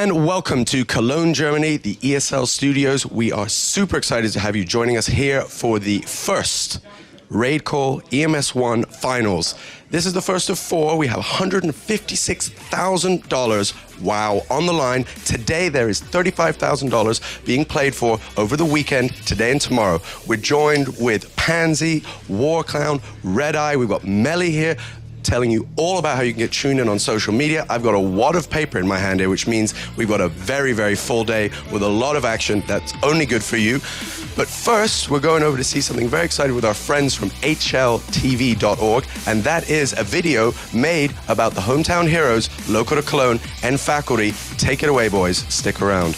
And welcome to Cologne, Germany, the ESL studios. We are super excited to have you joining us here for the first RaidCall EMS1 finals. This is the first of 4. We have $156,000, wow, on the line. Today there is $35,000 being played for over the weekend, today and tomorrow. We're joined with Pansy, Warclown, Red Eye. We've got Melly here, telling you all about how you can get tuned in on social media. I've got a wad of paper in my hand here, which means we've got a very, very full day with a lot of action that's only good for you. But first, we're going over to see something very exciting with our friends from hltv.org, and that is a video made about the hometown heroes, local to Cologne, and faculty. Take it away, boys. Stick around.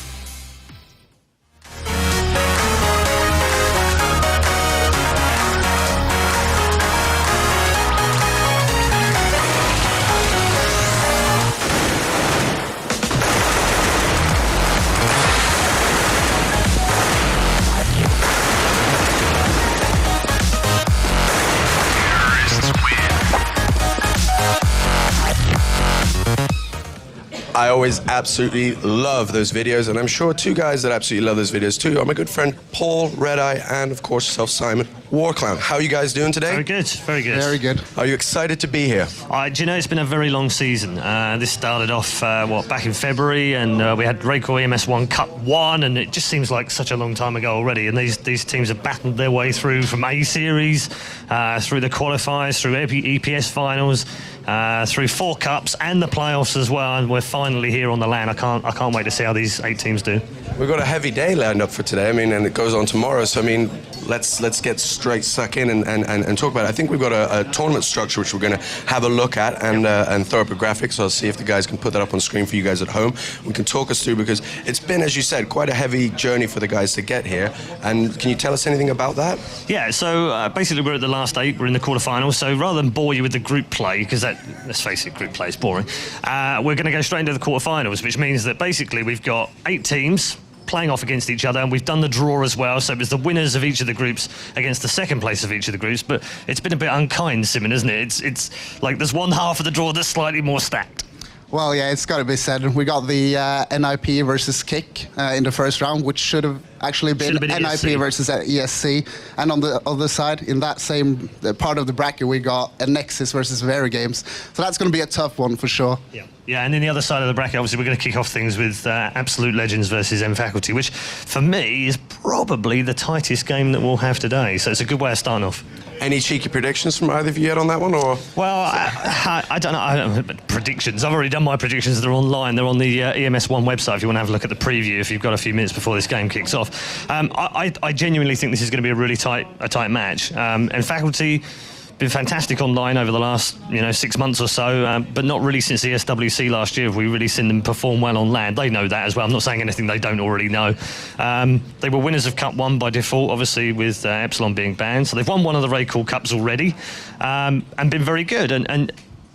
I always absolutely love those videos, and I'm sure two guys that absolutely love those videos too are my good friend Paul, Red Eye, and of course yourself, Simon, Warclown. How are you guys doing today? Very good, very good. Very good. Are you excited to be here? Do you know, it's been a very long season. This started off, back in February, and we had RaidCall EMS1 Cup 1, and it just seems like such a long time ago already, and these teams have battled their way through from A-Series, through the qualifiers, through EPS finals, through 4 cups and the playoffs as well, and we're finally here on the land. I can't wait to see how these 8 teams do. We've got a heavy day lined up for today. I mean, and it goes on tomorrow. So I mean, let's get straight stuck in and talk about it. I think we've got a tournament structure which we're going to have a look at and throw up a graphic. So I'll see if the guys can put that up on screen for you guys at home. We can talk us through, because it's been, as you said, quite a heavy journey for the guys to get here. And can you tell us anything about that? Yeah. So basically, we're at the last 8. We're in the quarterfinals. So rather than bore you with the group play, because that, let's face it, group play is boring. We're going to go straight into the quarterfinals, which means that basically we've got 8 teams playing off against each other, and we've done the draw as well, so it was the winners of each of the groups against the second place of each of the groups. But it's been a bit unkind, Simon, isn't it? It's like there's one half of the draw that's slightly more stacked. Well, yeah, it's got to be said. We got the NIP versus Kick in the first round, which should have actually been NIP ESC versus ESC. And on the other side, in that same part of the bracket, we got a Nexus versus Vera Games. So that's going to be a tough one for sure. Yeah, and then the other side of the bracket, obviously, we're going to kick off things with Absolute Legends versus M Faculty, which for me is probably the tightest game that we'll have today. So it's a good way of starting off. Any cheeky predictions from either of you yet on that one, or? Well, I don't know. Predictions. I've already done my predictions. They're online. They're on the EMS1 website if you want to have a look at the preview, if you've got a few minutes before this game kicks off. I genuinely think this is going to be a really tight match. And Faculty been fantastic online over the last 6 months or so, but not really since the SWC last year have we really seen them perform well on land. They know that as well. I'm not saying anything they don't already know. They were winners of Cup 1 by default, obviously, with Epsilon being banned. So they've won one of the RaidCall Cups already, and been very good. And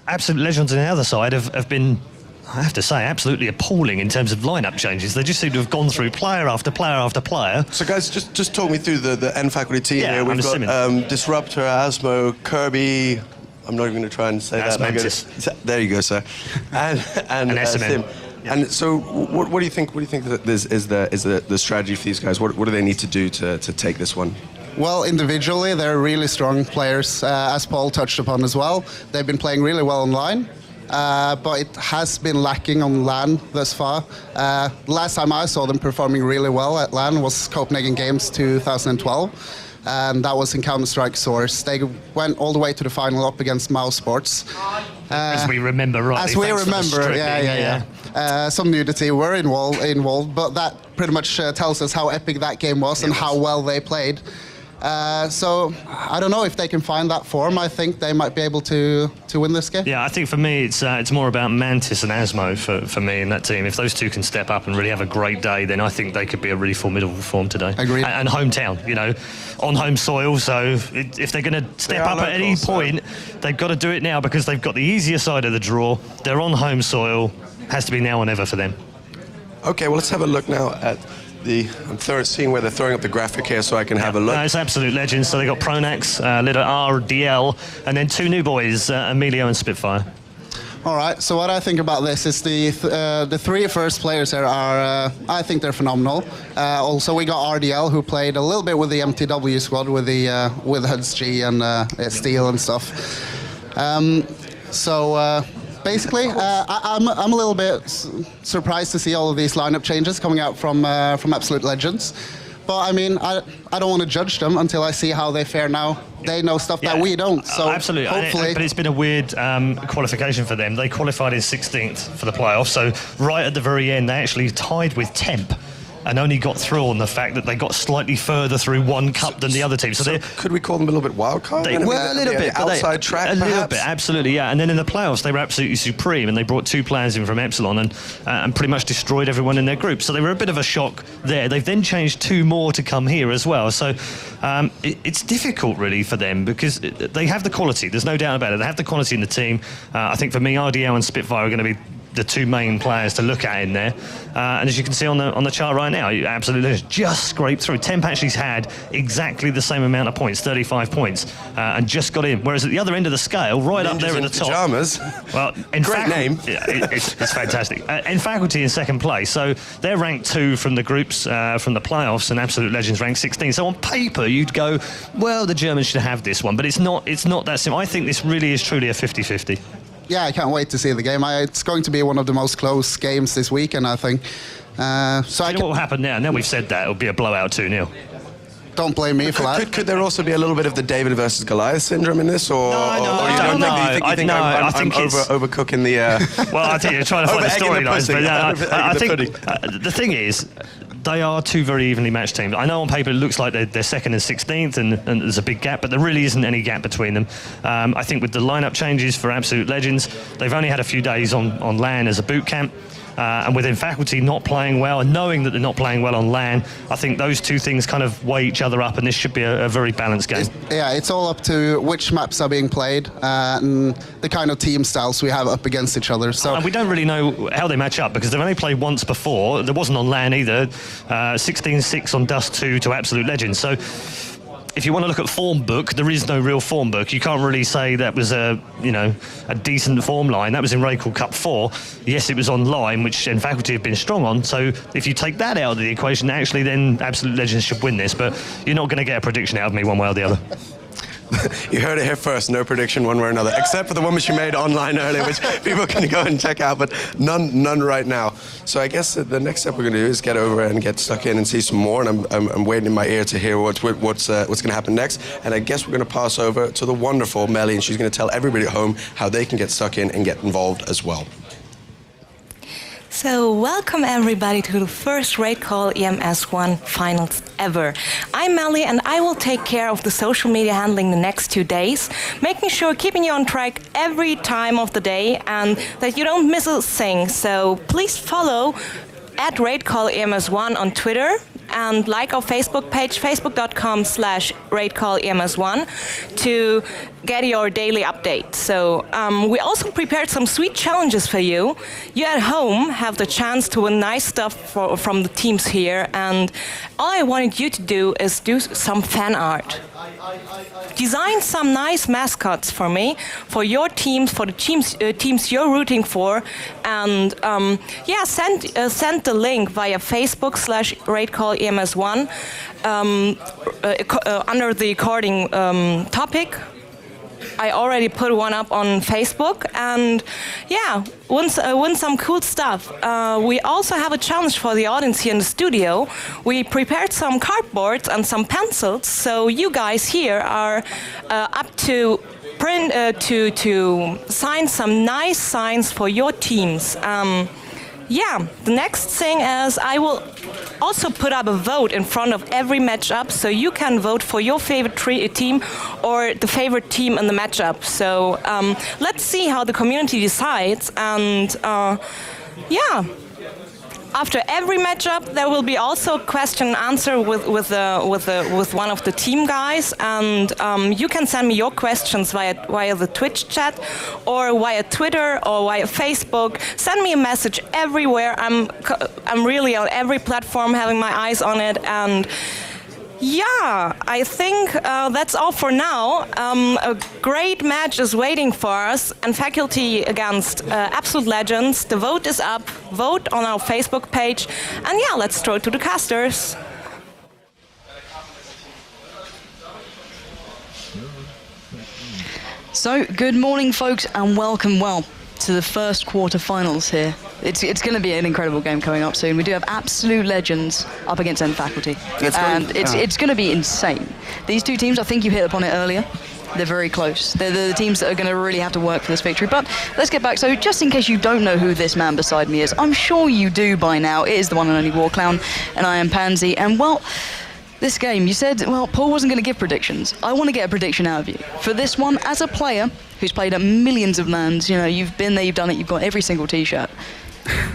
Absolute Legends on the other side have been, I have to say, absolutely appalling in terms of lineup changes. They just seem to have gone through player after player after player. So guys, just talk me through the N Faculty team here. We've got Disruptor, Asmo, Kirby. I'm not even going to try and say that. There you go, sir. And Sim. Yeah. And so, what do you think? What do you think that is the strategy for these guys? What do they need to do to take this one? Well, individually, they're really strong players, as Paul touched upon as well. They've been playing really well online. But it has been lacking on LAN thus far. Last time I saw them performing really well at LAN was Copenhagen Games 2012, and that was in Counter-Strike Source. They went all the way to the final up against Mouse Sports. As we remember, right? As we remember, yeah. Some nudity were involved, but that pretty much tells us how epic that game was and how well they played. So I don't know if they can find that form. I think they might be able to win this game. Yeah, I think for me it's more about Mantis and Asmo for me in that team. If those two can step up and really have a great day, then I think they could be a really formidable form today. Agreed. And hometown, on home soil. So if they're going to step up at any point, they've got to do it now, because they've got the easier side of the draw. They're on home soil. Has to be now or never for them. Okay, well, let's have a look now at I'm seeing where they're throwing up the graphic here so I can have a look. It's Absolute Legends. So they got Pronax, little RDL, and then 2 new boys, Emilio and Spitfire. All right. So what I think about this is the three first players here are I think they're phenomenal. Also, we got RDL who played a little bit with the MTW squad with the with Huds G and Steel and stuff. Basically, I'm a little bit surprised to see all of these lineup changes coming out from Absolute Legends. But I mean, I don't want to judge them until I see how they fare now. They know stuff that we don't. So absolutely. Hopefully, but it's been a weird qualification for them. They qualified in 16th for the playoffs. So right at the very end, they actually tied with Temp. And only got through on the fact that they got slightly further through one cup than the other team. So could we call them a little bit wild card? They were a little bit outside track, a perhaps? little bit, absolutely, yeah. And then in the playoffs, they were absolutely supreme, and they brought 2 players in from Epsilon and pretty much destroyed everyone in their group. So they were a bit of a shock there. They've then changed 2 more to come here as well. So it's difficult really for them because they have the quality. There's no doubt about it. They have the quality in the team. I think for me, RDL and Spitfire are going to be the 2 main players to look at in there, and as you can see on the chart right now, absolutely just scraped through. Temp actually had exactly the same amount of points, 35 points, and just got in. Whereas at the other end of the scale, right up there at the top, pajamas. Well, great name. Yeah, it's fantastic. In Faculty in second place, so they're ranked 2 from the groups from the playoffs, and Absolute Legends ranked 16. So on paper, you'd go, well, the Germans should have this one, but it's not that simple. I think this really is truly a 50-50. Yeah, I can't wait to see the game. It's going to be one of the most close games this weekend, I think. You know what will happen now? Now we've said that, it'll be a blowout 2-0. Don't blame me for that. Could there also be a little bit of the David versus Goliath syndrome in this, or I think I'm overcooking the? Well, I think you're trying to find the storylines, but I think the thing is, they are 2 very evenly matched teams. I know on paper it looks like they're 2nd and 16th, and there's a big gap, but there really isn't any gap between them. I think with the lineup changes for Absolute Legends, they've only had a few days on LAN as a boot camp. And within Faculty not playing well and knowing that they're not playing well on LAN, I think those 2 things kind of weigh each other up, and this should be a very balanced game. It's all up to which maps are being played and the kind of team styles we have up against each other. So and we don't really know how they match up because they've only played once before. There wasn't on LAN either. 16-6 on Dust 2 to Absolute Legends. So if you want to look at form book, there is no real form book. You can't really say that was a decent form line. That was in RaidCall Cup 4. Yes, it was online, which in Faculty have been strong on. So if you take that out of the equation, actually then Absolute Legends should win this. But you're not going to get a prediction out of me one way or the other. You heard it here first, no prediction one way or another, except for the one which you made online earlier, which people can go and check out, but none right now. So I guess the next step we're going to do is get over and get stuck in and see some more, and I'm waiting in my ear to hear what's going to happen next. And I guess we're going to pass over to the wonderful Melly, and she's going to tell everybody at home how they can get stuck in and get involved as well. So welcome everybody to the first RaidCall EMS 1 finals ever. I'm Melly and I will take care of the social media handling the next 2 days, making sure keeping you on track every time of the day and that you don't miss a thing. So please follow at RaidCall EMS 1 on Twitter and like our Facebook page, facebook.com/RaidCall EMS 1 to get your daily update. So we also prepared some sweet challenges for you. You at home have the chance to win nice stuff from the teams here, and all I wanted you to do is do some fan art. Design some nice mascots for me, for your teams, for the teams you're rooting for, and send the link via Facebook/RaidCall EMS 1 under the recording topic. I already put one up on Facebook, and win some cool stuff. We also have a challenge for the audience here in the studio. We prepared some cardboards and some pencils, so you guys here are up to print to sign some nice signs for your teams. The next thing is I will also put up a vote in front of every matchup, so you can vote for your favorite team or the favorite team in the matchup. So let's see how the community decides, and after every matchup, there will be also a question and answer with one of the team guys, and you can send me your questions via the Twitch chat, or via Twitter, or via Facebook. Send me a message everywhere. I'm really on every platform, having my eyes on it, and Yeah, I think that's all for now. A great match is waiting for us, and Faculty against Absolute Legends. The vote is up. Vote on our Facebook page. And yeah, let's throw it to the casters. So, good morning, folks, and welcome, to the first quarterfinals here. It's going to be an incredible game coming up soon. We do have Absolute Legends up against Faculty, and it's going to be insane. These two teams, I think you hit upon it earlier, they're very close. They're the teams that are going to really have to work for this victory. But let's get back. So just in case you don't know who this man beside me is, I'm sure you do by now. It is the one and only War Clown, and I am Pansy. And this game, you said, Paul wasn't going to give predictions. I want to get a prediction out of you. For this one, as a player who's played at millions of LANs, you've been there, you've done it, you've got every single T-shirt.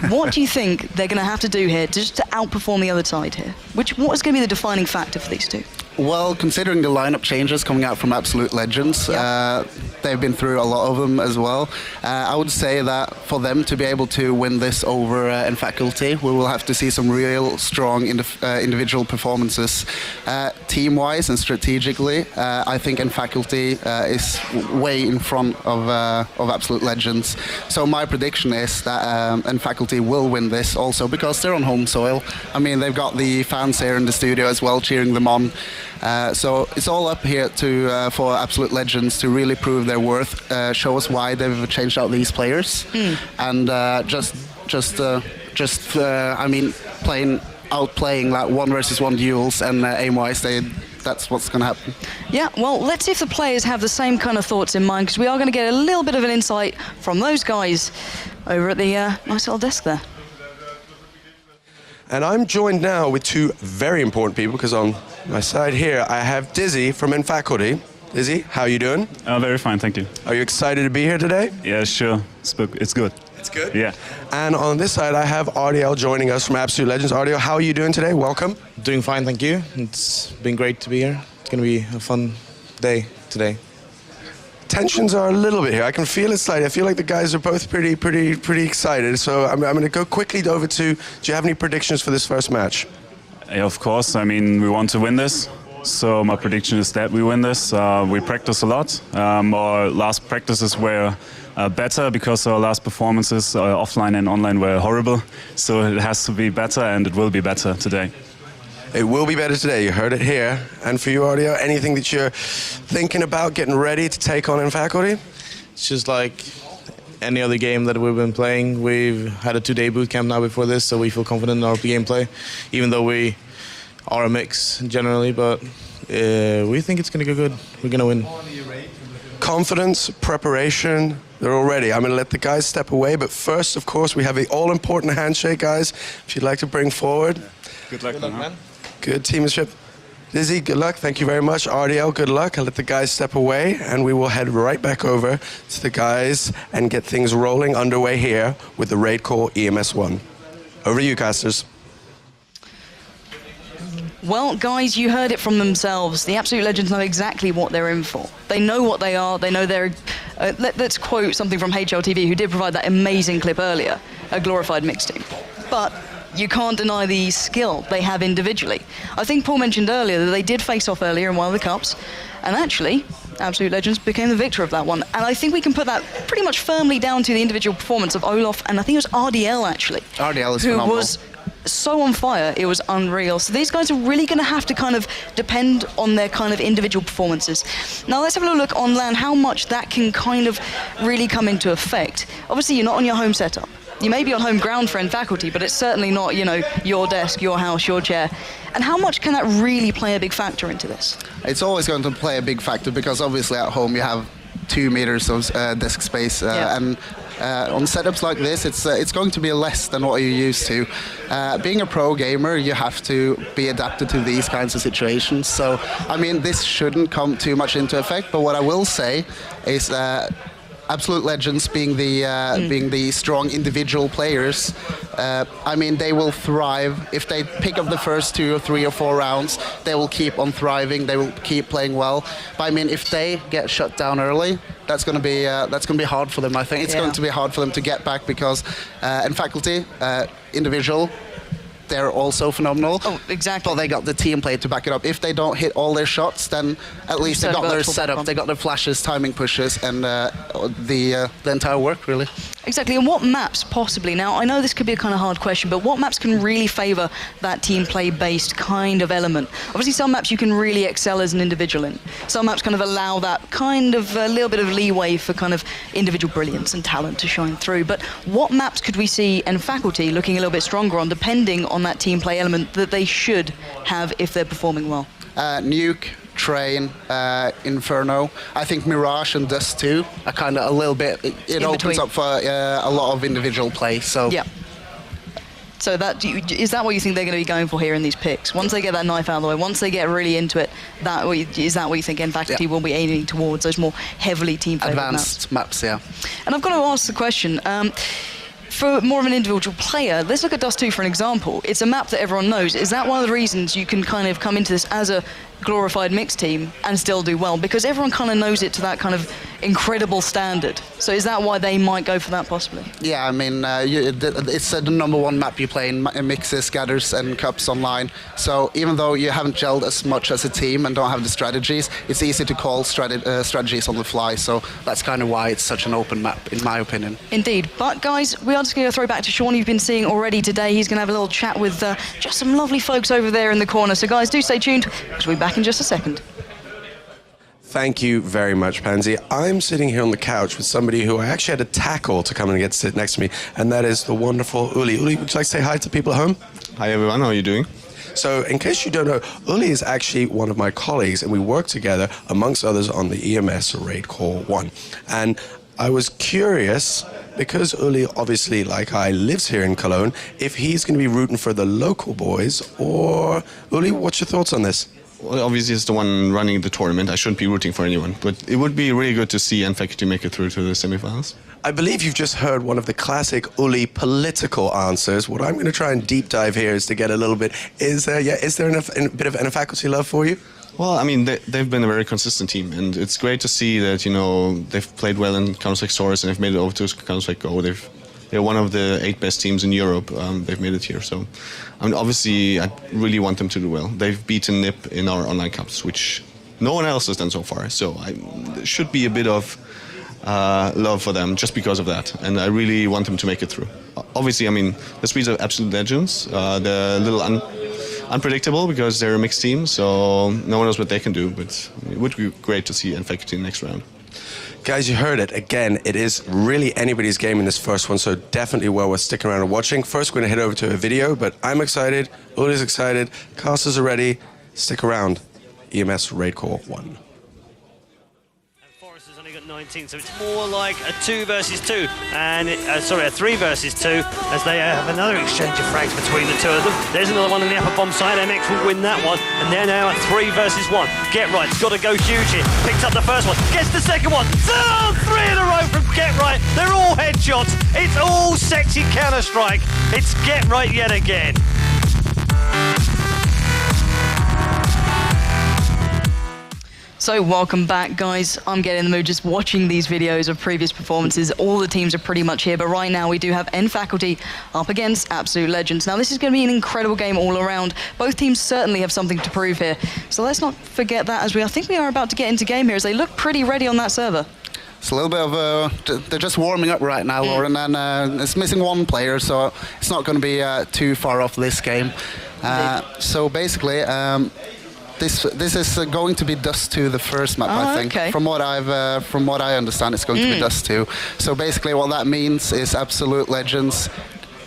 What do you think they're going to have to do here just to outperform the other side here? What is going to be the defining factor for these two? Well, considering the lineup changes coming out from Absolute Legends, they've been through a lot of them as well. I would say that for them to be able to win this over Faculty, we will have to see some real strong individual performances. Team-wise and strategically, I think Faculty is way in front of Absolute Legends. So my prediction is that Faculty will win this also because they're on home soil. I mean, they've got the fans here in the studio as well cheering them on. So it's all up here for Absolute Legends to really prove their worth, show us why they've changed out these players, and outplaying like 1v1 duels and aim-wise, that's what's going to happen. Yeah, well, let's see if the players have the same kind of thoughts in mind, because we are going to get a little bit of an insight from those guys over at the nice little desk there. And I'm joined now with two very important people, because on my side here I have Dizzy from Faculty. Dizzy, how are you doing? Very fine, thank you. Are you excited to be here today? Yeah, sure. It's good. It's good? Yeah. And on this side I have RDL joining us from Absolute Legends. RDL, how are you doing today? Welcome. Doing fine, thank you. It's been great to be here. It's going to be a fun day today. Tensions are a little bit here. I can feel it slightly. I feel like the guys are both pretty excited. So I'm going to go quickly over to, do you have any predictions for this first match? Yeah, of course. I mean, we want to win this. So my prediction is that we win this. We practice a lot. Our last practices were better because our last performances, offline and online, were horrible. So it has to be better, and it will be better today. It will be better today. You heard it here. And for you, Audio, anything that you're thinking about getting ready to take on Faculty? It's just like any other game that we've been playing. We've had a 2-day boot camp now before this, so we feel confident in our gameplay, even though we are a mix generally, but we think it's going to go good. We're going to win. Confidence, preparation, they're all ready. I'm going to let the guys step away, but first, of course, we have the all-important handshake, guys, if you'd like to bring forward. Good luck, man. Good teammanship. Dizzy, good luck. Thank you very much. RDL, good luck. I'll let the guys step away, and we will head right back over to the guys and get things rolling underway here with the RaidCall EMS1. Over to you, casters. Well, guys, you heard it from themselves. The Absolute Legends know exactly what they're in for. They know what they are. They know they're... let's quote something from HLTV, who did provide that amazing clip earlier, a glorified mixed team. But you can't deny the skill they have individually. I think Paul mentioned earlier that they did face off earlier in one of the cups, and actually, Absolute Legends became the victor of that one. And I think we can put that pretty much firmly down to the individual performance of Olaf, and I think it was RDL, actually. RDL is who phenomenal. Was so on fire, it was unreal. So these guys are really going to have to kind of depend on their kind of individual performances. Now let's have a little look on LAN, how much that can kind of really come into effect. Obviously, you're not on your home setup. You may be on home ground for Faculty, but it's certainly not, your desk, your house, your chair. And how much can that really play a big factor into this? It's always going to play a big factor because obviously at home you have 2 meters of desk space, and on setups like this, it's going to be less than what you're used to. Being a pro gamer, you have to be adapted to these kinds of situations. So, I mean, this shouldn't come too much into effect. But what I will say is Absolute Legends being the strong individual players, I mean, they will thrive. If they pick up the first 2 or 3 or 4 rounds, they will keep on thriving. They will keep playing well. But I mean, if they get shut down early, that's going to be hard for them. I think it's going to be hard for them to get back because in Faculty, individual, they're also phenomenal. Oh, exactly. But they got the team play to back it up. If they don't hit all their shots, then at least they got their setup, they got their flashes, timing pushes, and the entire work, really. Exactly, and what maps possibly? Now, I know this could be a kind of hard question, but what maps can really favour that team play-based kind of element? Obviously, some maps you can really excel as an individual in. Some maps kind of allow that kind of a little bit of leeway for kind of individual brilliance and talent to shine through. But what maps could we see and faculty looking a little bit stronger on, depending on that team play element that they should have if they're performing well? Nuke, Train, Inferno. I think Mirage and Dust 2 are kind of a little bit. It opens up for a lot of individual play. So yeah. So is that what you think they're going to be going for here in these picks? Once they get that knife out of the way, once they get really into it, is that what you think Faculty will be aiming towards, those more heavily team-favored advanced maps? Yeah. And I've got to ask the question. For more of an individual player, let's look at Dust 2 for an example. It's a map that everyone knows. Is that one of the reasons you can kind of come into this as a glorified mixed team and still do well? Because everyone kind of knows it to that kind of incredible standard. So is that why they might go for that possibly? Yeah, I mean, it's the number one map you play in mixes, gathers, and cups online. So even though you haven't gelled as much as a team and don't have the strategies, it's easy to call strategies on the fly. So that's kind of why it's such an open map, in my opinion. Indeed. But guys, we are just going to throw back to Sean, you've been seeing already today. He's going to have a little chat with just some lovely folks over there in the corner. So guys, do stay tuned, because we'll be back in just a second. Thank you very much, Pansy. I'm sitting here on the couch with somebody who I actually had to tackle to come and get to sit next to me, and that is the wonderful Uli. Uli, would you like to say hi to people at home? Hi, everyone. How are you doing? So, in case you don't know, Uli is actually one of my colleagues, and we work together, amongst others, on the EMS RaidCall 1. And I was curious, because Uli, obviously, like I, lives here in Cologne, if he's going to be rooting for the local boys, or... Uli, what's your thoughts on this? Well, obviously, it's the one running the tournament. I shouldn't be rooting for anyone, but it would be really good to see Faculty make it through to the semifinals. I believe you've just heard one of the classic Uli political answers. What I'm going to try and deep dive here is to get a little bit... Is there a bit of Faculty love for you? Well, I mean, they've been a very consistent team, and it's great to see that, you know, they've played well in Counter-Strike Source and they've made it over to Counter-Strike Go. They're one of the 8 best teams in Europe. They've made it here. So, I mean, obviously, I really want them to do well. They've beaten NIP in our online cups, which no one else has done so far. So, there should be a bit of love for them just because of that. And I really want them to make it through. Obviously, I mean, the Swedes are absolute legends. They're a little unpredictable because they're a mixed team. So, no one knows what they can do. But it would be great to see Faculty in the next round. Guys, you heard it. Again, it is really anybody's game in this first one, so definitely well worth sticking around and watching. First, we're going to head over to a video, but I'm excited, Uli's excited, casters are ready. Stick around. EMS RaidCall 1. Forrest has only got 19, so it's more like a 2 versus 2, and a 3 versus 2, as they have another exchange of frags between the two of them. There's another one on the upper bomb side. MX will win that one, and they're now at 3 versus 1. Get Right's got to go huge here. Picks up the first one, gets the second one. 3 in a row from Get Right. They're all headshots. It's all sexy Counter-Strike. It's Get Right yet again. So welcome back, guys. I'm getting in the mood just watching these videos of previous performances. All the teams are pretty much here, but right now we do have Faculty up against Absolute Legends. Now this is going to be an incredible game all around. Both teams certainly have something to prove here. So let's not forget that, as I think we are about to get into game here, as they look pretty ready on that server. It's a little bit of they're just warming up right now, Lauren, and it's missing one player, so it's not going to be too far off this game. So basically, this is going to be Dust 2, the first map, I think. Okay. From what I understand, it's going to be Dust 2. So basically, what that means is Absolute Legends.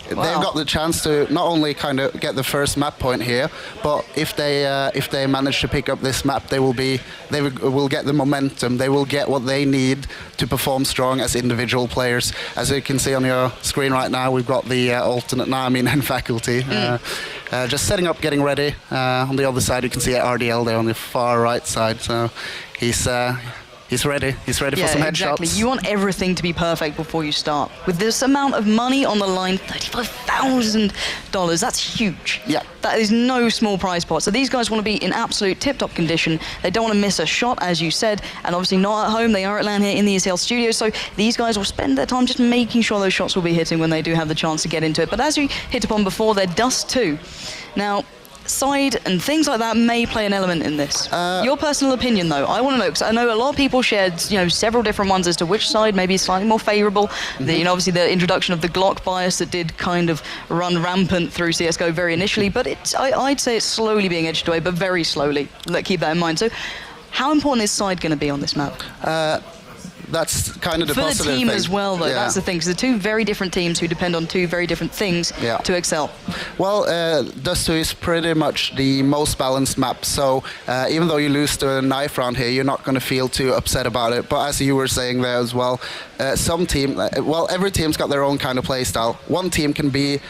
Wow. They've got the chance to not only kind of get the first map point here, but if they manage to pick up this map, they will get the momentum. They will get what they need to perform strong as individual players. As you can see on your screen right now, we've got the alternate Faculty. Just setting up, getting ready. On the other side, you can see RDL there on the far right side. So he's He's ready. He's ready for some headshots. Exactly. You want everything to be perfect before you start. With this amount of money on the line, $35,000, that's huge. Yeah. That is no small prize pot. So these guys want to be in absolute tip-top condition. They don't want to miss a shot, as you said, and obviously not at home. They are at LAN here in the ESL studio, so these guys will spend their time just making sure those shots will be hitting when they do have the chance to get into it. But as you hit upon before, they're Dust 2. Now, side and things like that may play an element in this. Your personal opinion, though, I want to know, because I know a lot of people shared, several different ones as to which side maybe is slightly more favourable. Obviously the introduction of the Glock bias that did kind of run rampant through CS:GO very initially, but I'd say it's slowly being edged away, but very slowly. Keep that in mind. So, how important is side going to be on this map? That's kind of the for positive the team thing. as well, though. Yeah. That's the thing, because they're two very different teams who depend on two very different things to excel. Well, Dust 2 is pretty much the most balanced map, so even though you lose the knife round here, you're not going to feel too upset about it. But as you were saying there as well, every team's got their own kind of play style. One team can be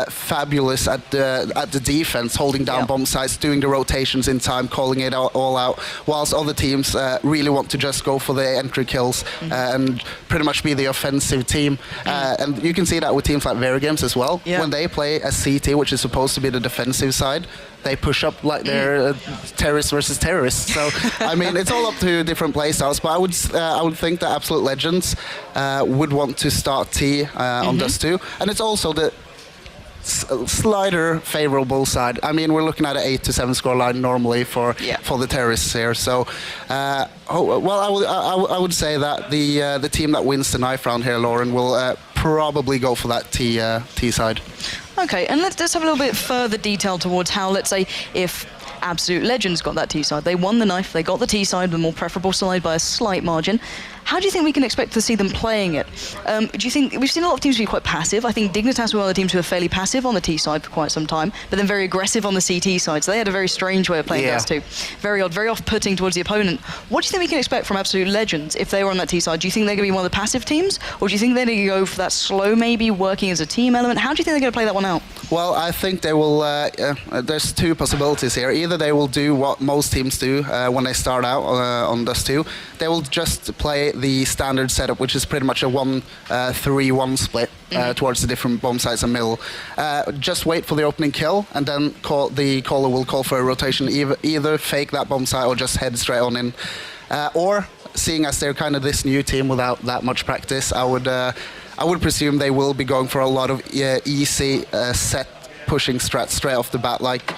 fabulous at the defense, holding down bomb sites, doing the rotations in time, calling it all out, whilst other teams really want to just go for the entry kills and pretty much be the offensive team. And you can see that with teams like Verigames as well. When they play a CT, which is supposed to be the defensive side, they push up like they're terrorists versus terrorists. So, I mean, it's all up to different play styles, but I would think that Absolute Legends would want to start T on Dust 2. And it's also the slighter favorable side. I mean, we're looking at an 8-7 scoreline normally for the terrorists here. So, I would say that the team that wins the knife round here, Lauren, will probably go for that T side. Okay, and let's have a little bit further detail towards how, let's say, if Absolute Legends got that T side, they won the knife, they got the T side, the more preferable side by a slight margin. How do you think we can expect to see them playing it? Do you think we've seen a lot of teams be quite passive? I think Dignitas were one of the teams who were fairly passive on the T side for quite some time, but then very aggressive on the CT side. So they had a very strange way of playing Dust 2. Very odd, very off-putting towards the opponent. What do you think we can expect from Absolute Legends if they were on that T side? Do you think they're going to be one of the passive teams, or do you think they're going to go for that slow, maybe working as a team element? How do you think they're going to play that one out? Well, I think they will. There's two possibilities here. Either they will do what most teams do when they start out on Dust 2. They will just play the standard setup, which is pretty much a 1-3-1 split towards the different bomb sites and middle. Just wait for the opening kill, and then the caller will call for a rotation. Either fake that bomb site or just head straight on in. Or, seeing as they're kind of this new team without that much practice, I would presume they will be going for a lot of easy set pushing strats straight off the bat, like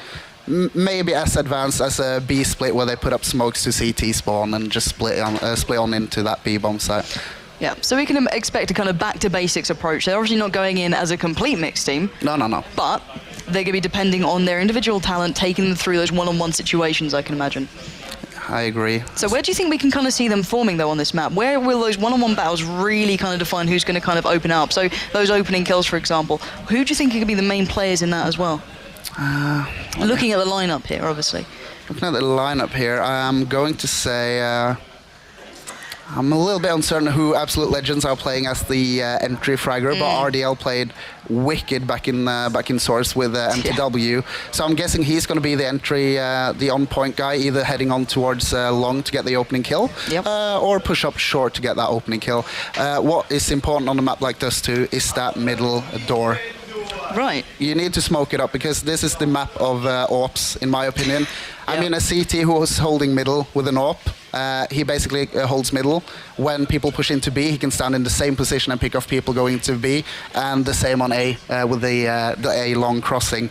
maybe as advanced as a B split where they put up smokes to CT spawn and just split on into that B bomb site. Yeah, so we can expect a kind of back to basics approach. They're obviously not going in as a complete mixed team. No. But they're going to be depending on their individual talent, taking them through those one-on-one situations, I can imagine. I agree. So where do you think we can kind of see them forming, though, on this map? Where will those one-on-one battles really kind of define who's going to kind of open up? So those opening kills, for example, who do you think could be the main players in that as well? Looking at the lineup here, obviously. Looking at the lineup here, I'm going to say I'm a little bit uncertain who Absolute Legends are playing as the entry fragger, but RDL played wicked back in Source with MTW. So I'm guessing he's going to be the entry, the on-point guy, either heading on towards long to get the opening kill, or push up short to get that opening kill. What is important on a map like Dust 2 is that middle door. Right. You need to smoke it up, because this is the map of AWPs, in my opinion. I mean, a CT who was holding middle with an AWP, he basically holds middle. When people push into B, he can stand in the same position and pick off people going to B, and the same on A with the A long crossing.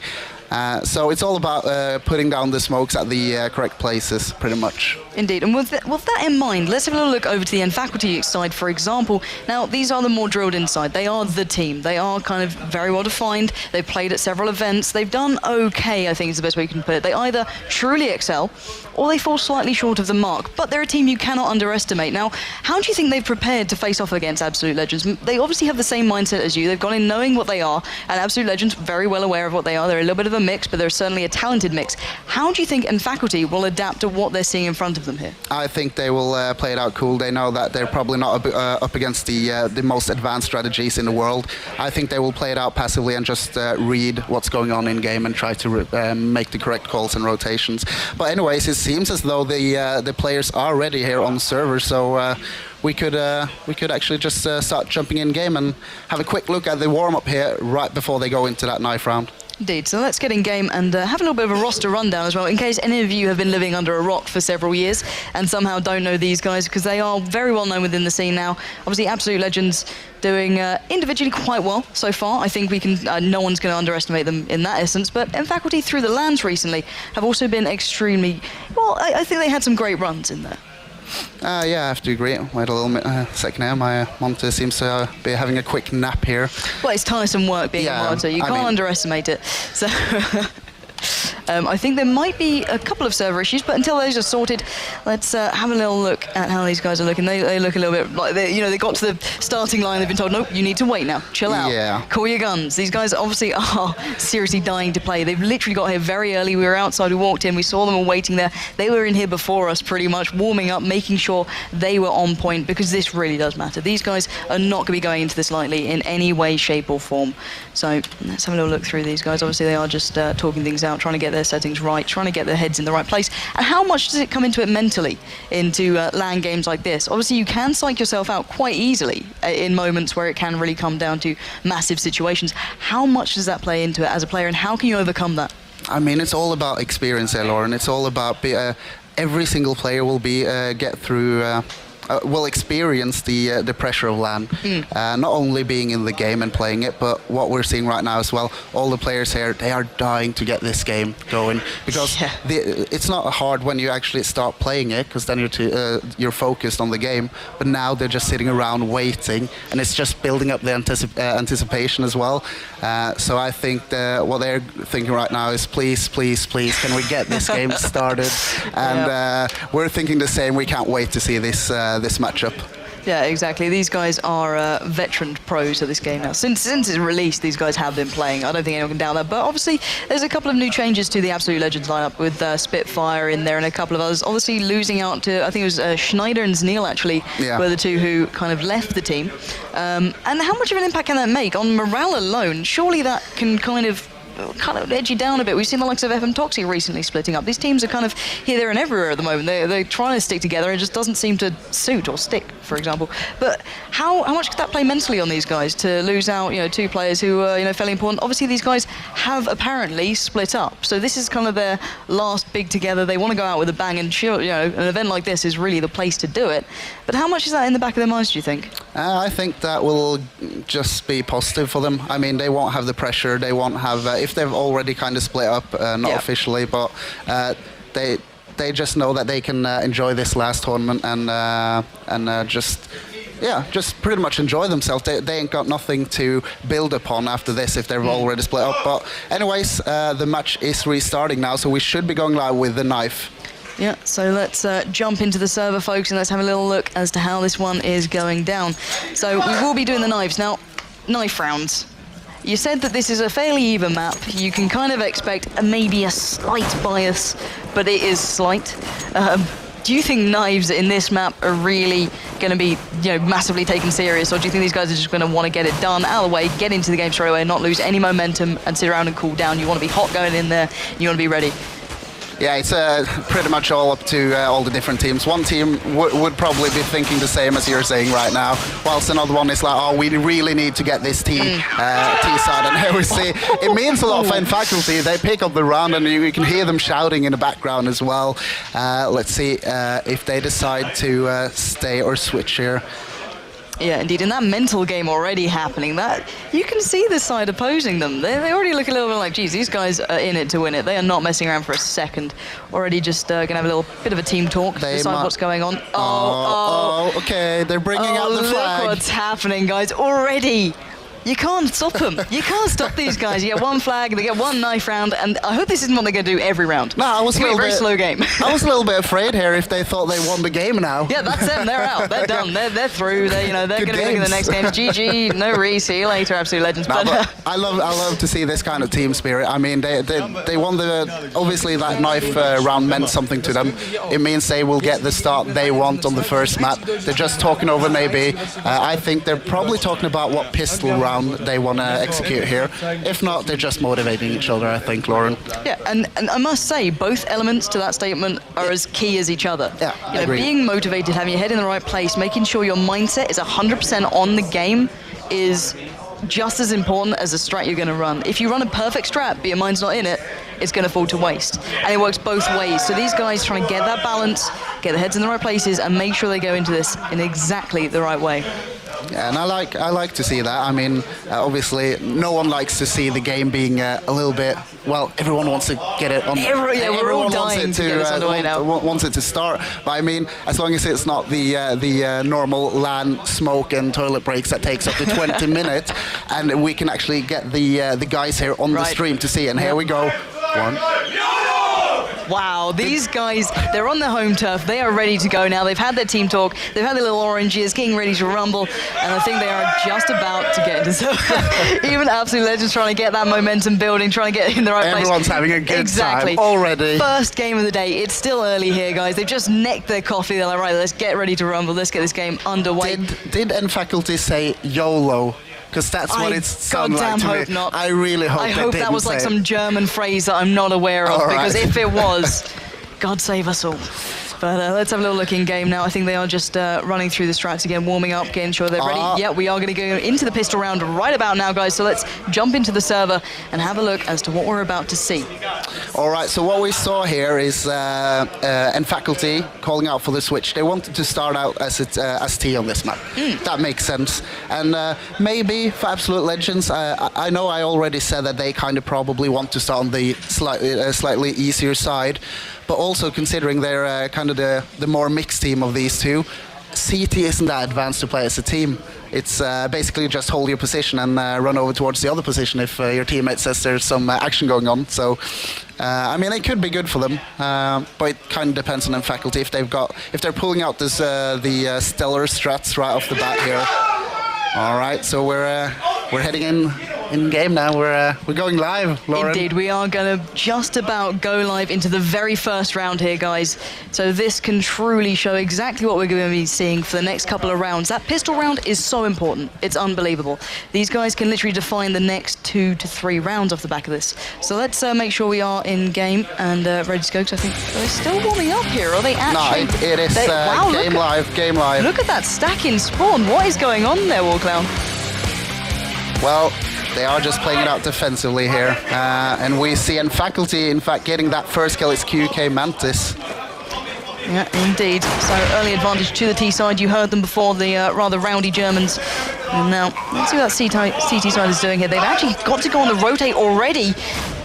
So it's all about putting down the smokes at the correct places, pretty much. Indeed, and with that in mind, let's have a little look over to the end faculty side, for example. Now, these are the more drilled inside. They are the team. They are kind of very well defined. They've played at several events. They've done okay, I think is the best way you can put it. They either truly excel, or they fall slightly short of the mark. But they're a team you cannot underestimate. Now, how do you think they've prepared to face off against Absolute Legends? They obviously have the same mindset as you. They've gone in knowing what they are, and Absolute Legends very well aware of what they are. They're a little bit of a a mix, but they're certainly a talented mix. How do you think Faculty will adapt to what they're seeing in front of them here? I think they will play it out cool. They know that they're probably not up against the most advanced strategies in the world. I think they will play it out passively and just read what's going on in game and try to make the correct calls and rotations. But anyways, it seems as though the players are ready here on the server, so we could actually just start jumping in game and have a quick look at the warm-up here right before they go into that knife round. Indeed. So let's get in game and have a little bit of a roster rundown as well, in case any of you have been living under a rock for several years and somehow don't know these guys, because they are very well known within the scene now. Obviously, Absolute Legends doing individually quite well so far. I think we can. No one's going to underestimate them in that essence. But Faculty through the lands recently have also been extremely well. I think they had some great runs in there. Yeah, I have to agree. Wait a little second here. My monitor seems to be having a quick nap here. Well, it's tiresome work being a monitor. You can't underestimate it. So I think there might be a couple of server issues, but until those are sorted, let's have a little look at how these guys are looking. They look a little bit like they got to the starting line. They've been told, nope, you need to wait now. Chill out. Yeah. Call your guns. These guys obviously are seriously dying to play. They've literally got here very early. We were outside. We walked in. We saw them all waiting there. They were in here before us, pretty much warming up, making sure they were on point, because this really does matter. These guys are not going to be going into this lightly in any way, shape, or form. So let's have a little look through these guys. Obviously, they are just talking things out, trying to get their settings right, trying to get their heads in the right place. And how much does it come into it mentally into LAN games like this? Obviously, you can psych yourself out quite easily in moments where it can really come down to massive situations. How much does that play into it as a player, and how can you overcome that? I mean, it's all about experience, Lauren. It's all about every single player will get through. Will experience the pressure of LAN, not only being in the game and playing it, but what we're seeing right now as well. All the players here, they are dying to get this game going, because it's not hard when you actually start playing it, because then you're focused on the game. But now they're just sitting around waiting, and it's just building up the anticipation as well. So I think what they're thinking right now is, please, please, please, can we get this game started? And we're thinking the same. We can't wait to see this matchup. Yeah, exactly. These guys are veteran pros at this game now. Since it's released, these guys have been playing. I don't think anyone can doubt that. But obviously, there's a couple of new changes to the Absolute Legends lineup, with Spitfire in there and a couple of others. Obviously, losing out to, I think it was Schneider and Zneel, actually, were the two who kind of left the team. And how much of an impact can that make on morale alone? Surely that can kind of edge you down a bit. We've seen the likes of FM Toxic recently splitting up. These teams are kind of here, there, and everywhere at the moment. They're trying to stick together. It just doesn't seem to suit or stick, for example. But how much could that play mentally on these guys to lose out, two players who are, fairly important? Obviously, these guys have apparently split up. So this is kind of their last big together. They want to go out with a bang, and sure, an event like this is really the place to do it. But how much is that in the back of their minds, do you think? I think that will just be positive for them. I mean, they won't have the pressure. They won't have, if they've already kind of split up, not officially, but they just know that they can enjoy this last tournament and just pretty much enjoy themselves. They ain't got nothing to build upon after this if they've already split up. But anyways, the match is restarting now, so we should be going live with the knife. Yeah, so let's jump into the server, folks, and let's have a little look as to how this one is going down. So we will be doing the knives. Now, knife rounds. You said that this is a fairly even map. You can kind of expect maybe a slight bias, but it is slight. Do you think knives in this map are really going to be, massively taken serious, or do you think these guys are just going to want to get it done out of the way, get into the game straight away, and not lose any momentum and sit around and cool down? You want to be hot going in there, and you want to be ready. Yeah, it's pretty much all up to all the different teams. One team would probably be thinking the same as you're saying right now, whilst another one is like, oh, we really need to get this T side. And here we see, it means a lot for Faculty. They pick up the round, and you can hear them shouting in the background as well. Let's see if they decide to stay or switch here. Yeah, indeed. And that mental game already happening, that you can see this side opposing them. They already look a little bit like, geez, these guys are in it to win it. They are not messing around for a second. Already just going to have a little bit of a team talk, decide what's going on. Okay, they're bringing out the flag. Look what's happening, guys, already. You can't stop them. You can't stop these guys. You get one flag, they get one knife round, and I hope this isn't what they're going to do every round. No, I was it's a very slow game. I was a little bit afraid here if they thought they won the game now. Yeah, that's them. They're out. They're done. They're through. They're going to be looking at the next games. GG. No re. See you later, absolute legends. No, but I love to see this kind of team spirit. I mean, they won the. Obviously, that knife round meant something to them. It means they will get the start they want on the first map. They're just talking over maybe. I think they're probably talking about what pistol round they want to execute here. If not, they're just motivating each other, I think, Lauren. Yeah, and I must say, both elements to that statement are as key as each other. Yeah, I agree. Being motivated, having your head in the right place, making sure your mindset is 100% on the game is just as important as the strat you're going to run. If you run a perfect strat, but your mind's not in it, it's going to fall to waste. And it works both ways. So these guys trying to get that balance, get their heads in the right places, and make sure they go into this in exactly the right way. Yeah, and I like to see that. I mean, obviously, no one likes to see the game being a little bit. Well, everyone wants to get it on. We're all dying to get this underway now. Wants it to start. But I mean, as long as it's not the normal LAN smoke and toilet breaks that takes up to 20 minutes, and we can actually get the guys here on the stream to see. And here we go. One. Wow, these guys, they're on their home turf. They are ready to go now. They've had their team talk. They've had their little oranges, getting ready to rumble. And I think they are just about to get into even Absolute Legends trying to get that momentum building, trying to get in the right place. Everyone's having a good time already. First game of the day. It's still early here, guys. They've just necked their coffee. They're like, right, let's get ready to rumble. Let's get this game underway. Did N Faculty say YOLO? Because that's what it sounded like to me. Hope not. I really hope I hope that was like some German phrase that I'm not aware of, because if it was, God save us all. But let's have a little look in game now. I think they are just running through the strats again, warming up, getting sure they're ready. Yeah, we are going to go into the pistol round right about now, guys. So let's jump into the server and have a look as to what we're about to see. All right, so what we saw here is N Faculty calling out for the switch. They wanted to start out as T on this map. That makes sense. And maybe for Absolute Legends, I know I already said that they kind of probably want to start on the slightly easier side. But also considering they're kind of the more mixed team of these two, CT isn't that advanced to play as a team. It's basically just hold your position and run over towards the other position if your teammate says there's some action going on. So, I mean, it could be good for them, but it kind of depends on them faculty if they're pulling out this the stellar strats right off the bat here. All right, so we're heading in game now. We're going live, Lauren. Indeed, we are going to just about go live into the very first round here, guys. So this can truly show exactly what we're going to be seeing for the next couple of rounds. That pistol round is so important. It's unbelievable. These guys can literally define the next 2 to 3 rounds off the back of this. So let's make sure we are in game and ready to go, because I think they're still warming up here. Are they actually? No, it is game live. Look at that stack in spawn. What is going on there, Warclown? Well, they are just playing it out defensively here. And we see N Faculty, in fact, getting that first kill. It's QK Mantis. Yeah, indeed. So early advantage to the T side. You heard them before, the rather rowdy Germans. And now, let's see what that CT side is doing here. They've actually got to go on the rotate already.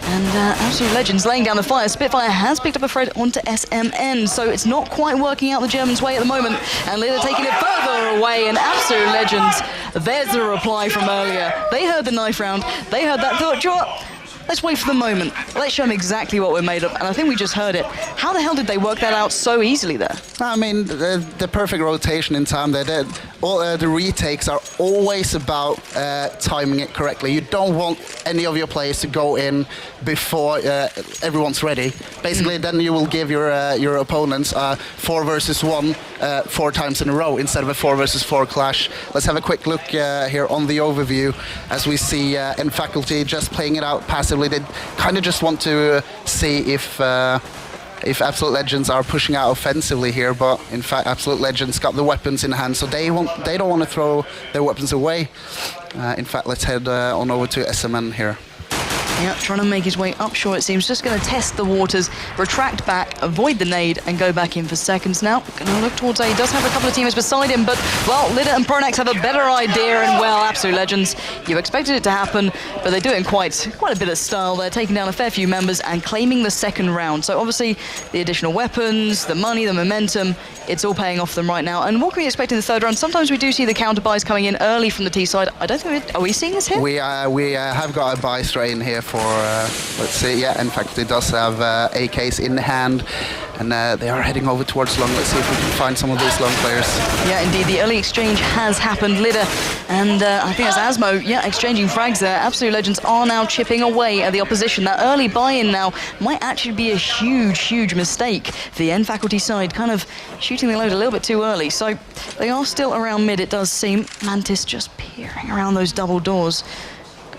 And Absolute Legends laying down the fire. Spitfire has picked up a thread onto SMN, so it's not quite working out the Germans' way at the moment. And they're taking it further away, and Absolute Legends, there's the reply from earlier. They heard the knife round, they heard that, thought, you know what? Let's wait for the moment. Let's show them exactly what we're made of. And I think we just heard it. How the hell did they work that out so easily there? I mean, the perfect rotation in time. All the retakes are always about timing it correctly. You don't want any of your players to go in before everyone's ready. Basically, then you will give your opponents 4 versus 1 4 times in a row instead of a 4 versus 4 clash. Let's have a quick look here on the overview as we see N Faculty just playing it out passively. They kind of just want to see if Absolute Legends are pushing out offensively here, but in fact Absolute Legends got the weapons in hand, so they don't want to throw their weapons away. In fact, let's head on over to SMN here. Yeah, trying to make his way up short, it seems. Just going to test the waters, retract back, avoid the nade, and go back in for seconds now. Going to look towards A. He does have a couple of teammates beside him, but, well, Lidder and Pronax have a better idea, and, well, absolute legends. You expected it to happen, but they do it in quite a bit of style. They're taking down a fair few members and claiming the second round. So, obviously, the additional weapons, the money, the momentum, it's all paying off them right now. And what can we expect in the third round? Sometimes we do see the counter buys coming in early from the T side. I don't think are we seeing this here? We have got a buy straight in here for, let's see, yeah, in fact, it does have AKs in hand, and they are heading over towards long. Let's see if we can find some of these long players. Yeah, indeed, the early exchange has happened. Lidder and I think it's Asmo, yeah, exchanging frags there. Absolute Legends are now chipping away at the opposition. That early buy-in now might actually be a huge mistake. The N faculty side kind of shooting the load a little bit too early, so they are still around mid, it does seem. Mantis just peering around those double doors.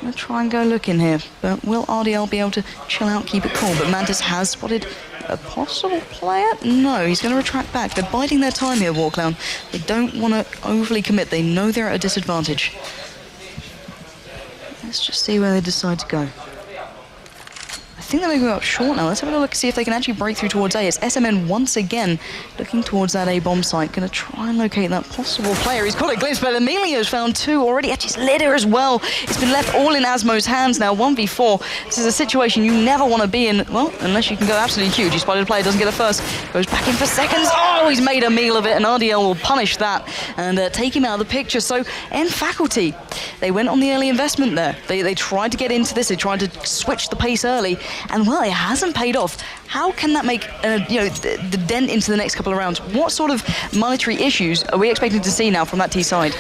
Gonna try and go look in here, but will RDL be able to chill out, keep it cool? But Mantis has spotted a possible player. No, he's going to retract back. They're biding their time here, Warclown. They don't want to overly commit. They know they're at a disadvantage. Let's just see where they decide to go. I think they're going to go up short now. Let's have a look, see if they can actually break through towards A. It's SMN once again looking towards that A bomb site. Going to try and locate that possible player. He's got a glimpse, but Emilio's found two already. Actually, it's Lidder as well. It's been left all in Asmo's hands now, 1v4. This is a situation you never want to be in, well, unless you can go absolutely huge. He spotted a player, doesn't get a first, goes back in for seconds. Oh, he's made a meal of it, and RDL will punish that and take him out of the picture. So, N faculty, they went on the early investment there. They tried to get into this. They tried to switch the pace early. And, well, it hasn't paid off. How can that make the dent into the next couple of rounds? What sort of monetary issues are we expecting to see now from that T side?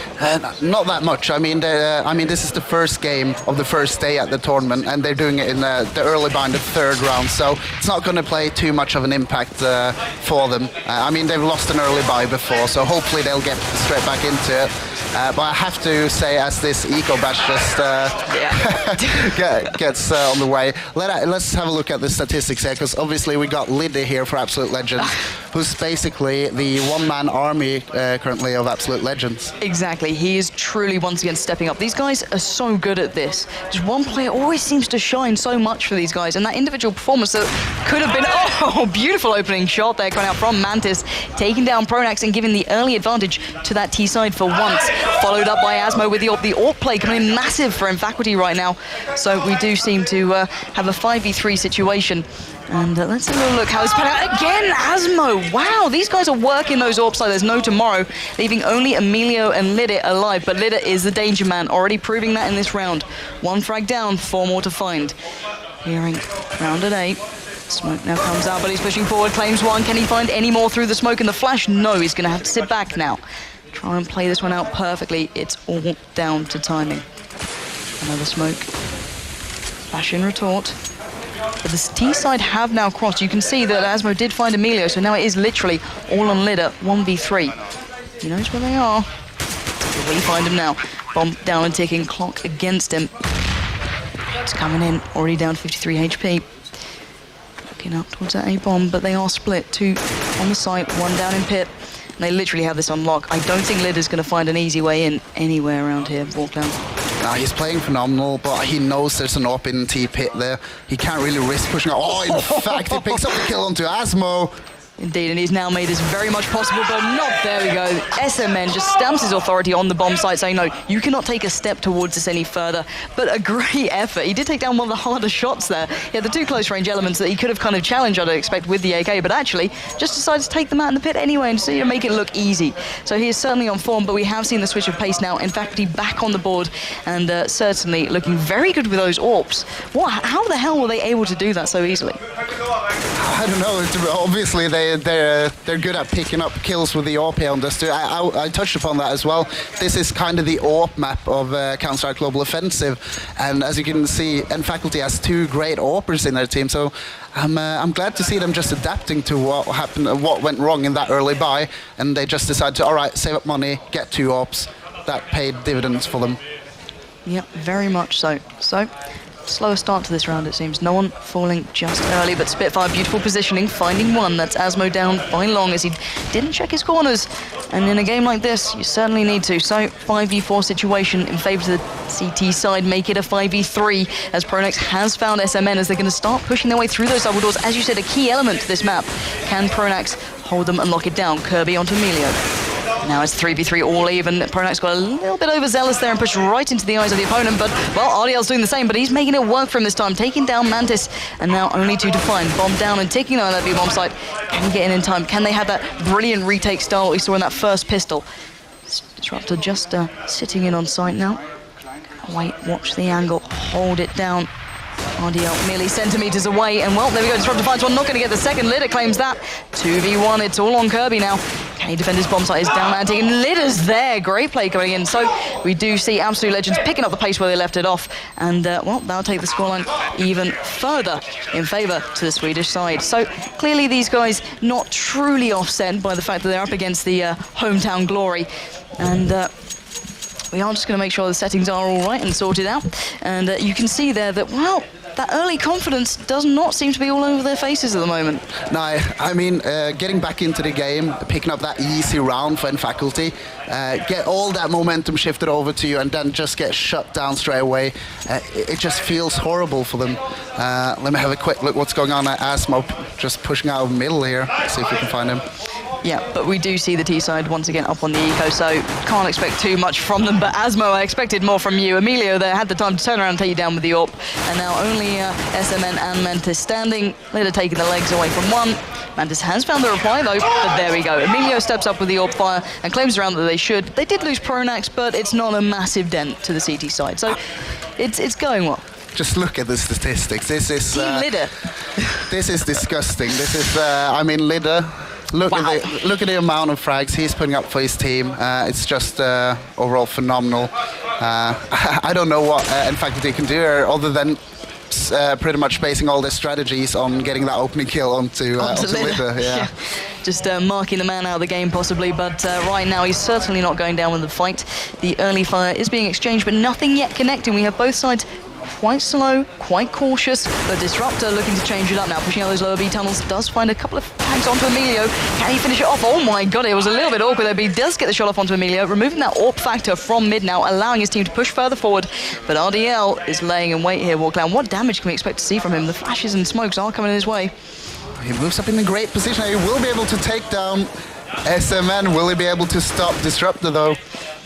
Not that much. I mean, this is the first game of the first day at the tournament, and they're doing it in the early buy in the third round, so it's not going to play too much of an impact for them. I mean, they've lost an early buy before, so hopefully they'll get straight back into it. But I have to say, as this eco batch just gets on the way, let's have a look at the statistics here, because obviously we got Liddy here for Absolute Legends, who's basically the one-man army currently of Absolute Legends. Exactly, he is truly once again stepping up. These guys are so good at this. Just one player always seems to shine so much for these guys, and that individual performance that could have been, beautiful opening shot there coming out from Mantis, taking down Pronax and giving the early advantage to that T side for once. Followed up by Asmo with the AWP play coming in massive for M faculty right now. So we do seem to have a 5v3 situation. And let's have a look how it's played out. Again, Asmo. Wow, these guys are working those AWPs like there's no tomorrow, leaving only Emilio and Lidder alive. But Lidder is the danger man, already proving that in this round. One frag down, 4 more to find. Hearing round at 8. Smoke now comes out, but he's pushing forward, claims one. Can he find any more through the smoke and the flash? No, he's going to have to sit back now. Try and play this one out perfectly. It's all down to timing. Another smoke. Flash in retort. But the T side have now crossed. You can see that Asmo did find Emilio, so now it is literally all on Lidder, 1v3. He knows where they are. Will he find him now? Bomb down and ticking, clock against him. It's coming in, already down 53 HP. Looking up towards that A-bomb, but they are split. 2 on the site, 1 down in pit. And they literally have this on lock. I don't think Lidder's going to find an easy way in anywhere around here, Walkdown. He's playing phenomenal, but he knows there's an AWP in T pit there. He can't really risk pushing out. Oh, in fact, he picks up the kill onto Asmo. Indeed, and he's now made this very much possible, but not. There we go. SMN just stamps his authority on the bomb site, saying, no, you cannot take a step towards this any further. But a great effort. He did take down one of the harder shots there. He had the 2 close-range elements that he could have kind of challenged, I'd expect, with the AK, but actually just decided to take them out in the pit anyway and see make it look easy. So he is certainly on form, but we have seen the switch of pace now. In fact, he's back on the board and certainly looking very good with those AWPs. How the hell were they able to do that so easily? I don't know. Obviously, they're good at picking up kills with the AWP on this too. I touched upon that as well. This is kind of the AWP map of Counter-Strike Global Offensive, and as you can see, N faculty has 2 great AWPers in their team. So I'm glad to see them just adapting to what happened, what went wrong in that early buy, and they just decided to, all right, save up money, get 2 AWPs. That paid dividends for them. Yeah, very much so. So slower start to this round, it seems. No one falling just early, but Spitfire, beautiful positioning, finding one. That's Asmo down by long as he didn't check his corners. And in a game like this, you certainly need to. So, 5v4 situation in favour of the CT side. Make it a 5v3 as Pronax has found SMN as they're going to start pushing their way through those double doors. As you said, a key element to this map. Can Pronax hold them and lock it down? Kirby onto Emilio. Now it's 3v3 all even. Pronax got a little bit overzealous there and pushed right into the eyes of the opponent, but, well, RDL's doing the same, but he's making it work for him this time, taking down Mantis, and now only 2 to find. Bomb down and taking on that B-bomb site. Can he get in time? Can they have that brilliant retake style we saw in that first pistol? Disruptor just sitting in on site now. Wait, watch the angle, hold it down. RDL merely centimeters away, and well, there we go. Disruptor finds one, not going to get the second. Litter claims that. 2v1, it's all on Kirby now. Can he defend his bomb site? Is down anti, and Litter's there. Great play going in. So we do see Absolute Legends picking up the pace where they left it off, and well, that'll take the scoreline even further in favour to the Swedish side. So clearly these guys not truly offset by the fact that they're up against the hometown glory, and we are just going to make sure the settings are all right and sorted out. And you can see there that, well, that early confidence does not seem to be all over their faces at the moment. No, I mean, getting back into the game, picking up that easy round for Faculty, get all that momentum shifted over to you and then just get shut down straight away. It just feels horrible for them. Let me have a quick look what's going on at Asmo, just pushing out of the middle here. See if we can find him. Yeah, but we do see the T-side once again up on the eco, so can't expect too much from them. But Asmo, I expected more from you. Emilio there had the time to turn around and take you down with the AWP. And now only SMN and Mantis standing. Later taking the legs away from one. Mantis has found the reply though, but there we go. Emilio steps up with the AWP fire and claims around that they should. They did lose Pronax, but it's not a massive dent to the CT side. So it's going well. Just look at the statistics. This is Lidder. This is disgusting. This is, I mean, Lidder. Look at the amount of frags he's putting up for his team. It's just overall phenomenal. I don't know what Faculty can do here other than pretty much basing all their strategies on getting that opening kill onto Lidder. Yeah. Just marking the man out of the game possibly, but right now he's certainly not going down with the fight. The early fire is being exchanged, but nothing yet connecting. We have both sides quite slow, quite cautious, but Disruptor looking to change it up now, pushing out those lower B tunnels, does find a couple of tags onto Emilio. Can he finish it off? Oh my god, it was a little bit awkward there, but he does get the shot off onto Emilio, removing that AWP factor from mid now, allowing his team to push further forward, but RDL is laying in wait here, Warclown. What damage can we expect to see from him? The flashes and smokes are coming his way. He moves up in a great position. He will be able to take down SMN. Will he be able to stop Disruptor though?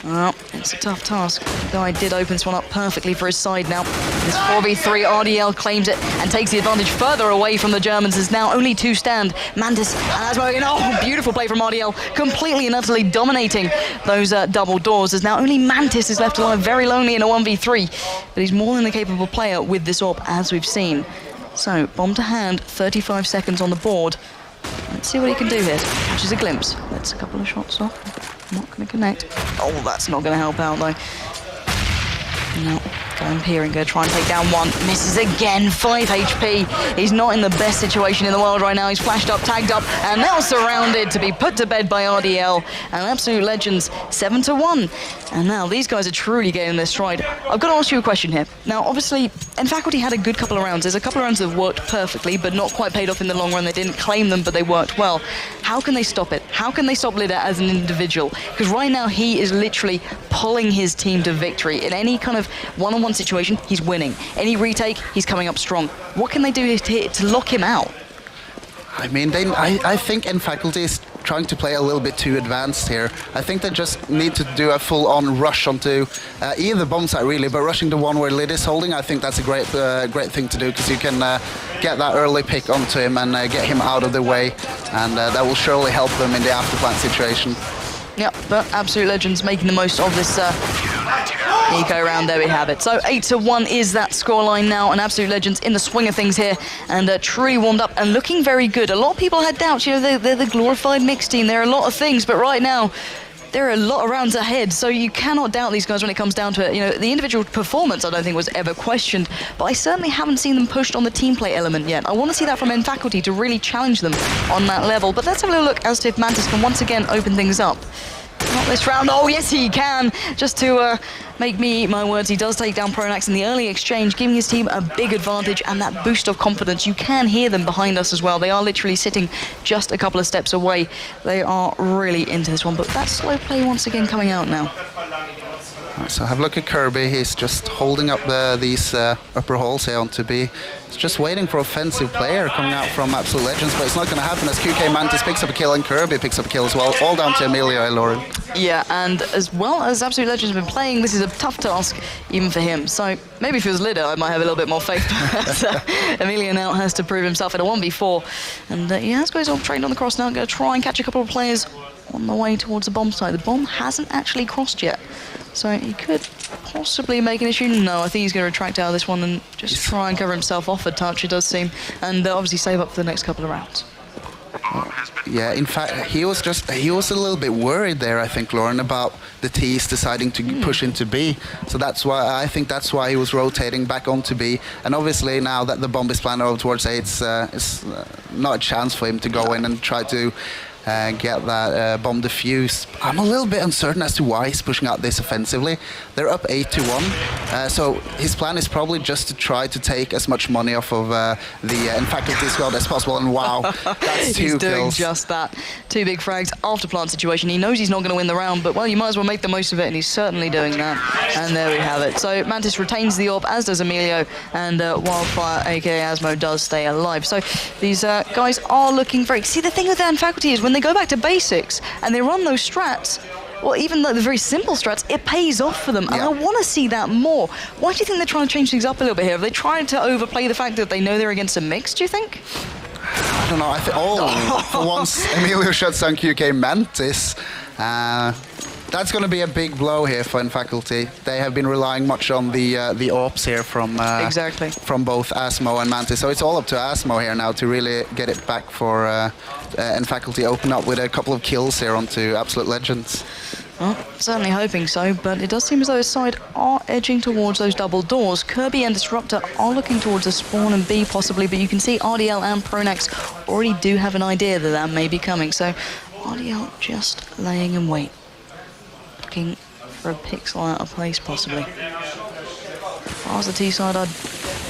Well, it's a tough task. The guy did open this one up perfectly for his side now. This 4v3, RDL claims it and takes the advantage further away from the Germans as now only 2 stand. Mantis and Asmo again. Oh, beautiful play from RDL. Completely and utterly dominating those double doors as now only Mantis is left alive, very lonely in a 1v3. But he's more than a capable player with this AWP, as we've seen. So, bomb to hand, 35 seconds on the board. Let's see what he can do here. Catches a glimpse. That's a couple of shots off. Not going to connect. Oh, that's not going to help out though. No, going peering, going to try and take down one. Misses again, 5 HP. He's not in the best situation in the world right now. He's flashed up, tagged up, and now surrounded to be put to bed by RDL. And Absolute Legends, 7-1. And now these guys are truly getting their stride. I've got to ask you a question here. Now, obviously, Faculty had a good couple of rounds. There's a couple of rounds that have worked perfectly, but not quite paid off in the long run. They didn't claim them, but they worked well. How can they stop it? How can they stop Lidder as an individual? Because right now, he is literally pulling his team to victory. In any kind of one-on-one situation, he's winning. Any retake, he's coming up strong. What can they do to lock him out? I mean, I think Faculty is trying to play a little bit too advanced here. I think they just need to do a full-on rush onto either bomb site really, but rushing the one where Lid is holding, I think that's a great thing to do because you can get that early pick onto him and get him out of the way, and that will surely help them in the afterplant situation. Yep, but Absolute Legends making the most of this eco round. There we have it. So 8-1 is that scoreline now, and Absolute Legends in the swing of things here, and truly warmed up and looking very good. A lot of people had doubts, you know, they're the glorified mixed team. There are a lot of things, but right now, there are a lot of rounds ahead, so you cannot doubt these guys when it comes down to it. You know, the individual performance I don't think was ever questioned, but I certainly haven't seen them pushed on the team play element yet. I want to see that from Faculty to really challenge them on that level. But let's have a little look as to if Mantis can once again open things up. Not this round. Oh, yes, he can. Just to make me eat my words, he does take down Pronax in the early exchange, giving his team a big advantage and that boost of confidence. You can hear them behind us as well. They are literally sitting just a couple of steps away. They are really into this one, but that slow play once again coming out now. So have a look at Kirby. He's just holding up these upper halls here onto B. He's just waiting for offensive player coming out from Absolute Legends, but it's not going to happen as QK Mantis picks up a kill and Kirby picks up a kill as well, all down to Emilio and Lauren. Yeah, and as well as Absolute Legends have been playing, this is a tough task even for him. So maybe if it was Lider, I might have a little bit more faith. But Emilio now has to prove himself in a 1v4. And he has got his own trained on the cross now, going to try and catch a couple of players on the way towards the bomb site. The bomb hasn't actually crossed yet. So he could possibly make an issue. No, I think he's going to retract out of this one and just try and cover himself off a touch, it does seem, and obviously save up for the next couple of rounds. Yeah, in fact, he was a little bit worried there, I think, Lauren, about the T's deciding to push into B. So that's why he was rotating back onto B. And obviously now that the bomb is planned over towards A, it's not a chance for him to go in and try to get that bomb defused. I'm a little bit uncertain as to why he's pushing out this offensively. They're up 8-1, so his plan is probably just to try to take as much money off of the Faculty squad as possible, and wow, that's 2 kills. He's doing just that. 2 big frags after plant situation. He knows he's not going to win the round, but well, you might as well make the most of it, and he's certainly doing that. And there we have it. So Mantis retains the orb, as does Emilio, and Wildfire, aka Asmo, does stay alive. So these guys are looking very... See, the thing with their Faculty is when they go back to basics and they run those strats, well, even though the very simple strats, it pays off for them. And I want to see that more. Why do you think they're trying to change things up a little bit here? Have they tried to overplay the fact that they know they're against a mix, do you think? I don't know. I think, for once, Emilio shuts down QK Mantis. That's going to be a big blow here for Faculty. They have been relying much on the AWPs here from from both Asmo and Mantis. So it's all up to Asmo here now to really get it back for Faculty open up with a couple of kills here onto Absolute Legends. Well, certainly hoping so, but it does seem as though his side are edging towards those double doors. Kirby and Disruptor are looking towards a spawn and B possibly, but you can see RDL and Pronax already do have an idea that that may be coming. So RDL just laying in wait, looking for a pixel out of place possibly. As far as the T side, I'd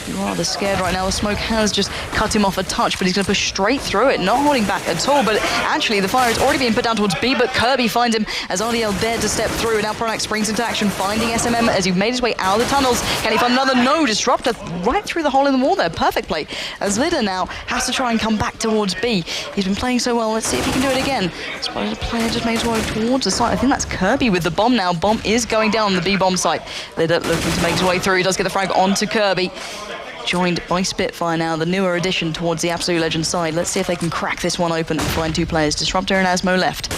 be rather scared right now. The smoke has just cut him off a touch, but he's going to push straight through it, not holding back at all. But actually, the fire is already being put down towards B, but Kirby finds him as RDL dared to step through. And now Pronax springs into action, finding SMM as he made his way out of the tunnels. Can he find another? No, Disruptor right through the hole in the wall there. Perfect play. As Lider now has to try and come back towards B. He's been playing so well. Let's see if he can do it again. I suppose the player just made his way towards the site. I think that's Kirby with the bomb now. Bomb is going down on the B bomb site. Lider looking to make his way through. He does get the frag onto Kirby. Joined by Spitfire now, the newer addition towards the Absolute Legends side. Let's see if they can crack this one open and find 2 players. Disruptor and Asmo left.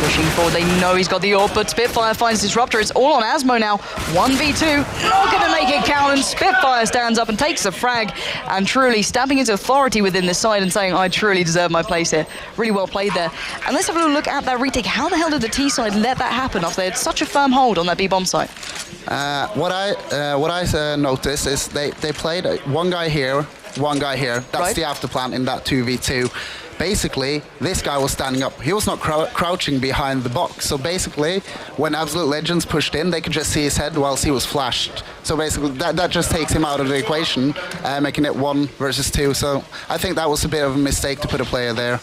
Pushing forward, they know he's got the orb, but Spitfire finds Disruptor. It's all on Asmo now. 1v2, not going to make it count, and Spitfire stands up and takes the frag, and truly stamping his authority within this side and saying, I truly deserve my place here. Really well played there. And let's have a little look at that retake. How the hell did the T side let that happen after they had such a firm hold on that B bomb site? What I noticed is they played one guy here, one guy here. That's the after plan in that 2v2. Basically, this guy was standing up. He was not crouching behind the box. So basically, when Absolute Legends pushed in, they could just see his head whilst he was flashed. So basically, that just takes him out of the equation, making it 1 versus 2. So I think that was a bit of a mistake to put a player there.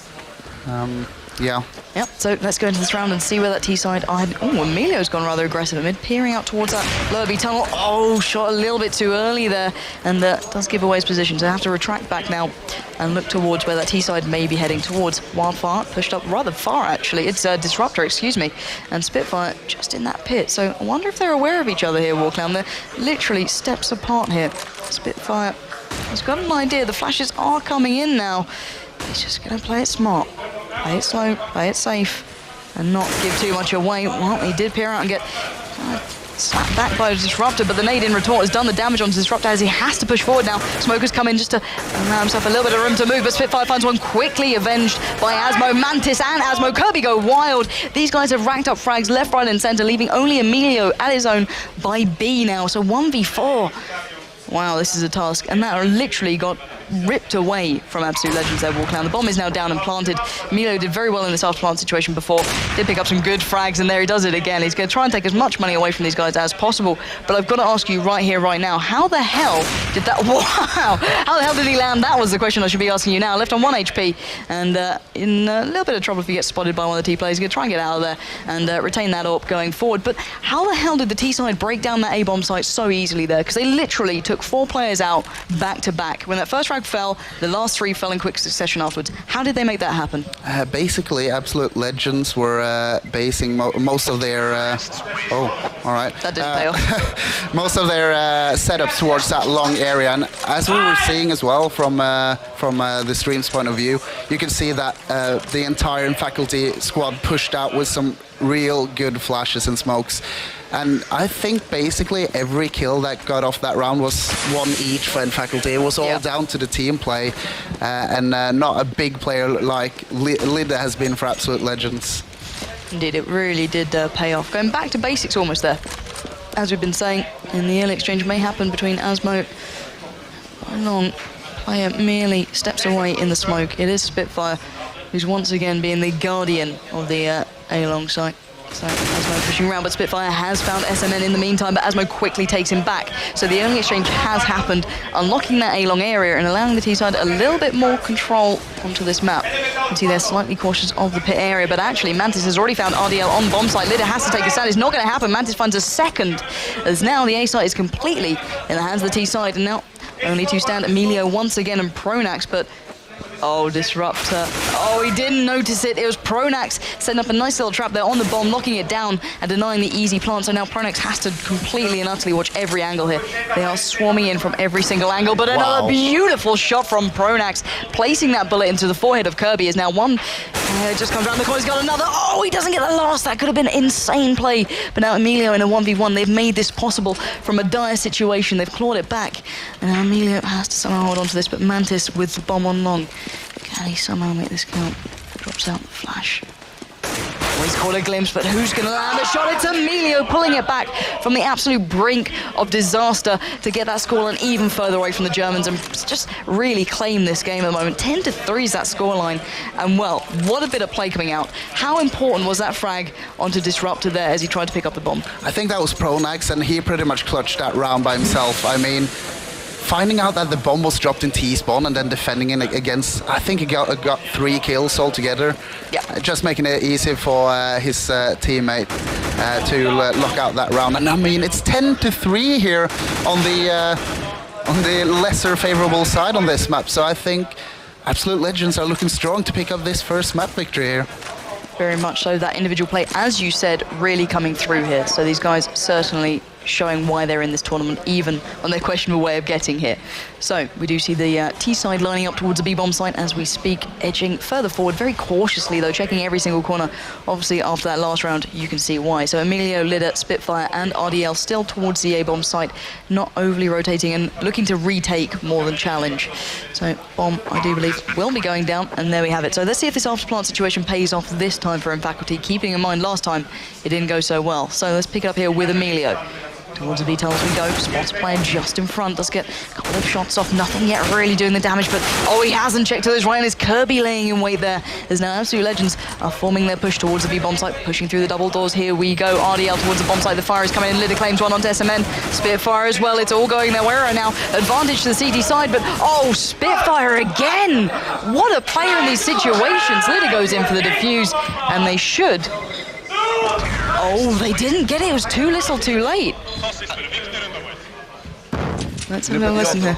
Yeah. Yep, so let's go into this round and see where that T side are heading. Oh, Emilio's gone rather aggressive at mid, peering out towards that lower B tunnel. Oh, shot a little bit too early there, and does give away his position. So I have to retract back now and look towards where that T side may be heading towards. Wildfire pushed up rather far, actually. It's Disruptor, excuse me, and Spitfire just in that pit. So I wonder if they're aware of each other here, Warclown. They're literally steps apart here. Spitfire has got an idea. The flashes are coming in now. He's just going to play it smart. Play it slow, play it safe, and not give too much away. Well, he did peer out and get slapped back by Disruptor, but the nade in retort has done the damage on Disruptor as he has to push forward now. Smoker's come in just to allow himself a little bit of room to move, but Spitfire finds one quickly avenged by Asmo. Mantis and Asmo. Kirby go wild. These guys have racked up frags left, right, and centre, leaving only Emilio at his own by B now. So 1v4. Wow, this is a task, and that literally got ripped away from Absolute Legends there, Warclown. The bomb is now down and planted. Emilio did very well in this after-plant situation before. Did pick up some good frags, and there he does it again. He's going to try and take as much money away from these guys as possible. But I've got to ask you right here, right now, how the hell did that... Wow! How the hell did he land? That was the question I should be asking you now. Left on 1 HP, and in a little bit of trouble if he gets spotted by one of the T players. He's going to try and get out of there and retain that AWP going forward. But how the hell did the T side break down that A-bomb site so easily there? Because they literally took 4 players out back to back. When that first frag fell, the last 3 fell in quick succession afterwards. How did they make that happen? Basically, Absolute Legends were basing most of their... oh, all right. That didn't pay off. Most of their setups towards that long area. And as we were seeing as well from the stream's point of view, you can see that the entire faculty squad pushed out with some real good flashes and smokes. And I think basically every kill that got off that round was 1 each for faculty. It was all down to the team play and not a big player like Lida has been for Absolute Legends. Indeed, it really did pay off. Going back to basics almost there. As we've been saying, in the early exchange may happen between Asmo and on. Player merely steps away in the smoke. It is Spitfire who's once again being the guardian of the A-long site. So Asmo pushing around, but Spitfire has found SMN in the meantime, but Asmo quickly takes him back. So the early exchange has happened, unlocking that A-long area and allowing the T-side a little bit more control onto this map. You can see they're slightly cautious of the pit area, but actually Mantis has already found RDL on bomb site. Lida has to take a stand. It's not going to happen. Mantis finds a second, as now the A site is completely in the hands of the T side, and now only 2 stand, Emilio once again and Pronax, but oh, Disruptor. Oh, he didn't notice it. It was Pronax setting up a nice little trap there on the bomb, knocking it down and denying the easy plant. So now Pronax has to completely and utterly watch every angle here. They are swarming in from every single angle, but another beautiful shot from Pronax, placing that bullet into the forehead of Kirby. Is now one. Just comes around the corner. He's got another. Oh, he doesn't get the last. That could have been insane play. But now Emilio in a 1v1. They've made this possible from a dire situation. They've clawed it back. And now Emilio has to somehow hold on to this, but Mantis with the bomb on long. Can he somehow make this count? Drops out the flash. Oh, he's caught a glimpse, but who's going to land the shot? It's Emilio pulling it back from the absolute brink of disaster to get that scoreline even further away from the Germans and just really claim this game at the moment. 10-3 is that scoreline. And well, what a bit of play coming out. How important was that frag onto Disruptor there as he tried to pick up the bomb? I think that was Pronax, and he pretty much clutched that round by himself. I mean, finding out that the bomb was dropped in T-spawn and then defending it against, I think he got 3 kills altogether. Yeah. Just making it easy for his teammate to lock out that round. And I mean, it's 10-3 here on the lesser favorable side on this map. So I think Absolute Legends are looking strong to pick up this first map victory here. Very much so. That individual play, as you said, really coming through here. So these guys certainly showing why they're in this tournament, even on their questionable way of getting here. So we do see the T side lining up towards the B-bomb site as we speak, edging further forward very cautiously though, checking every single corner. Obviously after that last round you can see why. So Emilio, Lida, Spitfire and RDL still towards the A-bomb site, not overly rotating and looking to retake more than challenge. So bomb, I do believe, will be going down, and there we have it. So let's see if this after plant situation pays off this time for Faculty, keeping in mind last time it didn't go so well. So let's pick it up here with Emilio. Towards the detail as we go. Spots player just in front. Does get a couple of shots off. Nothing yet really doing the damage, but oh, he hasn't checked to his right. And is Kirby laying in wait there. There's now Absolute Legends are forming their push towards the B-bomb site, pushing through the double doors. Here we go. RDL towards the bomb site. The fire is coming in. Lida claims one onto SMN. Spitfire as well. It's all going their way right now. Advantage to the CT side, but oh, Spitfire again. What a player in these situations. Lida goes in for the defuse, and they should. Oh, they didn't get it. It was too little too late. Let's have a listen here.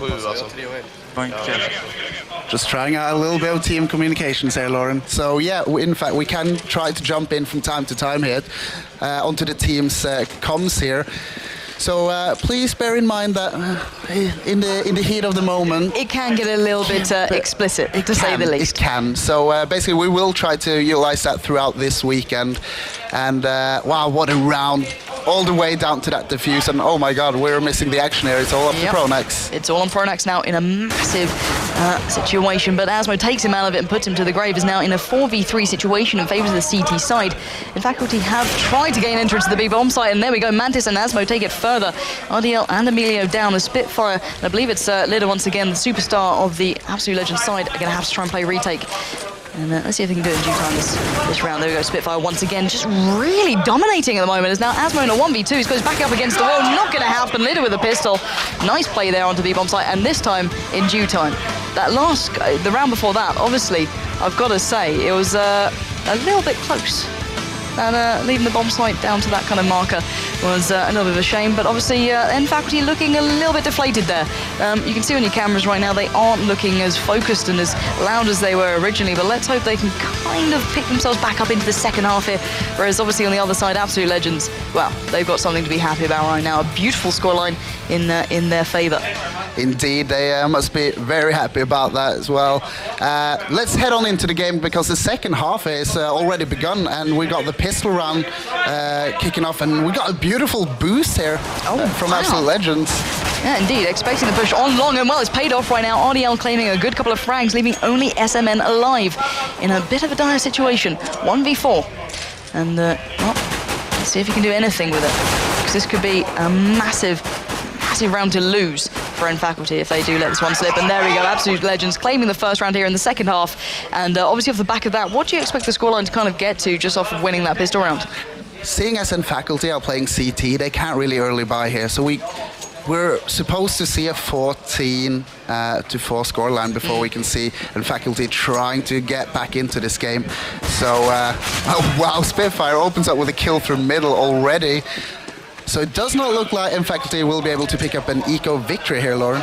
Just trying out a little bit of team communications here, Lauren. So yeah, in fact, we can try to jump in from time to time here onto the team's comms here. So please bear in mind that in the heat of the moment, it can get a little bit explicit, to say the least. It can. So basically, we will try to utilize that throughout this weekend. And wow, what a round! all the way down to that defuse, and oh my god, we're missing the action here. It's all up to Pronax. It's all on Pronax now in a massive situation, but Asmo takes him out of it and puts him to the grave. Is now in a 4v3 situation in favour of the CT side. In faculty have tried to gain entrance to the big bomb site, and there we go. Mantis and Asmo take it further. RDL and Emilio down. The Spitfire, and I believe it's Lida once again, the superstar of the Absolute Legends side, are going to have to try and play retake. And let's see if they can do it in due time this round. There we go, Spitfire once again, just really dominating at the moment. As now Asmo in a 1v2, he goes back up against the wall. Not going to happen. Lida with a pistol. Nice play there onto the bomb site, and this time in due time. That last, the round before that, obviously, I've got to say, it was a little bit close. And leaving the bomb site down to that kind of marker was a little bit of a shame, but obviously N Faculty looking a little bit deflated there. You can see on your cameras right now they aren't looking as focused and as loud as they were originally, but let's hope they can kind of pick themselves back up into the second half here, whereas obviously on the other side, Absolute Legends, well, they've got something to be happy about right now. A beautiful scoreline in their favour. Indeed, they must be very happy about that as well. Let's head on into the game because the second half is already begun, and we got the pistol round kicking off, and we got a beautiful boost here from Absolute Legends. Yeah, indeed, expecting the push on long, and well, it's paid off right now. RDL claiming a good couple of frags, leaving only SMN alive in a bit of a dire situation. 1v4. And, well, let's see if he can do anything with it, because this could be a massive round to lose for N Faculty if they do let this one slip. And there we go, Absolute Legends claiming the first round here in the second half. And obviously off the back of that, what do you expect the scoreline to kind of get to just off of winning that pistol round? Seeing as N Faculty are playing CT, they can't really early buy here. So we're supposed to see a 14 to 4 scoreline before we can see N Faculty trying to get back into this game. So, oh wow, Spitfire opens up with a kill through middle already. So it does not look like N Faculty will be able to pick up an eco victory here, Lauren.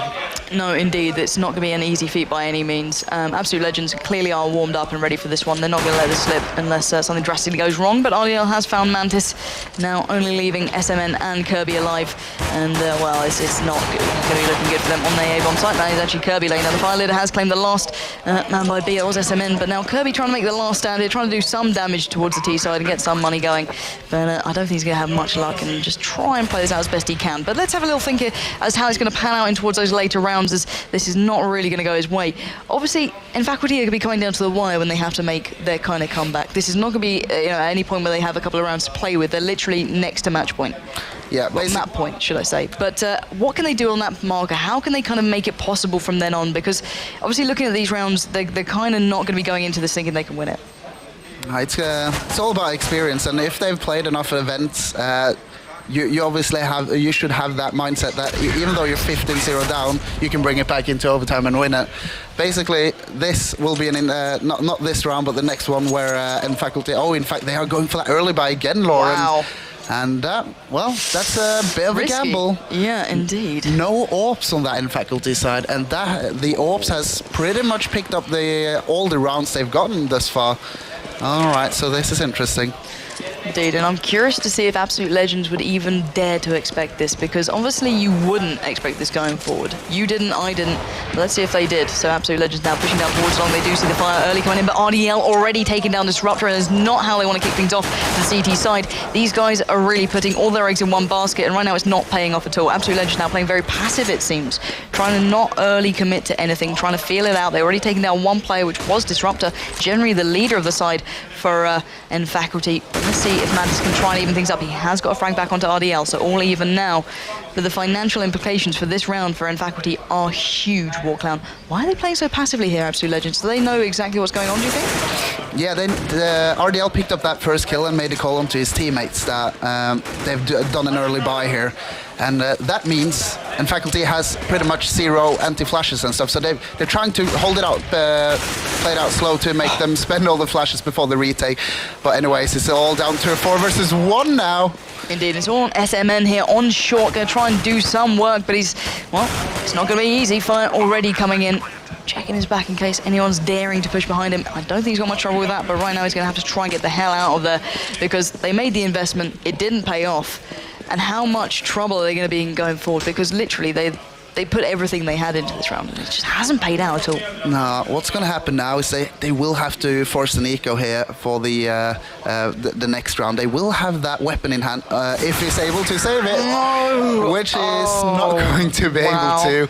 No, indeed. It's not going to be an easy feat by any means. Absolute Legends clearly are warmed up and ready for this one. They're not going to let this slip unless something drastically goes wrong. But RDL has found Mantis, now only leaving SMN and Kirby alive. And, well, it's not going to be looking good for them on the A-bomb site. That is actually Kirby laying down the fire. Leader has claimed the last man by B. It was SMN. But now Kirby trying to make the last stand here, trying to do some damage towards the T side and get some money going. But I don't think he's going to have much luck and just try and play this out as best he can. But let's have a little think here as how he's going to pan out in towards those later rounds, as this is not really going to go his way. Obviously, N Faculty are going to be coming down to the wire when they have to make their kind of comeback. This is not going to be at any point where they have a couple of rounds to play with. They're literally next to match point. Yeah, well, map point, should I say. But what can they do on that marker? How can they kind of make it possible from then on? Because obviously looking at these rounds, they're kind of not going to be going into this thinking they can win it. It's all about experience, and if they've played enough events, you obviously should have that mindset that even though you're 15-0 down, you can bring it back into overtime and win it. Basically, this will be not this round, but the next one where N Faculty. Oh, in fact, they are going for that early buy again, Lauren. Wow. And well, that's a bit of risky. A gamble. Yeah, indeed. No AWPs on that N Faculty side, and the AWPs has pretty much picked up all the rounds they've gotten thus far. All right, so this is interesting. Indeed, and I'm curious to see if Absolute Legends would even dare to expect this, because obviously you wouldn't expect this going forward. You didn't, I didn't, but let's see if they did. So Absolute Legends now pushing down towards long. They do see the fire early coming in, but RDL already taking down Disruptor, and it's not how they want to kick things off to the CT side. These guys are really putting all their eggs in one basket, and right now it's not paying off at all. Absolute Legends now playing very passive, it seems, trying to not early commit to anything, trying to feel it out. They're already taking down one player, which was Disruptor, generally the leader of the side for N Faculty. Let's see if Mantis can try and even things up. He has got a frag back onto RDL, so all even now. But the financial implications for this round for N Faculty are huge, Warclown. Why are they playing so passively here, Absolute Legends? Do they know exactly what's going on, do you think? Yeah, RDL picked up that first kill and made a call onto his teammates that they've done an early buy here. And that means N Faculty has pretty much 0 anti-flashes and stuff, so they're trying to hold it out, play it out slow to make them spend all the flashes before the retake. But anyways, it's all down to a 4 versus 1 now. Indeed, it's all on SMN here on short, going to try and do some work, but it's not going to be easy. Fire already coming in. Checking his back in case anyone's daring to push behind him. I don't think he's got much trouble with that, but right now he's going to have to try and get the hell out of there because they made the investment, it didn't pay off. And how much trouble are they going to be in going forward? Because literally they're they put everything they had into this round, and it just hasn't paid out at all. No, what's going to happen now is they will have to force an eco here for the next round. They will have that weapon in hand if he's able to save it, which is not going to be able to.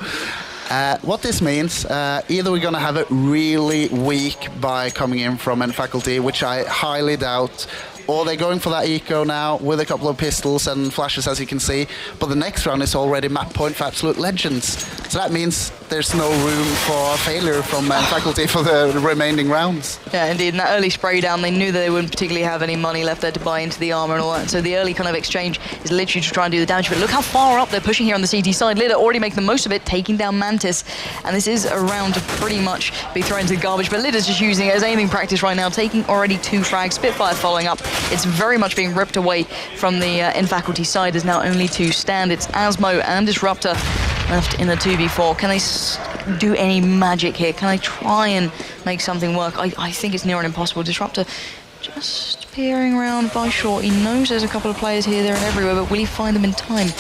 What this means, either we're going to have a really weak buy coming in from N Faculty, which I highly doubt, or they're going for that eco now with a couple of pistols and flashes, as you can see. But the next round is already map point for Absolute Legends. So that means there's no room for failure from Faculty for the remaining rounds. Yeah, indeed. In that early spray down, they knew that they wouldn't particularly have any money left there to buy into the armor and all that. And so the early kind of exchange is literally to try and do the damage. But look how far up they're pushing here on the CT side. Lidder already making the most of it, taking down Mantis. And this is a round to pretty much be thrown into the garbage. But Lidder's just using it as aiming practice right now, taking already 2 frags. Spitfire following up. It's very much being ripped away from the N Faculty side. There's now only 2 stand. It's Asmo and Disruptor left in the 2v4. Can they do any magic here? Can they try and make something work? I think it's near and impossible. Disruptor just peering around by short. He knows there's a couple of players here, there and everywhere, but will he find them in time?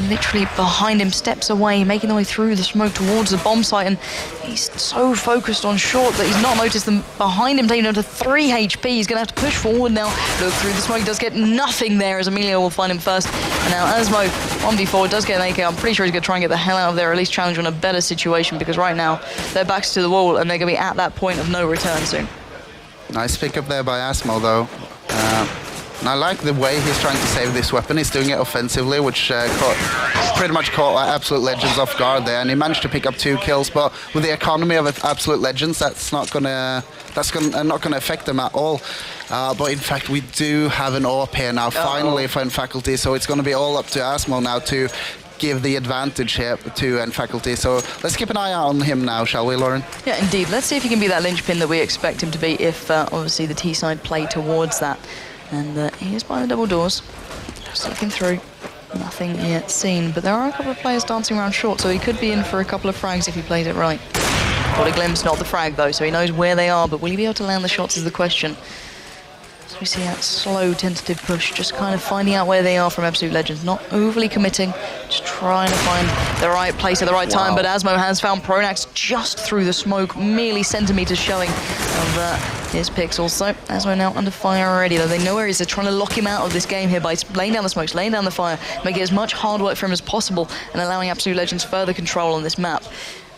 Literally behind him, steps away, making their way through the smoke towards the bomb site, and he's so focused on short that he's not noticed them behind him, taking down to 3 HP. He's going to have to push forward now. Look through the smoke, does get nothing there as Emilio will find him first. And now Asmo, 1v4, does get an AK. I'm pretty sure he's going to try and get the hell out of there, or at least challenge on a better situation, because right now their backs to the wall and they're going to be at that point of no return soon. Nice pick up there by Asmo, though. And I like the way he's trying to save this weapon. He's doing it offensively, which pretty much caught Absolute Legends off guard there, and he managed to pick up 2 kills. But with the economy of Absolute Legends, that's not gonna affect them at all. But in fact, we do have an AWP here now, finally for N Faculty. So it's going to be all up to Asmo now to give the advantage here to N Faculty. So let's keep an eye out on him now, shall we, Lauren? Yeah, indeed. Let's see if he can be that linchpin that we expect him to be if obviously the T side play towards that. And he is by the double doors, just looking through. Nothing yet seen, but there are a couple of players dancing around short, so he could be in for a couple of frags if he plays it right. Got a glimpse, not the frag though, so he knows where they are, but will he be able to land the shots is the question. So we see that slow, tentative push, just kind of finding out where they are from Absolute Legends, not overly committing, just trying to find the right place at the right time, but Asmo has found Pronax just through the smoke, merely centimeters showing of his pixels. So Asmo now under fire already, though they know where he is. They're trying to lock him out of this game here by laying down the smokes, laying down the fire, make it as much hard work for him as possible, and allowing Absolute Legends further control on this map.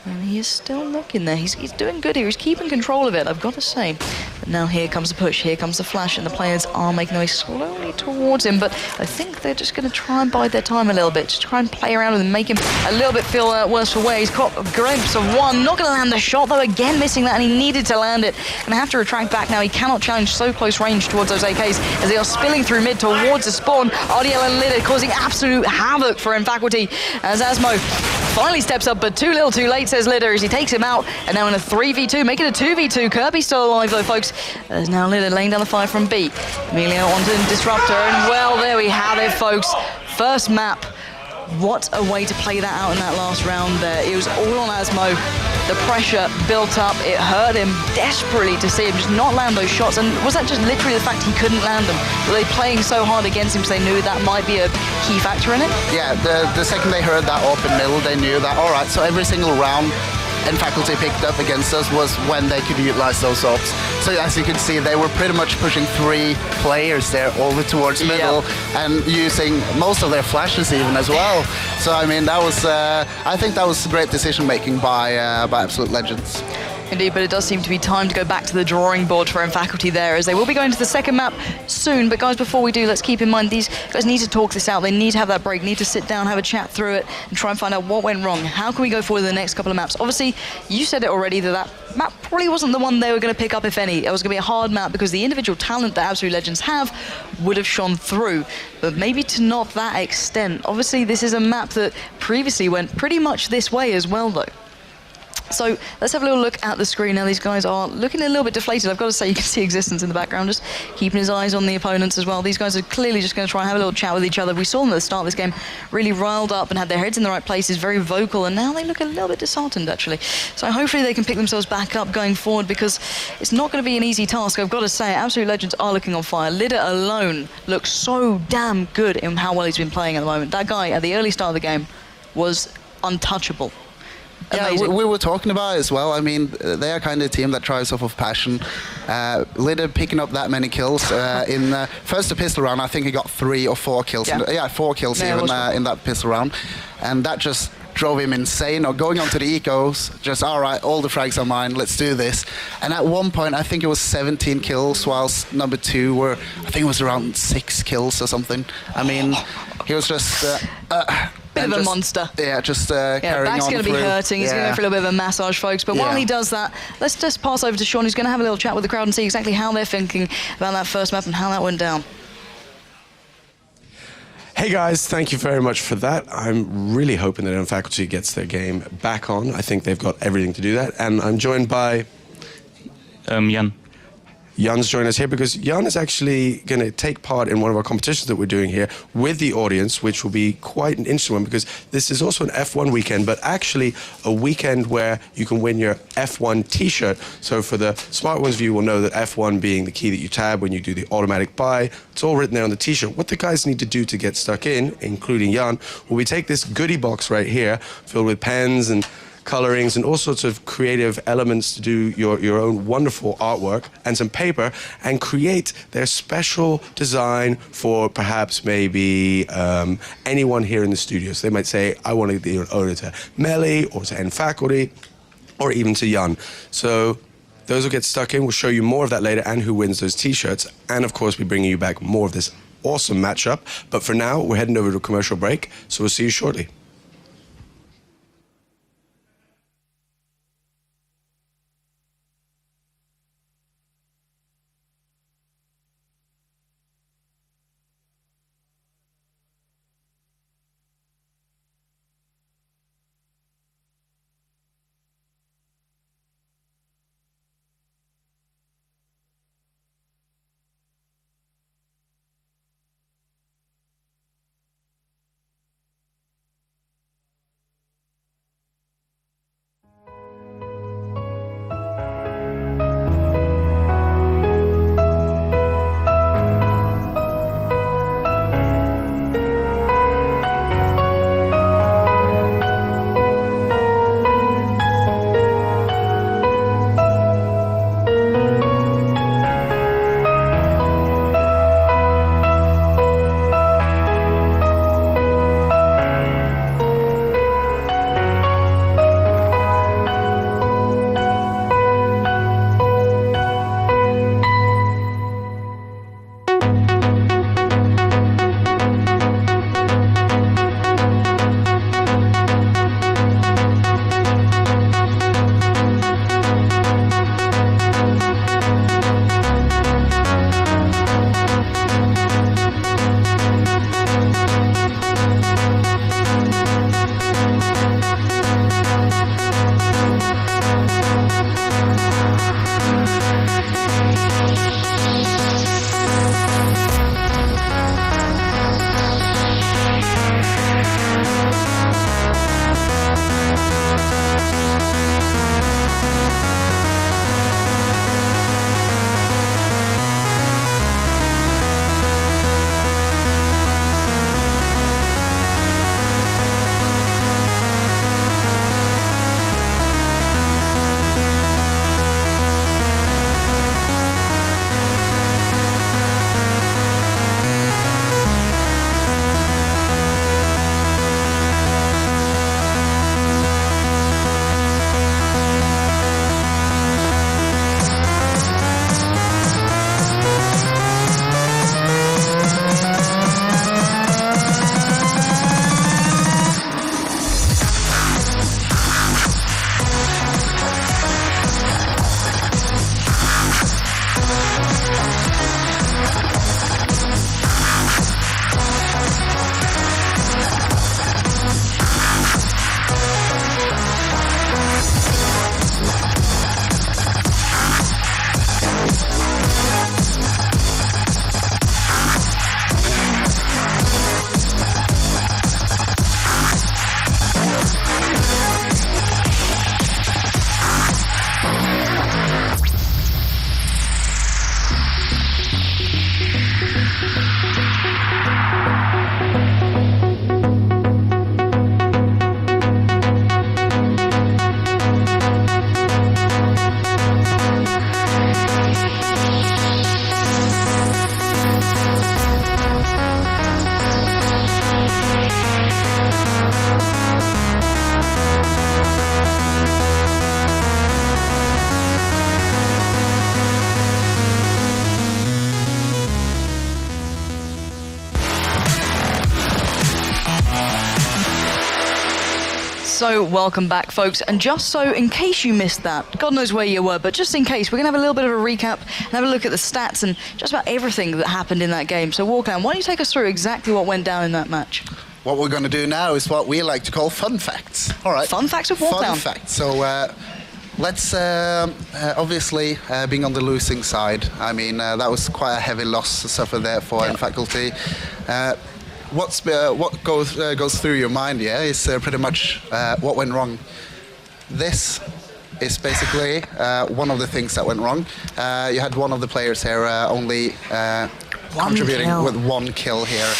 And he is still looking there. He's doing good here. He's keeping control of it, I've got to say. But now here comes the push, here comes the flash, and the players are making their way slowly towards him. But I think they're just going to try and bide their time a little bit, just try and play around with him, make him a little bit feel worse for wear. He's got a glimpse of one, not going to land the shot, though, again missing that, and he needed to land it. Going to have to retract back now. He cannot challenge so close range towards those AKs as they are spilling through mid towards the spawn. RDL and Lidder causing absolute havoc for N Faculty as Asmo finally steps up, but too little too late, says Lidder, as he takes him out, and now in a 3v2, making it a 2v2. Kirby's still alive though, folks. There's now Lidder laying down the fire from B. Emilio onto Disruptor, and well, there we have it, folks. First map. What a way to play that out in that last round there. It was all on Asmo. The pressure built up. It hurt him desperately to see him just not land those shots. And was that just literally the fact he couldn't land them? Were they playing so hard against him because they knew that might be a key factor in it? Yeah, the second they heard that open middle, they knew that, all right, so every single round N Faculty picked up against us was when they could utilize those ops. So as you can see, they were pretty much pushing 3 players there over towards middle and using most of their flashes even as well. So I mean, that was I think that was great decision making by Absolute Legends. Indeed, but it does seem to be time to go back to the drawing board for N Faculty there, as they will be going to the second map soon. But guys, before we do, let's keep in mind these guys need to talk this out. They need to have that break, need to sit down, have a chat through it, and try and find out what went wrong. How can we go forward in the next couple of maps? Obviously, you said it already that map probably wasn't the one they were going to pick up, if any. It was going to be a hard map because the individual talent that Absolute Legends have would have shone through, but maybe to not that extent. Obviously, this is a map that previously went pretty much this way as well, though. So let's have a little look at the screen now. These guys are looking a little bit deflated. I've got to say, you can see Existence in the background, just keeping his eyes on the opponents as well. These guys are clearly just going to try and have a little chat with each other. We saw them at the start of this game really riled up and had their heads in the right places, very vocal, and now they look a little bit disheartened, actually. So hopefully they can pick themselves back up going forward, because it's not going to be an easy task. I've got to say, Absolute Legends are looking on fire. Lidder alone looks so damn good in how well he's been playing at the moment. That guy at the early start of the game was untouchable. Yeah, Amazing. we were talking about it as well. I mean, they are kind of a team that thrives off of passion. Lidder picking up that many kills in first the pistol round. I think he got 3 or 4 kills. Yeah. 4 kills Yeah, even in that pistol round, and that just drove him insane. Or going onto the ecos, just all right, all the frags are mine. Let's do this. And at one point, I think it was 17 kills, whilst number 2 were, I think it was around 6 kills or something. I mean, he was just. Bit of a monster. Yeah, just carrying on. Back's going to be hurting. He's going to go for a little bit of a massage, folks. But while he does that, let's just pass over to Sean, who's going to have a little chat with the crowd and see exactly how they're thinking about that first map and how that went down. Hey guys, thank you very much for that. I'm really hoping that Unfaculty gets their game back on. I think they've got everything to do that. And I'm joined by... Jan. Jan's joining us here because Jan is actually going to take part in one of our competitions that we're doing here with the audience, which will be quite an interesting one because this is also an F1 weekend, but actually a weekend where you can win your F1 t-shirt. So for the smart ones of you will know that F1 being the key that you tab when you do the automatic buy, it's all written there on the t-shirt. What the guys need to do to get stuck in, including Jan, will we take this goodie box right here filled with pens and colorings and all sorts of creative elements to do your own wonderful artwork and some paper and create their special design for perhaps maybe anyone here in the studio. So they might say, I want to be an owner to Melly or to N Faculty or even to Jan. So those will get stuck in. We'll show you more of that later and who wins those t-shirts. And of course, we're bringing you back more of this awesome matchup. But for now, we're heading over to a commercial break. So we'll see you shortly. So welcome back, folks, and just so in case you missed that, God knows where you were, but just in case, we're going to have a little bit of a recap and have a look at the stats and just about everything that happened in that game. So Warclown, why don't you take us through exactly what went down in that match? What we're going to do now is what we like to call fun facts. All right. Fun facts of Warclown. Fun facts. So let's obviously being on the losing side. I mean, that was quite a heavy loss suffered there for Faculty. What goes through your mind, is pretty much what went wrong. This is basically one of the things that went wrong. You had one of the players here only contributing with 1 kill here.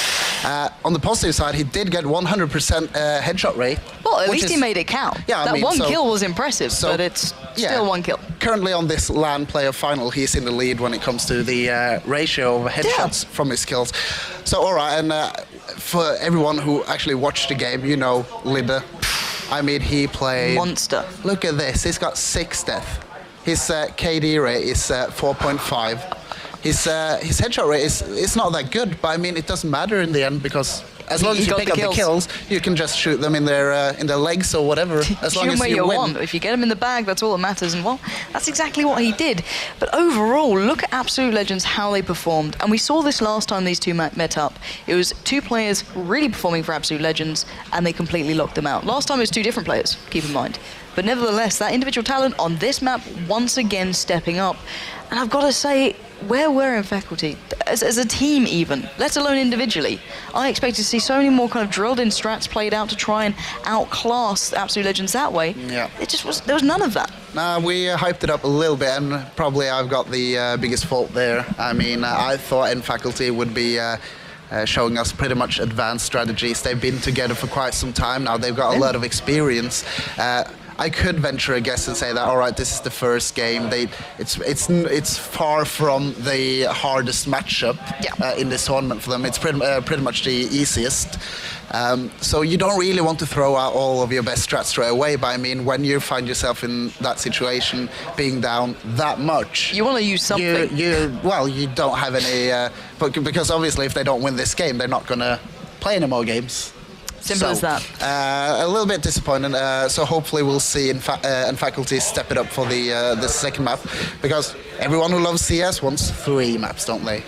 On the positive side, he did get 100% headshot rate. Well, at least he made it count. Yeah, that 1 kill was impressive, but it's still 1 kill. Currently on this LAN player final, he's in the lead when it comes to the ratio of headshots from his kills. So, all right, and for everyone who actually watched the game, you know Lidde. I mean, he played... Monster. Look at this. He's got 6 deaths. His KD rate is 4.5. His headshot rate is not that good, but I mean, it doesn't matter in the end because as long as you pick up the kills, you can just shoot them in their legs or whatever. As long as you win. If you get them in the bag, that's all that matters. And well, that's exactly what he did. But overall, look at Absolute Legends, how they performed. And we saw this last time these two met up. It was 2 players really performing for Absolute Legends, and they completely locked them out. Last time it was 2 different players, keep in mind. But nevertheless, that individual talent on this map once again stepping up. And I've got to say, where were in Faculty, as a team even, let alone individually, I expected to see so many more kind of drilled in strats played out to try and outclass Absolute Legends that way. Yeah. There was none of that. Nah, we hyped it up a little bit, and probably I've got the biggest fault there. I mean, I thought in Faculty would be showing us pretty much advanced strategies. They've been together for quite some time now. They've got a lot of experience. I could venture a guess and say that, all right, this is the first game. It's far from the hardest matchup in this tournament for them. It's pretty much the easiest. So you don't really want to throw out all of your best strats straight away. But I mean, when you find yourself in that situation, being down that much, you want to use something. You don't have any. Because obviously, if they don't win this game, they're not going to play any more games. Simple as that. A little bit disappointing. So hopefully we'll see in Faculty step it up for the second map, because everyone who loves CS wants 3 maps, don't they?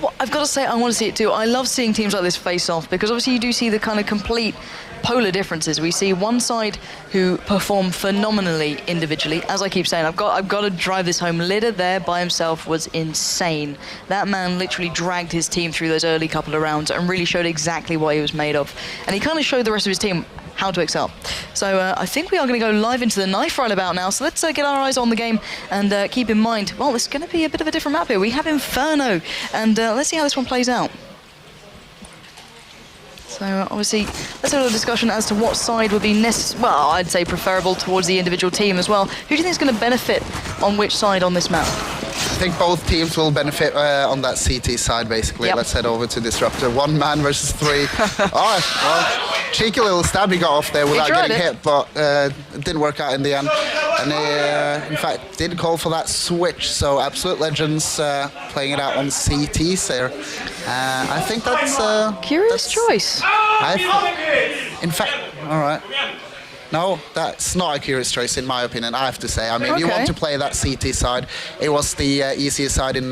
Well, I've got to say, I want to see it too. I love seeing teams like this face off, because obviously you do see the kind of complete polar differences. We see one side who perform phenomenally individually. As I keep saying, I've got to drive this home. Lidde there by himself was insane. That man literally dragged his team through those early couple of rounds and really showed exactly what he was made of. And he kind of showed the rest of his team how to excel. So I think we are going to go live into the knife right about now. So let's get our eyes on the game and keep in mind, well, it's going to be a bit of a different map here. We have Inferno, and let's see how this one plays out. So obviously, let's have a little discussion as to what side would be well, I'd say preferable towards the individual team as well. Who do you think is going to benefit on which side on this map? I think both teams will benefit on that CT side, basically. Yep. Let's head over to Disruptor. 1 man versus 3. Well, cheeky little stab he got off there without getting hit, but it didn't work out in the end. And he, in fact, did call for that switch. So Absolute Legends playing it out on CTs there. I think that's... curious choice. In fact, all right. No, that's not a curious choice in my opinion, I have to say. I mean, you want to play that CT side. It was the easiest side in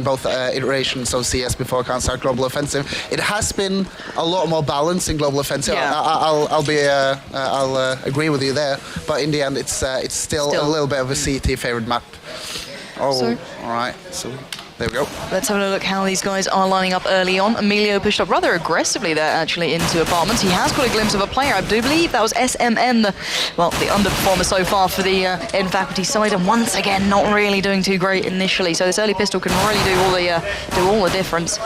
both iterations of CS before Counter-Strike Global Offensive. It has been a lot more balanced in Global Offensive. Yeah. I'll agree with you there. But in the end, it's still a little bit of a CT favorite map. Oh, all right. So. There we go. Let's have a look how these guys are lining up early on. Emilio pushed up rather aggressively there, actually, into apartments. He has got a glimpse of a player. I do believe that was SMN, the underperformer so far for the Faculty side, and once again, not really doing too great initially. So this early pistol can really do all the difference.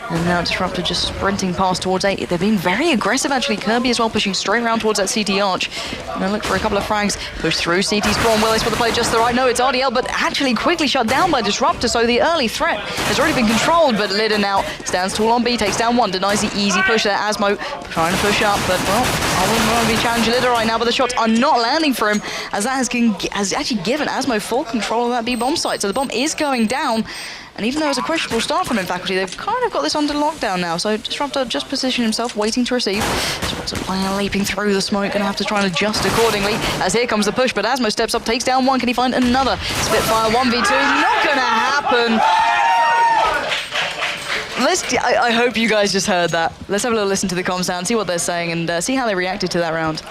And now Disruptor just sprinting past towards A. They've been very aggressive, actually. Kirby as well, pushing straight around towards that CT arch. And they look for a couple of frags. Push through CT spawn. Will they spot the play just the right? No, it's RDL, but actually quickly shut down by Disruptor. So the early threat has already been controlled, but Lidde now stands tall on B, takes down 1, denies the easy push there. Asmo trying to push up, but well, I wouldn't want to be challenging Lidde right now, but the shots are not landing for him, as that has actually given Asmo full control of that B bomb site. So the bomb is going down. And even though it's a questionable start from Faculty, they've kind of got this under lockdown now. So Disruptor just positioned himself, waiting to receive. Disruptor player leaping through the smoke, going to have to try and adjust accordingly. As here comes the push, but Asmo steps up, takes down one. Can he find another? Spitfire 1v2, not going to happen. I hope you guys just heard that. Let's have a little listen to the comms down, see what they're saying, and see how they reacted to that round.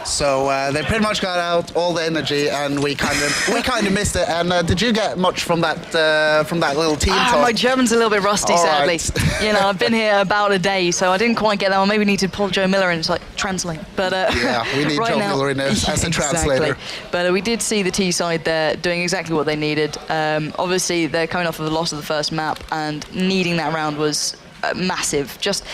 So they pretty much got out all the energy, and we kind of missed it. And did you get much from that little team talk? My German's a little bit rusty, sadly. Right. You know, I've been here about a day, so I didn't quite get that one. Maybe we need to pull Joe Miller in and like translate. But yeah, we need right Joe Miller in as a translator. But we did see the T side there doing exactly what they needed. Obviously, they're coming off of the loss of the first map, and needing that round was massive, just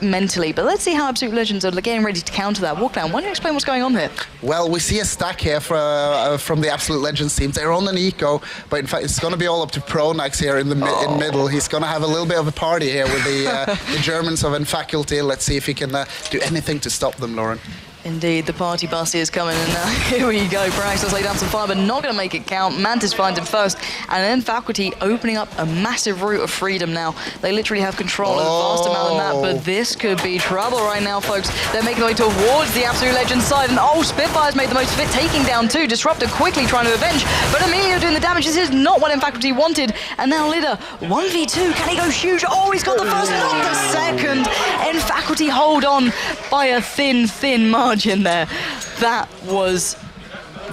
mentally. But let's see how Absolute Legends are getting ready to counter that. Walkdown, why don't you explain what's going on here? Well, we see a stack here from the Absolute Legends teams. They're on an eco, but in fact, it's going to be all up to Pronax here in the middle. He's going to have a little bit of a party here with the Germans of Faculty. Let's see if he can do anything to stop them, Lauren. Indeed, the party bus is coming, and here we go. Pronax does lay down some fire, but not going to make it count. Mantis finds him first, and then Faculty opening up a massive route of freedom now. They literally have control of a vast amount of the map, but this could be trouble right now, folks. They're making their way towards the Absolute Legends side, and Spitfire's made the most of it, taking down two. Disruptor quickly trying to avenge, but Emilio doing the damage. This is not what Faculty wanted, and now Lidder, 1v2. Can he go huge? Oh, he's got the first, not the second. Faculty hold on by a thin margin there. That was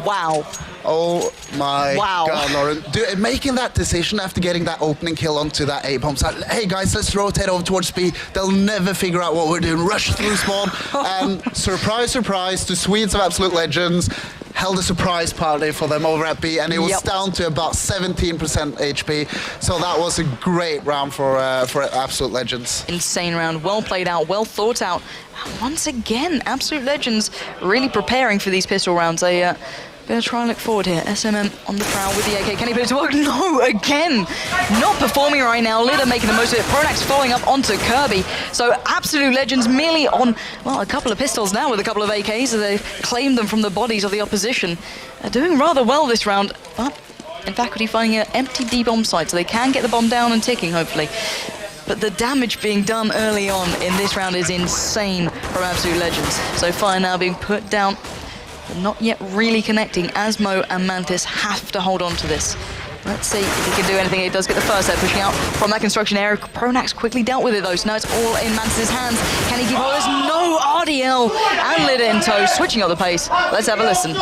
wow. Oh my God, Lauren. Making that decision after getting that opening kill onto that A-bomb site. Hey guys, let's rotate over towards B. They'll never figure out what we're doing. Rush through spawn. And surprise, surprise, the Swedes of Absolute Legends held a surprise party for them over at B, and it was down to about 17% HP. So that was a great round for Absolute Legends. Insane round, well played out, well thought out. And once again, Absolute Legends really preparing for these pistol rounds. They gonna try and look forward here. SMM on the prowl with the AK. Can he put it to work? No, again. Not performing right now. Lidder making the most of it. Pronax following up onto Kirby. So Absolute Legends merely on, well, a couple of pistols now with a couple of AKs as they've claimed them from the bodies of the opposition. They're doing rather well this round, but in Faculty finding an empty D-bomb site, so they can get the bomb down and ticking, hopefully. But the damage being done early on in this round is insane from Absolute Legends. So fire now being put down, but not yet really connecting. Asmo and Mantis have to hold on to this. Let's see if he can do anything. He does get the first set pushing out from that construction area. Pronax quickly dealt with it though, so now it's all in Mantis' hands. Can he keep hold? There's no RDL and Lidder in tow, switching up the pace. Let's have a listen.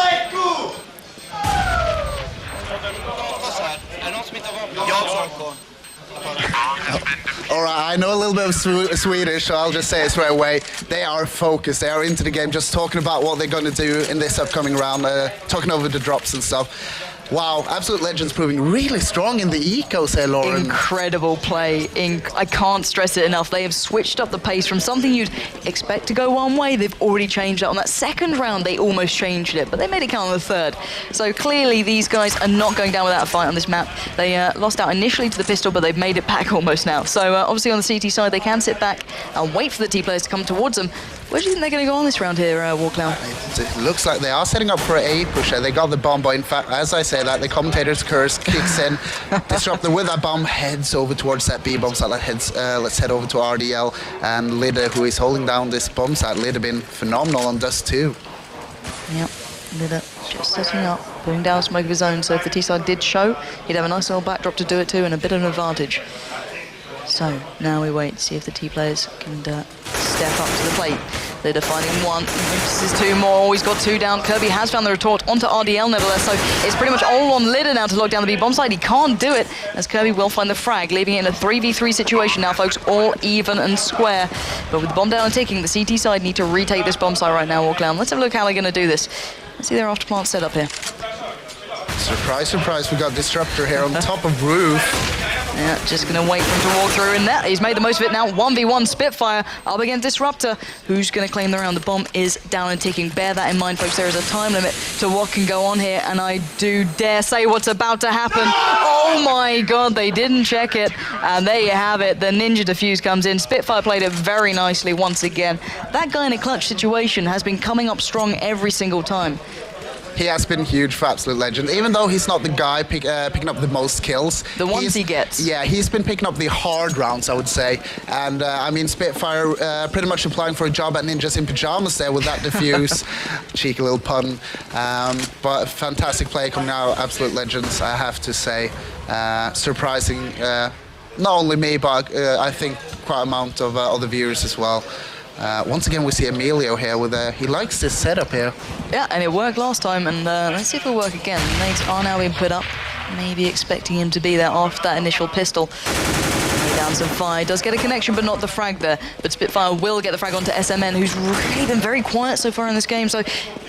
All right, I know a little bit of Swedish, so I'll just say it straight away. They are focused. They are into the game, just talking about what they're going to do in this upcoming round, talking over the drops and stuff. Wow, Absolute Legends proving really strong in the ecos here, Lauren. Incredible play. I can't stress it enough. They have switched up the pace from something you'd expect to go one way. They've already changed it. On that second round, they almost changed it, but they made it count on the third. So clearly, these guys are not going down without a fight on this map. They lost out initially to the pistol, but they've made it back almost now. So obviously on the CT side, they can sit back and wait for the T players to come towards them. Where do you think they're going to go on this round here, Warclown? It looks like they are setting up for an A push. They got the bomb, but in fact, as I say that, the commentator's curse kicks in. Disruptor with that bomb heads over towards that B bomb site. Let's head over to RDL and Lidder, who is holding down this bomb site. Lidder been phenomenal on Dust too. Yep, Lidder just setting up, putting down smoke of his own. So if the T side did show, he'd have a nice little backdrop to do it too, and a bit of an advantage. So now we wait to see if the T players can step up to the plate. Lidder finding one, this is two more, he's got two down. Kirby has found the retort onto RDL nevertheless, so it's pretty much all on Lidder now to lock down the B-bomb side. He can't do it, as Kirby will find the frag, leaving it in a 3v3 situation now, folks, all even and square. But with the bomb down and ticking, the CT side need to retake this bomb site right now, Warclown. Let's have a look how they're going to do this. Let's see their afterplant setup here. Surprise, surprise, we got Disruptor here on top of roof. Yeah, just going to wait for him to walk through in there. He's made the most of it now. 1v1 Spitfire up against Disruptor. Who's going to claim the round? The bomb is down and ticking. Bear that in mind, folks. There is a time limit to what can go on here, and I do dare say what's about to happen. Oh my god, they didn't check it. And there you have it. The Ninja Defuse comes in. Spitfire played it very nicely once again. That guy in a clutch situation has been coming up strong every single time. He has been huge for Absolute Legend, even though he's not the guy picking up the most kills. The ones he gets. Yeah, he's been picking up the hard rounds, I would say. And I mean, Spitfire pretty much applying for a job at Ninjas in Pyjamas there with that defuse. Cheeky little pun. But fantastic play coming out, Absolute Legends, I have to say. Surprising, not only me, but I think quite a amount of other viewers as well. Once again, we see Emilio here with he likes this setup here. Yeah, and it worked last time, and let's see if it'll work again. Nades are now being put up, maybe expecting him to be there after that initial pistol. Down some fire, does get a connection, but not the frag there. But Spitfire will get the frag onto SMN, who's really been very quiet so far in this game. So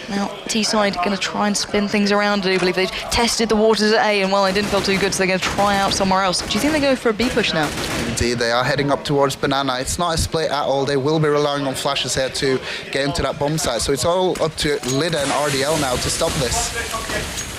now T-side going to try and spin things around. I do believe they've tested the waters at A, and well, they didn't feel too good, so they're going to try out somewhere else. Do you think they go for a B push now? Indeed, they are heading up towards Banana. It's not a split at all. They will be relying on flashes here to get into that bomb site. So it's all up to Lida and RDL now to stop this.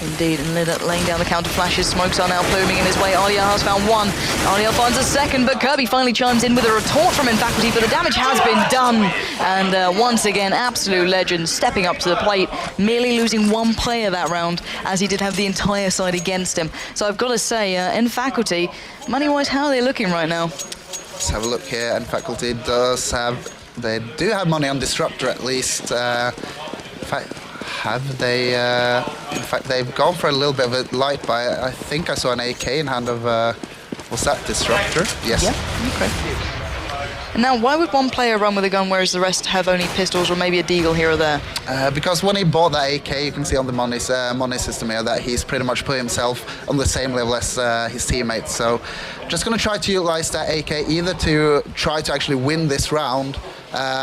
Indeed, and Lida laying down the counter flashes. Smokes are now pluming in his way. RDL has found one. RDL finds a second, but Kirby finally chimes in with a retort from Faculty, but the damage has been done. And once again, Absolute Legend stepping up to the plate, merely losing one player that round, as he did have the entire side against him. So I've got to say, Faculty, money-wise, how are they looking right now? Let's have a look here, and Faculty they do have money on Disruptor at least. In fact, they've gone for a little bit of a light buy. I think I saw an AK in hand of, was that Disruptor? Yes. Yeah, okay. And now, why would one player run with a gun whereas the rest have only pistols or maybe a deagle here or there? Because when he bought that AK, you can see on the money system here that he's pretty much put himself on the same level as his teammates. So just going to try to utilize that AK either to try to actually win this round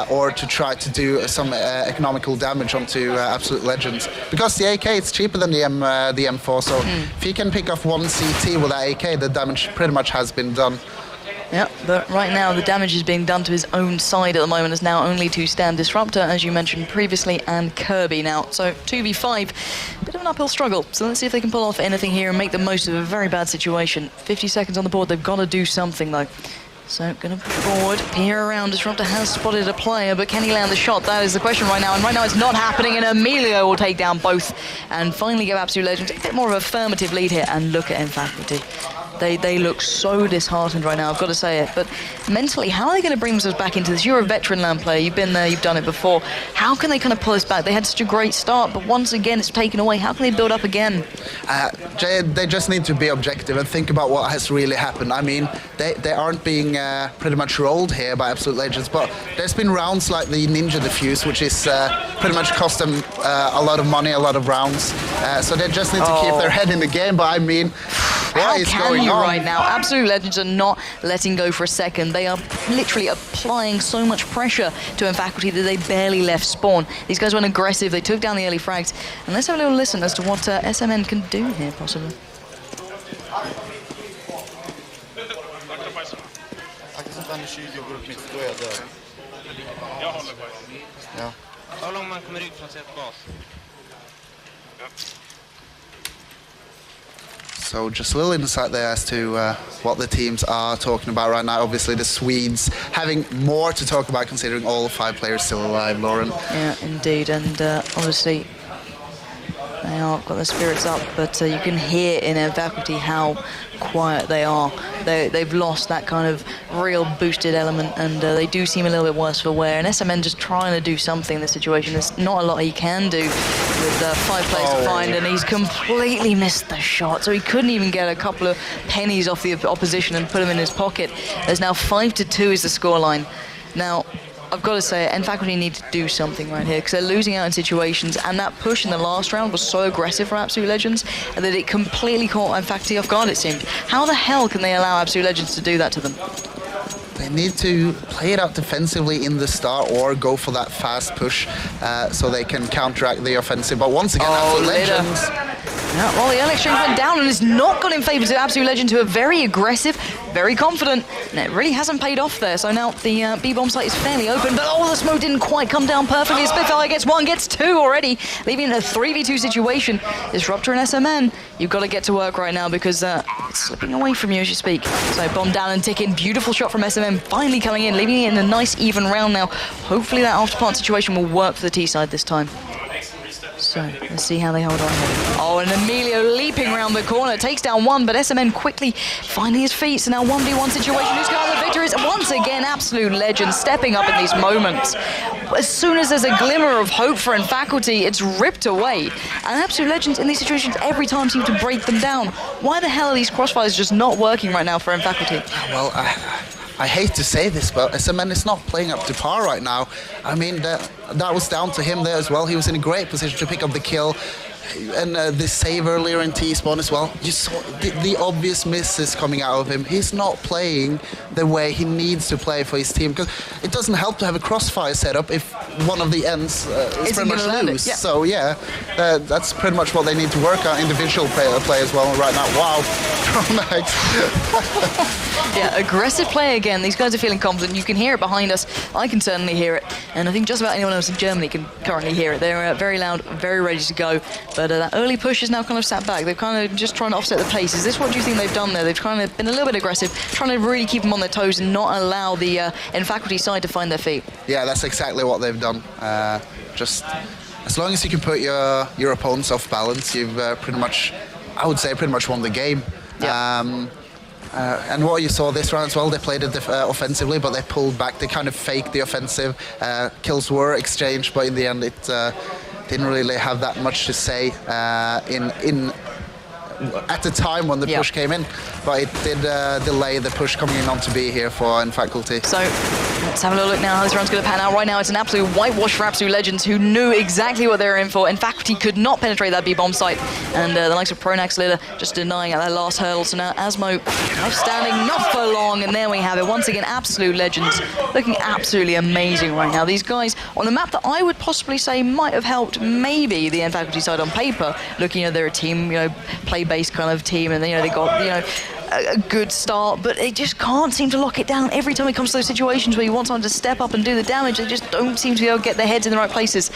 or to try to do some economical damage onto Absolute Legends. Because the AK, it's cheaper than the M4, so if he can pick off one CT with that AK, the damage pretty much has been done. Yeah, but right now the damage is being done to his own side at the moment. There's now only two stand Disruptor, as you mentioned previously, and Kirby now. So 2v5, bit of an uphill struggle. So let's see if they can pull off anything here and make the most of a very bad situation. 50 seconds on the board, they've got to do something though. So going to push forward, peer around. Disruptor has spotted a player, but can he land the shot? That is the question right now, and right now it's not happening, and Emilio will take down both and finally give Absolute Legends a bit more of an affirmative lead here. And look at Faculty. They look so disheartened right now, I've got to say it. But mentally, how are they going to bring themselves back into this? You're a veteran LAN player, you've been there, you've done it before. How can they kind of pull us back? They had such a great start, but once again it's taken away. How can they build up again? Jay, they just need to be objective and think about what has really happened. I mean, they aren't being pretty much rolled here by Absolute Legends, but there's been rounds like the Ninja Defuse, which is pretty much cost them a lot of money, a lot of rounds. So they just need to keep their head in the game, but I mean, what is going on? Right now, Absolute Legends are not letting go for a second. They are literally applying so much pressure to Faculty that they barely left spawn. These guys went aggressive, they took down the early frags. And let's have a little listen as to what SMN can do here, possibly. So just a little insight there as to what the teams are talking about right now. Obviously the Swedes having more to talk about considering all 5 players still alive, Lauren. Yeah, indeed, and obviously they are got their spirits up, but you can hear in their Faculty how quiet they are. They've lost that kind of real boosted element, and they do seem a little bit worse for wear. And SMN just trying to do something in this situation. There's not a lot he can do with 5 players to find, and he's completely missed the shot. So he couldn't even get a couple of pennies off the opposition and put them in his pocket. There's now 5-2 is the scoreline. Now, I've got to say, Faculty need to do something right here because they're losing out in situations, and that push in the last round was so aggressive for Absolute Legends that it completely caught Faculty off guard, it seemed. How the hell can they allow Absolute Legends to do that to them? They need to play it out defensively in the start or go for that fast push so they can counteract the offensive. But once again, Absolute Legends Yeah, well, the early exchange went down and it's not gone in favour to Absolute Legend, who are very aggressive, very confident, and it really hasn't paid off there. So now the B-bomb site is fairly open, but the smoke didn't quite come down perfectly. Spitfire gets one, gets two already, leaving it a 3v2 situation. Disruptor and SMN, you've got to get to work right now because it's slipping away from you as you speak. So bomb down and ticking, beautiful shot from SMN, finally coming in, leaving it in a nice even round now. Hopefully that afterpart situation will work for the T-side this time. So, let's see how they hold on here. Oh, and Emilio leaping around the corner, takes down one, but SMN quickly finding his feet. So now 1v1 situation, who's got the victories? Once again, Absolute Legend stepping up in these moments. As soon as there's a glimmer of hope for Faculty, it's ripped away. And Absolute Legends in these situations every time seem to break them down. Why the hell are these crossfires just not working right now for Faculty? Well, I hate to say this, but SMN is not playing up to par right now. I mean, that was down to him there as well. He was in a great position to pick up the kill. And the save earlier in T-spawn as well. You saw the obvious misses coming out of him. He's not playing the way he needs to play for his team, because it doesn't help to have a crossfire setup if one of the ends is pretty much loose. Yeah. So yeah, that's pretty much what they need to work on. Individual play as well right now. Wow, Yeah, aggressive play again. These guys are feeling confident. You can hear it behind us. I can certainly hear it, and I think just about anyone else in Germany can currently hear it. They're very loud, very ready to go. But that early push is now kind of sat back. They're kind of just trying to offset the pace. Is this what you think they've done there? They've kind of been a little bit aggressive, trying to really keep them on their toes and not allow the Faculty side to find their feet. Yeah, that's exactly what they've done. Just as long as you can put your opponents off balance, you've pretty much, I would say, pretty much won the game. Yeah. And what you saw this round as well, they played it offensively, but they pulled back. They kind of faked the offensive. Kills were exchanged, but in the end, it didn't really have that much to say at the time when the push came in, but it did delay the push coming in onto B here for Faculty. So let's have a little look now how this round's going to pan out. Right now it's an absolute whitewash for Absolute Legends, who knew exactly what they were in for, and Faculty could not penetrate that B-bomb site, and the likes of Pronax Lilla just denying at that last hurdle. So now Asmo left standing, not for long, and there we have it. Once again, Absolute Legends looking absolutely amazing right now. These guys on a map that I would possibly say might have helped maybe the Faculty side on paper, looking at their team, play-based kind of team, and they got a good start, but they just can't seem to lock it down. Every time it comes to those situations where you want someone to step up and do the damage, they just don't seem to be able to get their heads in the right places.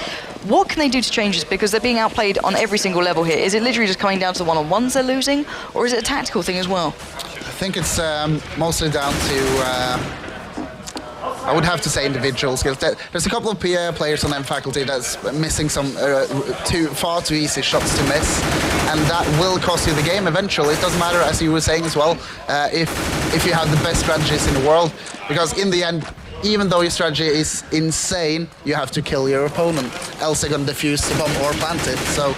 What can they do to change this? Because they're being outplayed on every single level here. Is it literally just coming down to the one-on-ones they're losing, or is it a tactical thing as well? I think it's mostly down to I would have to say individual skills. There's a couple of players on Faculty that's missing some far too easy shots to miss, and that will cost you the game eventually. It doesn't matter, as you were saying as well, if you have the best strategies in the world, because in the end, even though your strategy is insane, you have to kill your opponent, else they're going to defuse the bomb or plant it. So,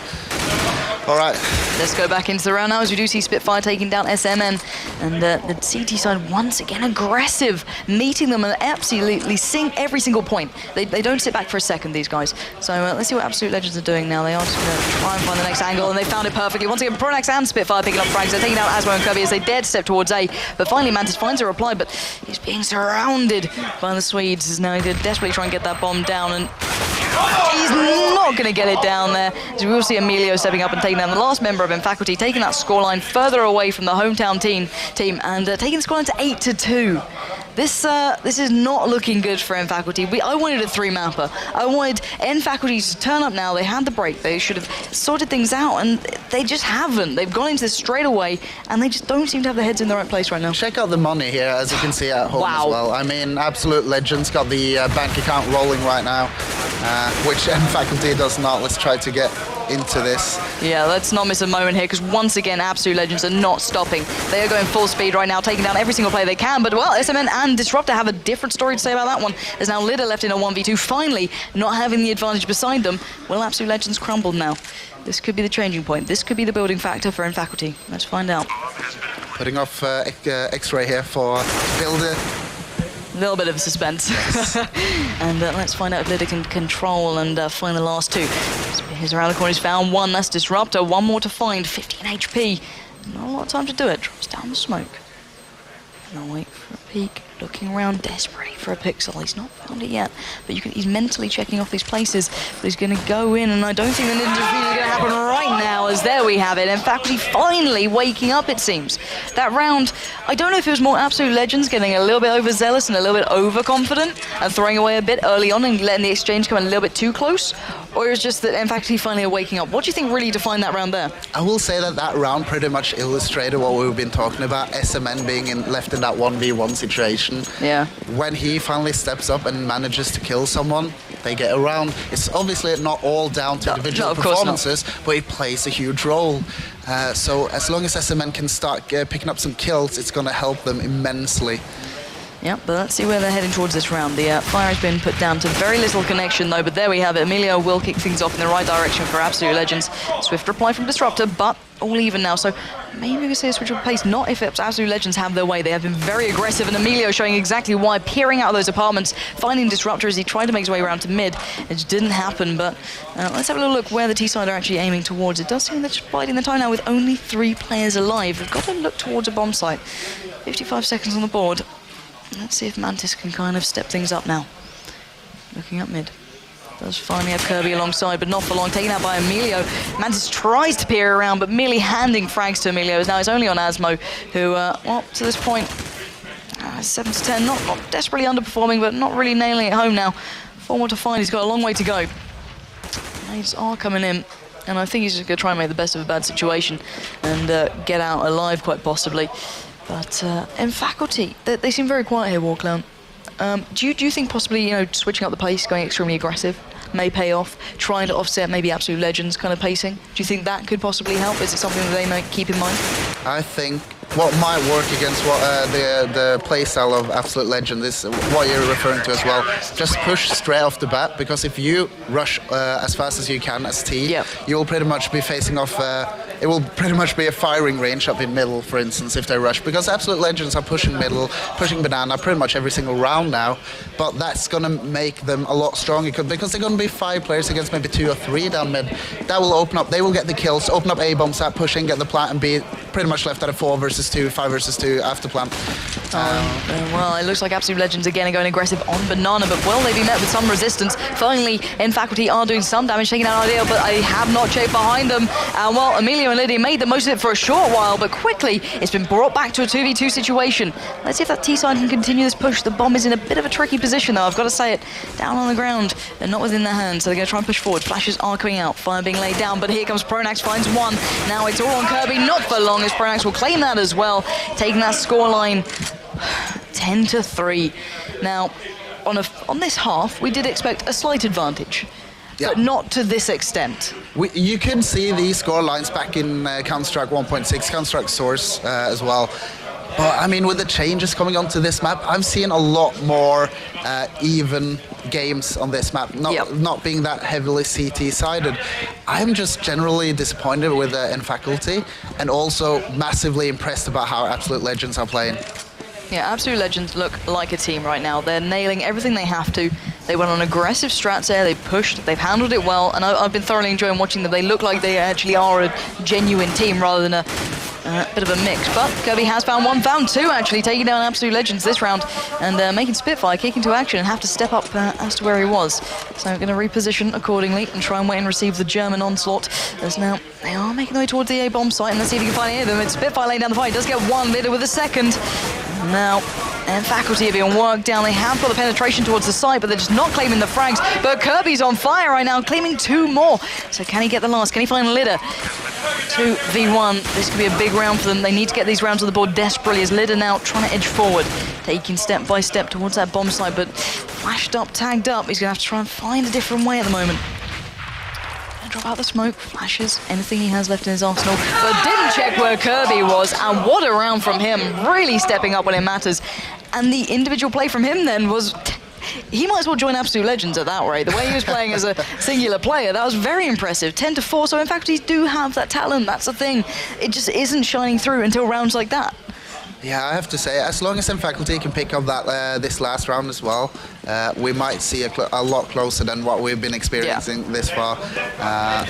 all right. Let's go back into the round now, as we do see Spitfire taking down SMN, and the CT side once again aggressive, meeting them and absolutely sink every single point. They don't sit back for a second, these guys. So let's see what Absolute Legends are doing now. They are just going to try and find the next angle, and they found it perfectly. Once again, Pronax and Spitfire picking up frags. They're taking out Asmo and Kirby as they dare to step towards A, but finally Mantis finds a reply, but he's being surrounded by the Swedes. Now he's desperately trying to get that bomb down, and he's not going to get it down there. So we will see Emilio stepping up and taking down the last member of Faculty, taking that scoreline further away from the hometown team, and taking the scoreline to 8-2. This is not looking good for Faculty. I wanted a 3-mapper. I wanted Faculty to turn up now. They had the break. They should have sorted things out, and they just haven't. They've gone into this straight away, and they just don't seem to have their heads in the right place right now. Check out the money here, as you can see at home as well. I mean, Absolute Legends got the bank account rolling right now, which Faculty does not. Let's try to get into this. Yeah, let's not miss a moment here, because once again, Absolute Legends are not stopping. They are going full speed right now, taking down every single player they can, but well, SMN and Disruptor have a different story to say about that one. There's now Lidda left in a 1v2, finally not having the advantage beside them. Will Absolute Legends crumble now? This could be the changing point. This could be the building factor for Faculty. Let's find out. Putting off X-Ray here for Builder. A little bit of suspense. And let's find out if Lidda can control and find the last two. Here's around the corner, he's found one. That's Disruptor. One more to find. 15 HP. Not a lot of time to do it. Drops down the smoke. And I'll wait for a peek. Looking around desperately for a pixel. He's not found it yet, but he's mentally checking off these places. But he's going to go in, and I don't think the ninja defeat is going to happen right now, as because there we have it. In fact, we finally waking up, it seems. That round, I don't know if it was more Absolute Legends getting a little bit overzealous and a little bit overconfident and throwing away a bit early on and letting the exchange come a little bit too close, or it was just that, in fact, he finally waking up. What do you think really defined that round there? I will say that round pretty much illustrated what we've been talking about, SMN being left in that 1v1 situation. Yeah. When he finally steps up and manages to kill someone, they get around. It's obviously not all down to individual performances, but it plays a huge role. So as long as SMN can start picking up some kills, it's going to help them immensely. Yeah, but let's see where they're heading towards this round. The fire has been put down to very little connection, though, but there we have it. Emilio will kick things off in the right direction for Absolute Legends. Swift reply from Disruptor, but all even now, so maybe we see a switch of pace. Not if Absolute Legends have their way. They have been very aggressive, and Emilio showing exactly why, peering out of those apartments, finding Disruptor as he tried to make his way around to mid. It didn't happen, but let's have a little look where the T-side are actually aiming towards. It does seem they're just biding the time now with only 3 players alive. They've got to look towards a bomb site. 55 seconds on the board. Let's see if Mantis can kind of step things up now. Looking up mid. Does finally have Kirby alongside, but not for long. Taken out by Emilio. Mantis tries to peer around, but merely handing frags to Emilio. Now it's only on Asmo, who, well, to this point, 7 to 10, not desperately underperforming, but not really nailing it home now. 4 more to find. He's got a long way to go. Nades are coming in, and I think he's just going to try and make the best of a bad situation and get out alive, quite possibly. But in faculty, they seem very quiet here, Warclown. Do you think possibly, switching up the pace, going extremely aggressive, may pay off? Trying to offset maybe Absolute Legends kind of pacing? Do you think that could possibly help? Is it something that they might keep in mind? I think what might work against what the playstyle of Absolute Legend is what you're referring to as well. Just push straight off the bat, because if you rush as fast as you can as T, you'll pretty much be facing off. It will pretty much be a firing range up in middle, for instance, if they rush. Because Absolute Legends are pushing middle, pushing banana pretty much every single round now. But that's going to make them a lot stronger, because they're going to be 5 players against maybe 2 or 3 down mid. That will open up, they will get the kills, open up A-bomb, start pushing, get the plant, and be pretty much left at a 4 versus 2, 5 versus 2 after plant. Well, it looks like Absolute Legends again are going aggressive on banana, but will they be met with some resistance? Finally, in faculty are doing some damage, taking out Ideal, but I have not chased behind them. Well, Emilio and Lydia made the most of it for a short while, but quickly it's been brought back to a 2v2 situation. Let's see if that T-side can continue this push. The bomb is in a bit of a tricky position, though. I've got to say it. Down on the ground, they're not within their hands, so they're going to try and push forward. Flashes are coming out, fire being laid down, but here comes Pronax, finds one. Now it's all on Kirby, not for long, as Pronax will claim that as well, taking that scoreline 10 to 3. Now, on this half, we did expect a slight advantage. Yeah. But not to this extent. You can see these score lines back in Counter-Strike 1.6, Counter-Strike Source as well. But I mean, with the changes coming onto this map, I'm seeing a lot more even games on this map, not being that heavily CT-sided. I'm just generally disappointed with in faculty, and also massively impressed about how Absolute Legends are playing. Yeah, Absolute Legends look like a team right now. They're nailing everything they have to. They went on aggressive strats there, they pushed, they've handled it well, and I've been thoroughly enjoying watching them. They look like they actually are a genuine team rather than a bit of a mix. But Kirby has found 2 actually, taking down Absolute Legends this round and making Spitfire kick into action and have to step up as to where he was. So I'm going to reposition accordingly and try and wait and receive the German onslaught, as now they are making their way towards the A-bomb site, and let's see if we can find any of them. It's Spitfire laying down the fight. He does get one, Litter with a second. Now, and faculty are being worked down. They have got the penetration towards the site, but they're just not claiming the frags. But Kirby's on fire right now, claiming 2 more. So can he get the last? Can he find Litter? 2v1. This could be a big round for them. They need to get these rounds on the board desperately, as Litter now trying to edge forward, taking step by step towards that bomb site, but flashed up, tagged up. He's going to have to try and find a different way at the moment. Drop out the smoke, flashes, anything he has left in his arsenal, but didn't check where Kirby was, and what a round from him, really stepping up when it matters. And the individual play from him then was, he might as well join Absolute Legends at that rate. The way he was playing as a singular player, that was very impressive. 10 to 4, so in fact, he do have that talent, that's the thing. It just isn't shining through until rounds like that. Yeah, I have to say, as long as faculty can pick up that this last round as well, we might see a lot closer than what we've been experiencing this far.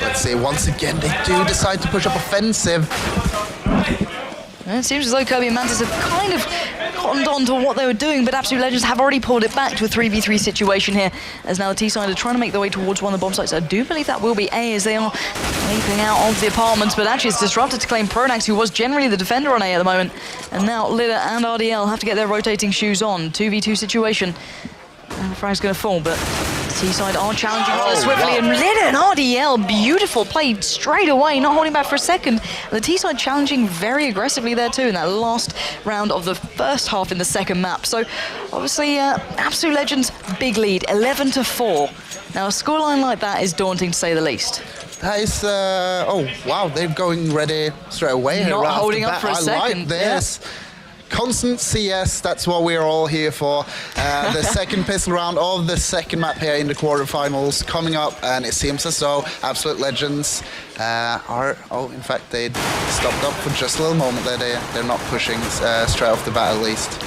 Let's see, once again, they do decide to push up offensive. It seems as though Kirby and Mantis have kind of gotten glommed on to what they were doing, but Absolute Legends have already pulled it back to a 3v3 situation here, as now the T-side are trying to make their way towards one of the bomb sites. I do believe that will be A, as they are leaping out of the apartments, but actually it's Disruptor to claim Pronax, who was generally the defender on A at the moment, and now Lida and RDL have to get their rotating shoes on. 2v2 situation, and the frag's going to fall, but T-side are challenging rather swiftly, and Lida and RDL, beautiful play straight away, not holding back for a second. And the T-side challenging very aggressively there too in that last round of the first half in the second map. So obviously, Absolute Legends, big lead, 11-4. Now a scoreline like that is daunting to say the least. That is, oh wow, they're going ready straight away. Not right holding up bat. for a second. I like this. Yeah. Constant CS, that's what we're all here for. The second pistol round of the second map here in the quarterfinals coming up, and it seems as though Absolute Legends in fact, they stopped up for just a little moment there. They're not pushing straight off the bat at least.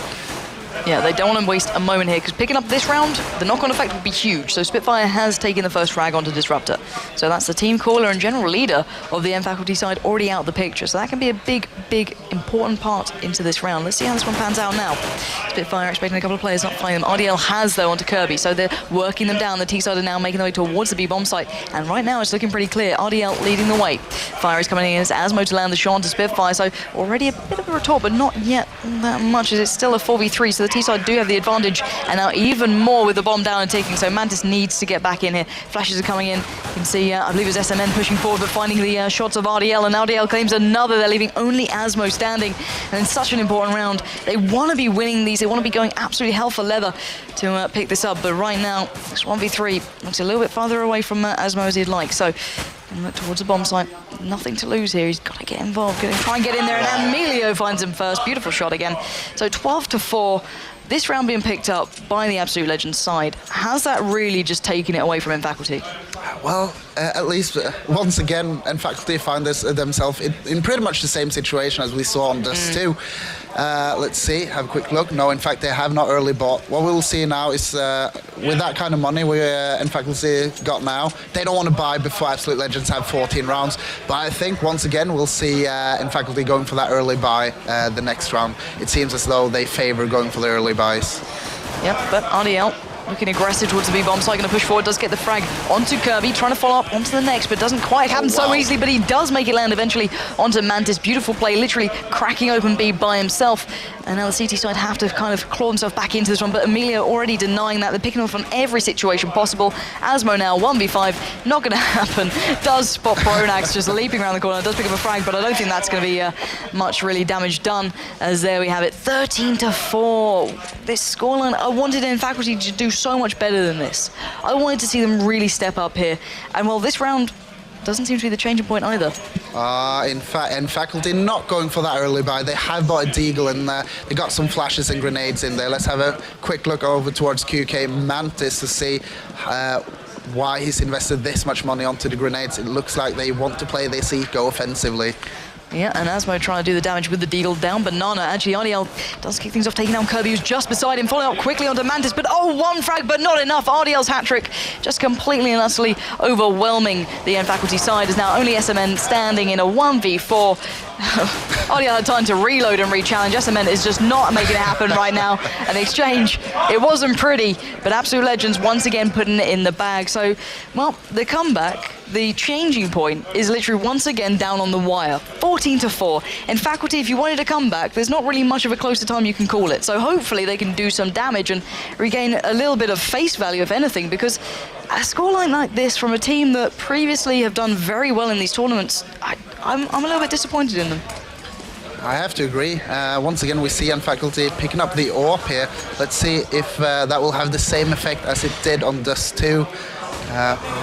Yeah, they don't want to waste a moment here, because picking up this round, the knock-on effect would be huge. So Spitfire has taken the first frag onto Disruptor. So that's the team caller and general leader of the M faculty side already out of the picture. So that can be a big, big, important part into this round. Let's see how this one pans out now. Spitfire expecting a couple of players not flying them. RDL has, though, onto Kirby. So they're working them down. The T-side are now making their way towards the B-bomb site. And right now it's looking pretty clear. RDL leading the way. Fire is coming in as Asmo to land the shot onto Spitfire. So already a bit of a retort, but not yet that much, as it's still a 4v3. So the T-side do have the advantage, and now even more with the bomb down and ticking. So Mantis needs to get back in here. Flashes are coming in. You can see, I believe it's SMN pushing forward, but finding the shots of RDL, and RDL claims another. They're leaving only Asmo standing, and in such an important round, they want to be winning these. They want to be going absolutely hell for leather to pick this up. But right now, this 1v3 looks a little bit farther away from Asmo as he'd like. So look towards the bomb site. Nothing to lose here. He's got to get involved. Going to try and get in there, and Emilio finds him first. Beautiful shot again. So 12-4. This round being picked up by the Absolute Legends side, has that really just taken it away from M faculty? Well, at least once again, M faculty find themselves in pretty much the same situation as we saw on Dust 2. Let's see, have a quick look. No, in fact, they have not early bought. What we'll see now is, with that kind of money M faculty got now, they don't want to buy before Absolute Legends have 14 rounds. But I think, once again, we'll see M faculty going for that early buy the next round. It seems as though they favor going for the early buys. Yep, but RDL looking aggressive towards the B-bomb site, going to push forward, does get the frag onto Kirby, trying to follow up onto the next, but doesn't quite happen so easily, but he does make it land eventually onto Mantis. Beautiful play, literally cracking open B by himself. And now the CT side have to kind of claw themselves back into this one, but Emilio already denying that. They're picking off on every situation possible. Asmo now, 1v5, not going to happen. Does spot Pronax just leaping around the corner, does pick up a frag, but I don't think that's going to be much really damage done, as there we have it, 13-4. This scoreline, I wanted M faculty to do so much better than this. I wanted to see them really step up here, and well, this round doesn't seem to be the changing point either. In fact, M faculty not going for that early buy. They have bought a Deagle in there. They got some flashes and grenades in there. Let's have a quick look over towards QK Mantis to see why he's invested this much money onto the grenades. It looks like they want to play this eco offensively. Yeah, and Asmo trying to do the damage with the Deagle down Banana. Actually, RDL does kick things off, taking down Kirby, who's just beside him, following up quickly onto Mantis, but one frag, but not enough. RDL's hat-trick just completely and utterly overwhelming the M faculty side, as now only SMN standing in a 1v4. RDL had time to reload and re-challenge. SMN is just not making it happen right now. An exchange, it wasn't pretty, but Absolute Legends once again putting it in the bag. So, well, the comeback, the changing point, is literally once again down on the wire. 14-4. In faculty, if you wanted to come back, there's not really much of a closer time you can call it. So hopefully they can do some damage and regain a little bit of face value, if anything, because a scoreline like this from a team that previously have done very well in these tournaments, I'm a little bit disappointed in them. I have to agree. Once again, we see M faculty picking up the AWP here. Let's see if that will have the same effect as it did on Dust 2.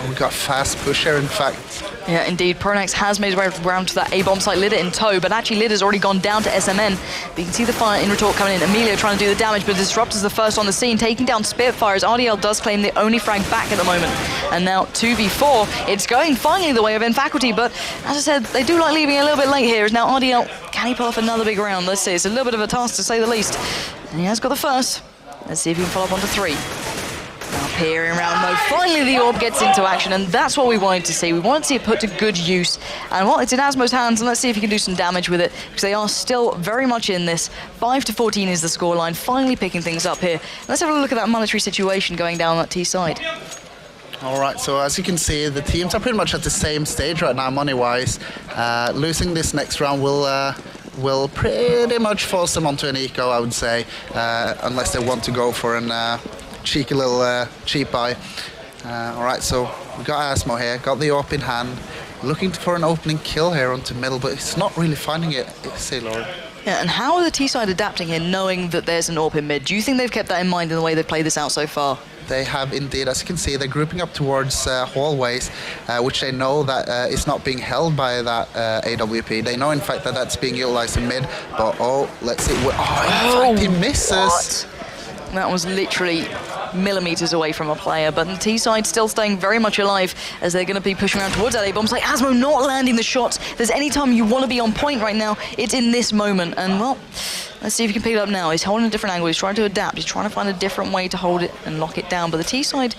We got fast pusher, in fact. Yeah, indeed. Pronax has made his way around to that A-bomb site, Lida in tow, but actually Lida's already gone down to SMN. But you can see the fire in retort coming in. Emilio trying to do the damage, but Disruptor's the first on the scene, taking down Spitfires. RDL does claim the only frag back at the moment. And now 2v4. It's going finally the way of M faculty, but as I said, they do like leaving a little bit late here. Is now RDL, can he pull off another big round? Let's see. It's a little bit of a task, to say the least. And he has got the first. Let's see if he can follow up onto 3. Now peering around mode. Finally, the orb gets into action, and that's what we wanted to see. We wanted to see it put to good use. And well, it's in Asmo's hands, and let's see if he can do some damage with it, because they are still very much in this. 5-14 is the scoreline, finally picking things up here. Let's have a look at that monetary situation going down that T side. All right, so as you can see, the teams are pretty much at the same stage right now, money-wise. Losing this next round will pretty much force them onto an eco, I would say, unless they want to go for an cheeky little cheap buy. All right, so we got Asmo here, got the AWP in hand, looking for an opening kill here onto middle, but it's not really finding it, say Lauren. Yeah, and how are the T-side adapting here, knowing that there's an AWP in mid? Do you think they've kept that in mind in the way they've played this out so far? They have indeed. As you can see, they're grouping up towards hallways, which they know that is not being held by that AWP. They know, in fact, that that's being utilized in mid, but let's see. In fact, he misses. What? That was literally millimeters away from a player, but the T-side still staying very much alive as they're going to be pushing around towards that A-bomb site. Asmo not landing the shots. There's any time you want to be on point right now, it's in this moment, and well, let's see if he can pick it up now. He's holding a different angle, he's trying to adapt, he's trying to find a different way to hold it and lock it down, but the T-side,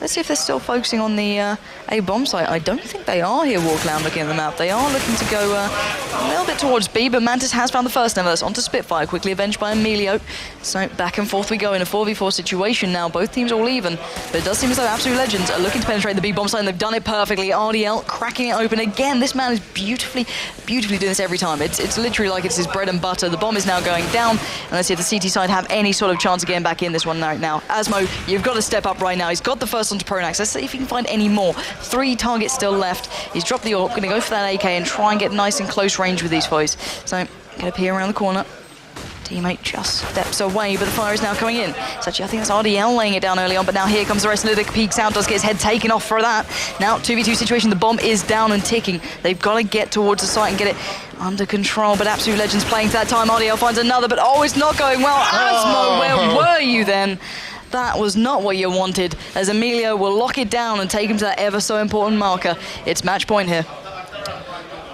let's see if they're still focusing on the A-bomb site. I don't think they are here, Warclown, looking at the map. They are looking to go a little bit towards B, but Mantis has found the first nevertheless onto Spitfire, quickly avenged by Emilio. So back and forth we go in a 4v4 situation now, both teams all even, but it does seem as though Absolute Legends are looking to penetrate the B-bomb site, and they've done it perfectly. RDL cracking it open again. This man is beautifully doing this every time. It's literally like it's his bread and butter. The bomb is now going down, and let's see if the CT side have any sort of chance of getting back in this one right now. Asmo, you've got to step up right now. He's got the first onto Pronax. Let's see if he can find any more. 3 targets still left. He's dropped the AWP, going to go for that AK and try and get nice and close range with these boys. So, going to peer around the corner. Teammate just steps away, but the fire is now coming in. It's actually, I think that's RDL laying it down early on, but now here comes the rest of the peaks out, does get his head taken off for that. Now, 2v2 situation, the bomb is down and ticking. They've got to get towards the site and get it under control, but Absolute Legends playing to that time. RDL finds another, but it's not going well. Asmo, where were you then? That was not what you wanted, as Emilio will lock it down and take him to that ever so important marker. It's match point here.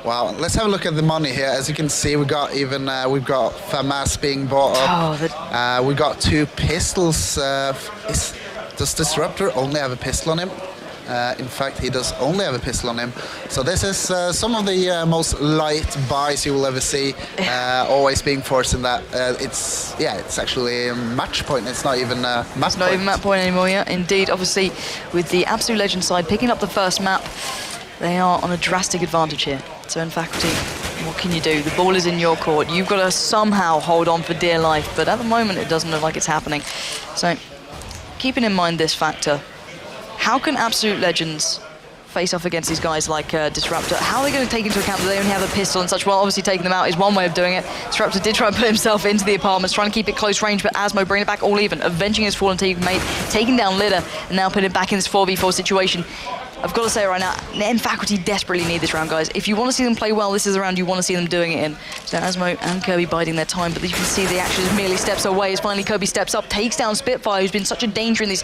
Wow, let's have a look at the money here. As you can see, we've got FAMAS being bought up. We've got 2 pistols. Does Disruptor only have a pistol on him? In fact, he does only have a pistol on him. So this is some of the most light buys you will ever see. Always being forced in that. It's actually a match point. It's not even a map It's not even map point anymore, yeah. Indeed, obviously, with the Absolute Legend side picking up the first map, they are on a drastic advantage here. So in Faculty, what can you do? The ball is in your court. You've got to somehow hold on for dear life, but at the moment it doesn't look like it's happening. So keeping in mind this factor, how can Absolute Legends face off against these guys like Disruptor? How are they going to take into account that they only have a pistol and such? Well, obviously taking them out is one way of doing it. Disruptor did try and put himself into the apartments, trying to keep it close range, but Asmo bringing it back all even, avenging his fallen teammate, taking down Lidder, and now putting it back in this 4v4 situation. I've got to say right now, N Faculty desperately need this round, guys. If you want to see them play well, this is the round you want to see them doing it in. So Asmo and Kirby biding their time, but you can see the action is merely steps away as finally Kirby steps up, takes down Spitfire, who's been such a danger in these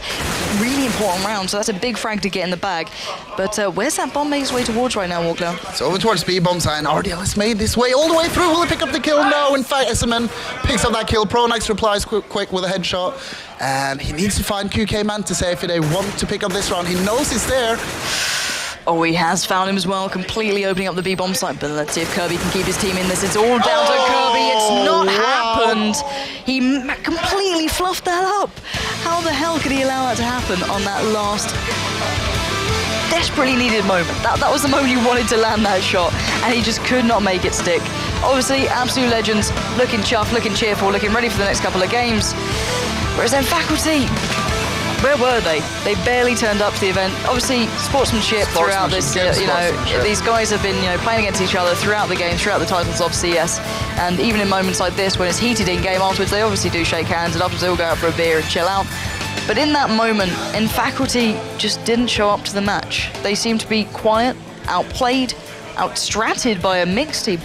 really important rounds. So that's a big frag to get in the bag. But where's that bomb making its way towards right now, Walkdown? It's over towards B-bomb side, and RDL has made this way all the way through. Will he pick up the kill? No, in fact, SMN picks up that kill. Pronax replies quick with a headshot. And he needs to find QK Mantis if they want to pick up this round. He knows he's there. Oh, he has found him as well, completely opening up the B-bomb site. But let's see if Kirby can keep his team in this. It's all down to Kirby. It's not happened. He completely fluffed that up. How the hell could he allow that to happen on that last desperately needed moment? That was the moment you wanted to land that shot, and he just could not make it stick. Obviously, Absolute Legends looking chuffed, looking cheerful, looking ready for the next couple of games. Whereas then Faculty, where were they? They barely turned up to the event. Obviously, sportsmanship throughout this, these guys have been, playing against each other throughout the game, throughout the titles of CS. And even in moments like this, when it's heated in game afterwards, they obviously do shake hands, and afterwards they all go out for a beer and chill out. But in that moment, N Faculty just didn't show up to the match. They seemed to be quiet, outplayed, outstratted by a mixed team.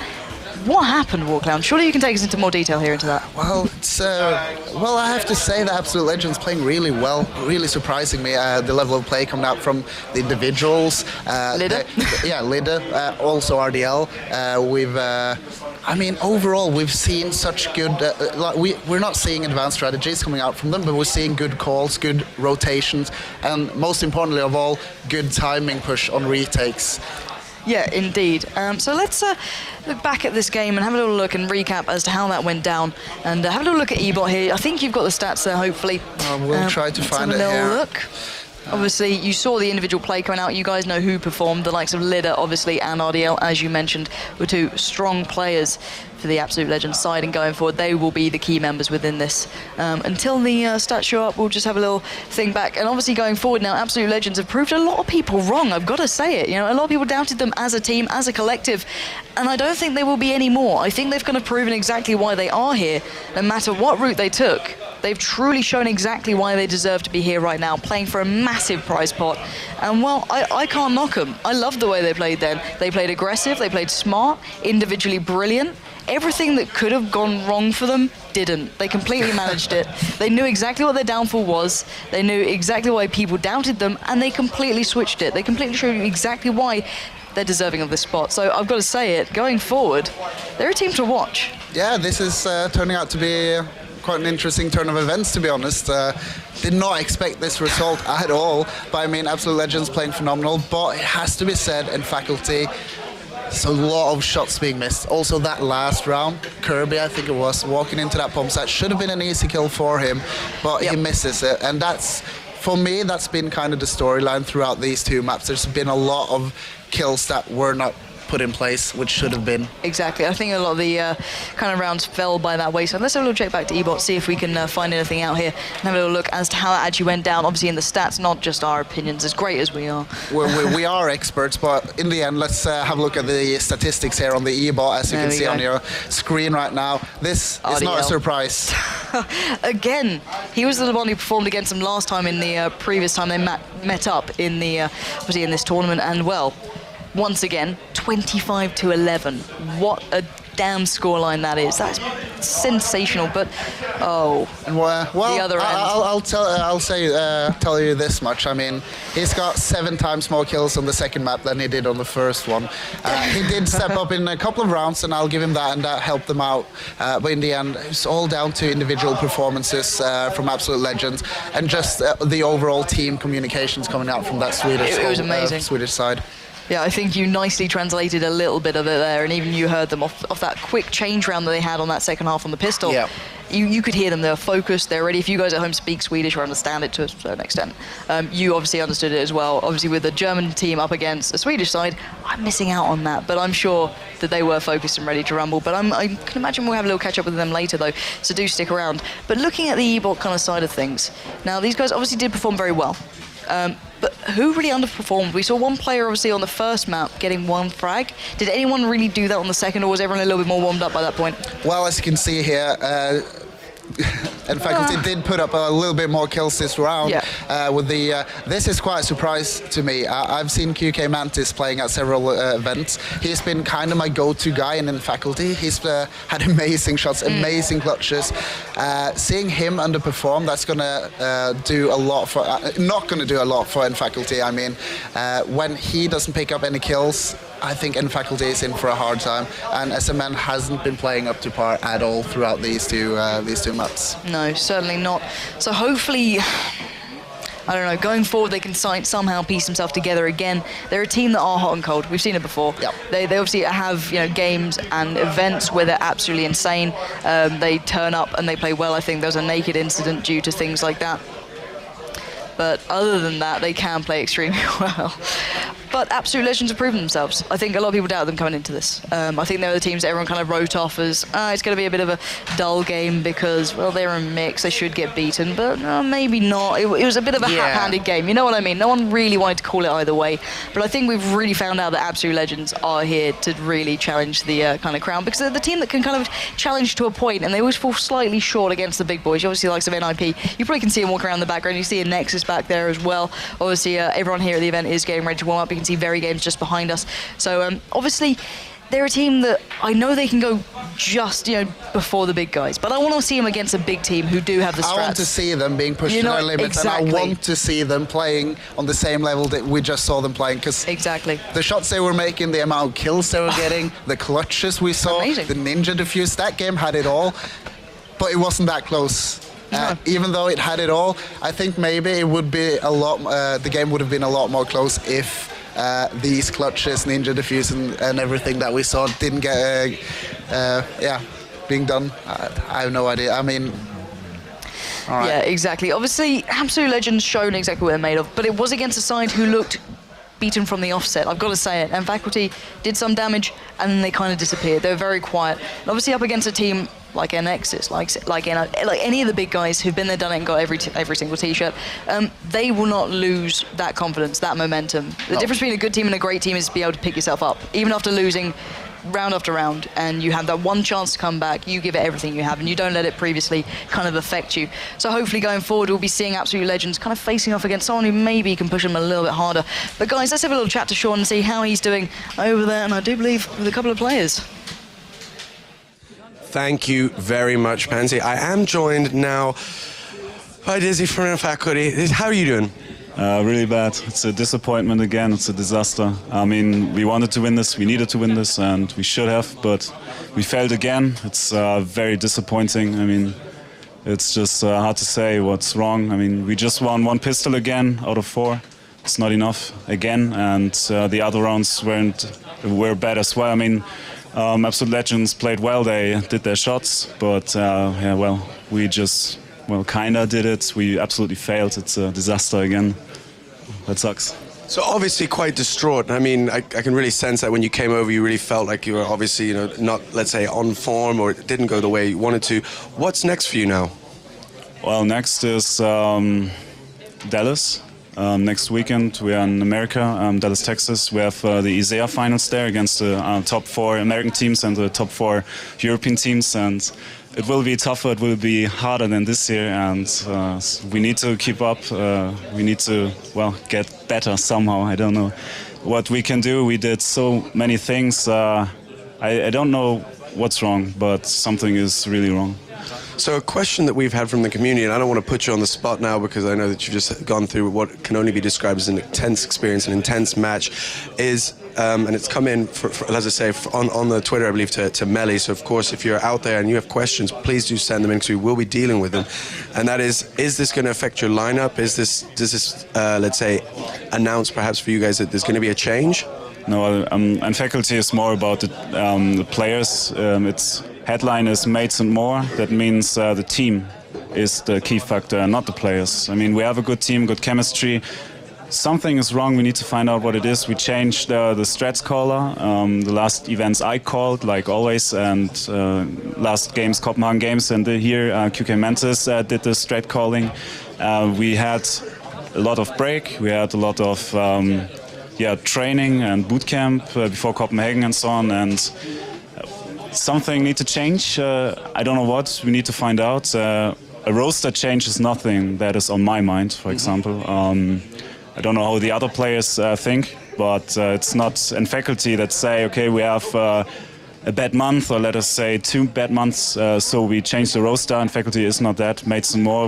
What happened, Warclown? Surely you can take us into more detail here into that. Well, it's I have to say that Absolute Legends playing really well, really surprising me. The level of play coming out from the individuals. Lidda. Lidda, also RDL. Overall, we've seen such good. We're not seeing advanced strategies coming out from them, but we're seeing good calls, good rotations, and most importantly of all, good timing push on retakes. Yeah, indeed. So let's look back at this game and have a little look and recap as to how that went down. And have a little look at eBot here. I think you've got the stats there, hopefully. We'll try to find it here. Let's have a little look. Obviously, you saw the individual play coming out. You guys know who performed. The likes of Lidda, obviously, and RDL, as you mentioned, were two strong players for the Absolute Legends side, and going forward, they will be the key members within this. Until the stats show up, we'll just have a little thing back. And obviously, going forward now, Absolute Legends have proved a lot of people wrong. I've got to say it. You know, a lot of people doubted them as a team, as a collective, and I don't think there will be any more. I think they've kind of proven exactly why they are here, no matter what route they took. They've truly shown exactly why they deserve to be here right now, playing for a massive prize pot. And, well, I can't knock them. I loved the way they played then. They played aggressive, they played smart, individually brilliant. Everything that could have gone wrong for them didn't. They completely managed it. They knew exactly what their downfall was. They knew exactly why people doubted them, and they completely switched it. They completely showed you exactly why they're deserving of this spot. So I've got to say it, going forward, they're a team to watch. Yeah, this is turning out to be quite an interesting turn of events, to be honest. Did not expect this result at all, but I mean, Absolute Legends playing phenomenal, but it has to be said, in Faculty, there's a lot of shots being missed. Also, that last round, Kirby, I think it was, walking into that bomb site, should have been an easy kill for him, but he misses it, and that's, for me, that's been kind of the storyline throughout these two maps. There's been a lot of kills that were not put in place, which should have been. Exactly. I think a lot of the kind of rounds fell by that wayside. Let's have a little check back to eBot, see if we can find anything out here, and have a little look as to how that actually went down. Obviously, in the stats, not just our opinions, as great as we are. We are experts, but in the end, let's have a look at the statistics here on the eBot, as you can see on your screen right now. This is not a surprise. Again, he was the one who performed against them last time in the previous time they met up in the obviously in this tournament, and well, once again, 25-11. What a damn scoreline that is. That's sensational. But well, the other end. I'll tell you this much. I mean, he's got 7 times more kills on the second map than he did on the first one. He did step up in a couple of rounds, and I'll give him that, and that helped them out. But in the end, it's all down to individual performances from Absolute Legends, and just the overall team communications coming out from that Swedish. It was amazing. Swedish side. Yeah, I think you nicely translated a little bit of it there, and even you heard them off that quick change round that they had on that second half on the pistol. Yeah. You could hear them. They were focused. They're ready. If you guys at home speak Swedish or understand it to a certain extent, you obviously understood it as well. Obviously, with the German team up against the Swedish side, I'm missing out on that. But I'm sure that they were focused and ready to rumble. But I can imagine we'll have a little catch up with them later, though. So do stick around. But looking at the eBot kind of side of things, now these guys obviously did perform very well. But who really underperformed? We saw one player obviously on the first map getting 1 frag. Did anyone really do that on the second, or was everyone a little bit more warmed up by that point? Well, as you can see here, in fact, it did put up a little bit more kills this round. Yeah. With the this is quite a surprise to me. I've seen QK Mantis playing at several events. He's been kind of my go-to guy in Faculty. He's had amazing shots, amazing clutches. Seeing him underperform, that's gonna do a lot for. Not gonna do a lot for Faculty. I mean, when he doesn't pick up any kills, I think Faculty is in for a hard time, and SMN hasn't been playing up to par at all throughout these two maps. No, certainly not. So hopefully, I don't know, going forward they can somehow piece themselves together again. They're a team that are hot and cold. We've seen it before. Yep. They obviously have games and events where they're absolutely insane. They turn up and they play well. I think there was a naked incident due to things like that. But other than that, they can play extremely well. But Absolute Legends have proven themselves. I think a lot of people doubted them coming into this. I think they were the teams that everyone kind of wrote off as, it's going to be a bit of a dull game because, well, they're a mix, they should get beaten, but maybe not. It was a bit of a hat-handed game, you know what I mean? No one really wanted to call it either way. But I think we've really found out that Absolute Legends are here to really challenge the kind of crown, because they're the team that can kind of challenge to a point, and they always fall slightly short against the big boys. You obviously, like NIP, you probably can see them walk around the background. You see a Nexus back there as well. Obviously, everyone here at the event is getting ready to warm up. You can see Very Games just behind us. So, obviously, they're a team that I know they can go just, before the big guys, but I want to see them against a big team who do have the strats. I want to see them being pushed to their limits, exactly. and I want to see them playing on the same level that we just saw them playing, because exactly the shots they were making, the amount of kills they were getting, the clutches we saw, amazing. The ninja defuse, that game had it all, but it wasn't that close. No. Even though it had it all, I think maybe it would be the game would have been a lot more close if these clutches, ninja defuse, and everything that we saw didn't get being done. I have no idea. I mean, all right. Yeah, exactly. Obviously, Absolute Legends shown exactly what they're made of, but it was against a side who looked beaten from the offset. I've got to say it. And Faculty did some damage, and then they kind of disappeared. They were very quiet. And obviously, up against a team like NX's, like any of the big guys who've been there, done it, and got every single T-shirt, they will not lose that confidence, that momentum. The difference between a good team and a great team is to be able to pick yourself up, even after losing round after round, and you have that one chance to come back. You give it everything you have, and you don't let it previously kind of affect you. So hopefully going forward, we'll be seeing Absolute Legends kind of facing off against someone who maybe can push them a little bit harder. But guys, let's have a little chat to Sean and see how he's doing over there, and I do believe with a couple of players. Thank you very much, Pansy. I am joined now by Dizzy from Faculty. How are you doing? Really bad. It's a disappointment again. It's a disaster. I mean, we wanted to win this, we needed to win this, and we should have, but we failed again. It's very disappointing. I mean, it's just hard to say what's wrong. I mean, we just won 1 pistol again out of 4. It's not enough again, and the other rounds were bad as well. I mean, Absolute Legends played well. They did their shots, but we just kinda did it. We absolutely failed. It's a disaster again. That sucks. So obviously quite distraught. I mean, I can really sense that when you came over, you really felt like you were obviously, not, let's say, on form, or it didn't go the way you wanted to. What's next for you now? Well, next is Dallas. Next weekend we are in America, Dallas, Texas. We have the ISEA finals there against the top 4 American teams and the top 4 European teams, and it will be tougher, it will be harder than this year, and we need to keep up. We need to, get better somehow. I don't know what we can do. We did so many things. I don't know what's wrong, but something is really wrong. So a question that we've had from the community, and I don't want to put you on the spot now because I know that you've just gone through what can only be described as an intense experience, an intense match, is, and it's come in, as I say, on the Twitter, I believe, to Melly. So, of course, if you're out there and you have questions, please do send them in because we will be dealing with them. And that is this going to affect your lineup? Does this, let's say, announce perhaps for you guys that there's going to be a change? No, and Faculty is more about the players. Its headline is Mates and More. That means the team is the key factor, not the players. I mean, we have a good team, good chemistry. Something is wrong. We need to find out what it is. We changed the strats caller. The last events I called, like always, and last games, Copenhagen games, and here QK Mantis did the strat calling. We had a lot of break. We had a lot of training and boot camp before Copenhagen and so on, and something need to change. I don't know what. We need to find out. A roster change is nothing that is on my mind, for example. I don't know how the other players think, but it's not in Faculty that say, okay, we have a bad month, or let us say 2 bad months, so we change the roster. And Faculty is not that. Mates and More.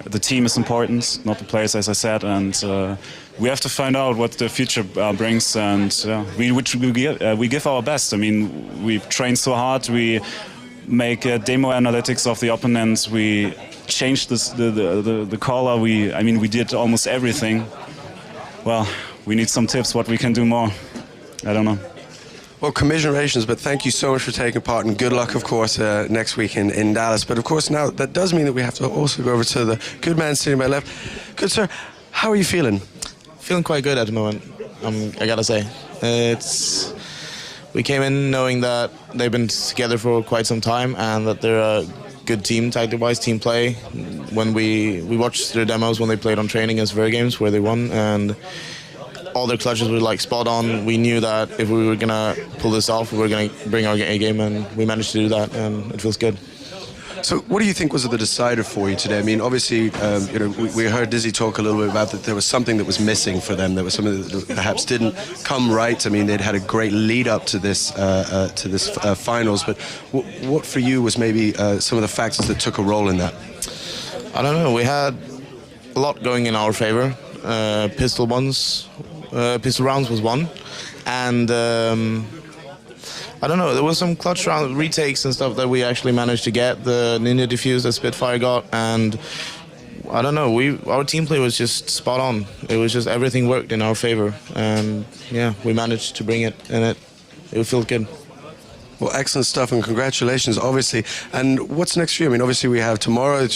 The team is important, not the players, as I said, and we have to find out what the future brings, and we give our best. I mean, we've trained so hard. We make demo analytics of the opponents. We changed the caller. We did almost everything. Well, we need some tips what we can do more. I don't know. Well, commiserations, but thank you so much for taking part, and good luck, of course, next week in Dallas. But of course, now that does mean that we have to also go over to the good man sitting to my left. Good sir, how are you feeling? Feeling quite good at the moment, I gotta say. We came in knowing that they've been together for quite some time and that they're a good team, tactic-wise, team play. When we watched their demos when they played on training against Ver Games, where they won, and all their clutches were like spot on. We knew that if we were gonna pull this off, we were gonna bring our A game, and we managed to do that, and it feels good. So, what do you think was the decider for you today? I mean, obviously, we heard Dizzy talk a little bit about that there was something that was missing for them. There was something that perhaps didn't come right. I mean, they'd had a great lead up to this finals. But what for you was maybe some of the factors that took a role in that? I don't know. We had a lot going in our favor. Pistol rounds was one, and I don't know. There was some clutch round retakes and stuff that we actually managed to get. The Ninja Diffuse that Spitfire got, and I don't know. Our team play was just spot on. It was just everything worked in our favor, and yeah, we managed to bring it, and it felt good. Well, excellent stuff, and congratulations, obviously. And what's next for you? I mean, obviously we have tomorrow.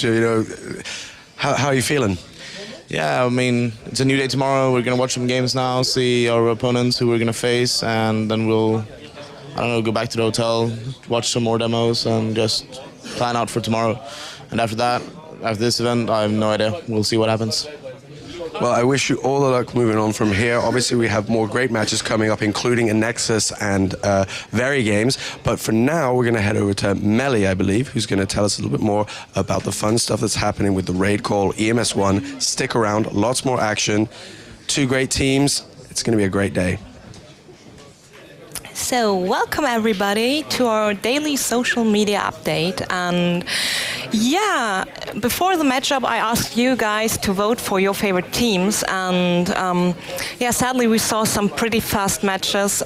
How are you feeling? Yeah, I mean, it's a new day tomorrow. We're gonna watch some games now, see our opponents who we're gonna face, and then we'll, I don't know, go back to the hotel, watch some more demos, and just plan out for tomorrow. And after that, after this event, I have no idea. We'll see what happens. Well, I wish you all the luck moving on from here. Obviously, we have more great matches coming up, including a Nexus and Very Games. But for now, we're going to head over to Melly, I believe, who's going to tell us a little bit more about the fun stuff that's happening with the RaidCall EMS1. Stick around, lots more action. Two great teams. It's going to be a great day. So, welcome everybody to our daily social media update. And yeah, before the matchup, I asked you guys to vote for your favorite teams. And yeah, sadly, we saw some pretty fast matches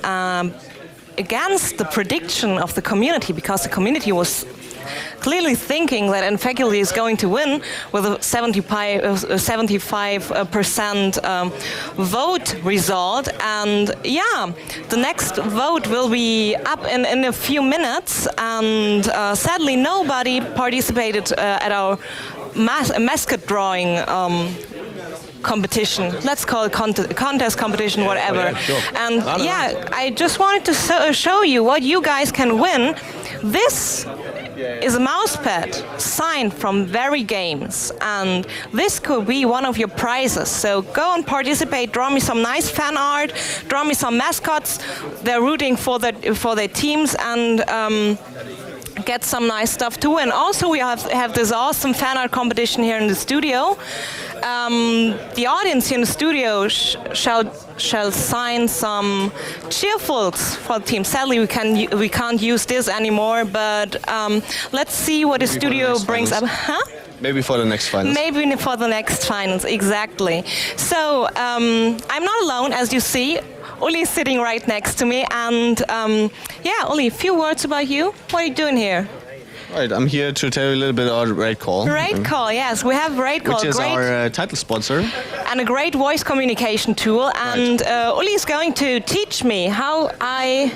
against the prediction of the community, because the community was clearly thinking that Faculty is going to win with a 75% vote result. And yeah, the next vote will be up in a few minutes. And sadly, nobody participated at our mascot drawing competition. Let's call it contest competition, whatever. Yeah, sure. And yeah, I just wanted to show you what you guys can win. This is a mousepad signed from Very Games, and this could be one of your prizes. So go and participate, draw me some nice fan art, draw me some mascots. They're rooting for their teams, and get some nice stuff to win. Also, we have this awesome fan art competition here in the studio. The audience here in the studio shall sign some cheerfuls for the team. Sadly, we can't use this anymore, but let's see what the studio brings up. Huh? Maybe for the next finals. Maybe for the next finals, exactly. So I'm not alone, as you see. Uli is sitting right next to me, and yeah, Uli, a few words about you. What are you doing here? Right, I'm here to tell you a little bit about RaidCall. RaidCall, yes, we have RaidCall, which is our title sponsor, and a great voice communication tool. And Uli is going to teach me how I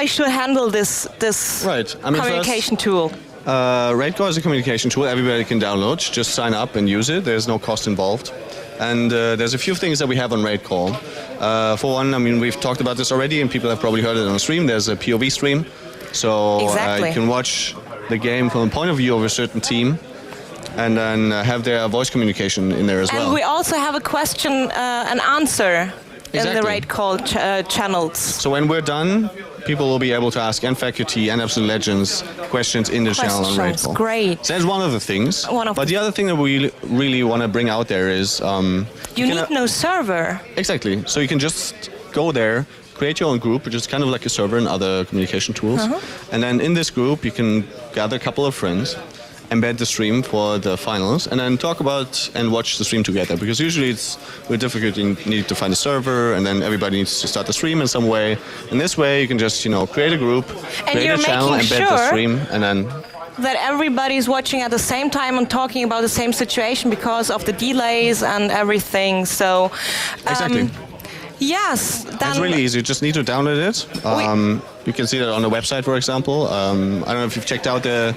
should handle this communication tool. RaidCall is a communication tool everybody can download. Just sign up and use it. There's no cost involved. And there's a few things that we have on RaidCall. For one, I mean, we've talked about this already, and people have probably heard it on the stream. There's a POV stream. So you can watch the game from the point of view of a certain team, and then have their voice communication in there as well. And we also have a question and answer in the RaidCall channels. So when we're done, people will be able to ask Faculty and Absolute Legends questions in the channel on RaidCall. Great. So that's one of the things. But the other thing that we really want to bring out there is you need no server. Exactly. So you can just go there, create your own group, which is kind of like a server and other communication tools. And then in this group, you can gather a couple of friends, embed the stream for the finals, and then talk about and watch the stream together. Because usually it's really difficult. You need to find a server, and then everybody needs to start the stream in some way. And this way, you can just create a group, create a channel, embed the stream, and then that everybody's watching at the same time and talking about the same situation because of the delays and everything. So exactly. Yes, it's really easy. You just need to download it. You can see that on the website, for example. I don't know if you've checked out the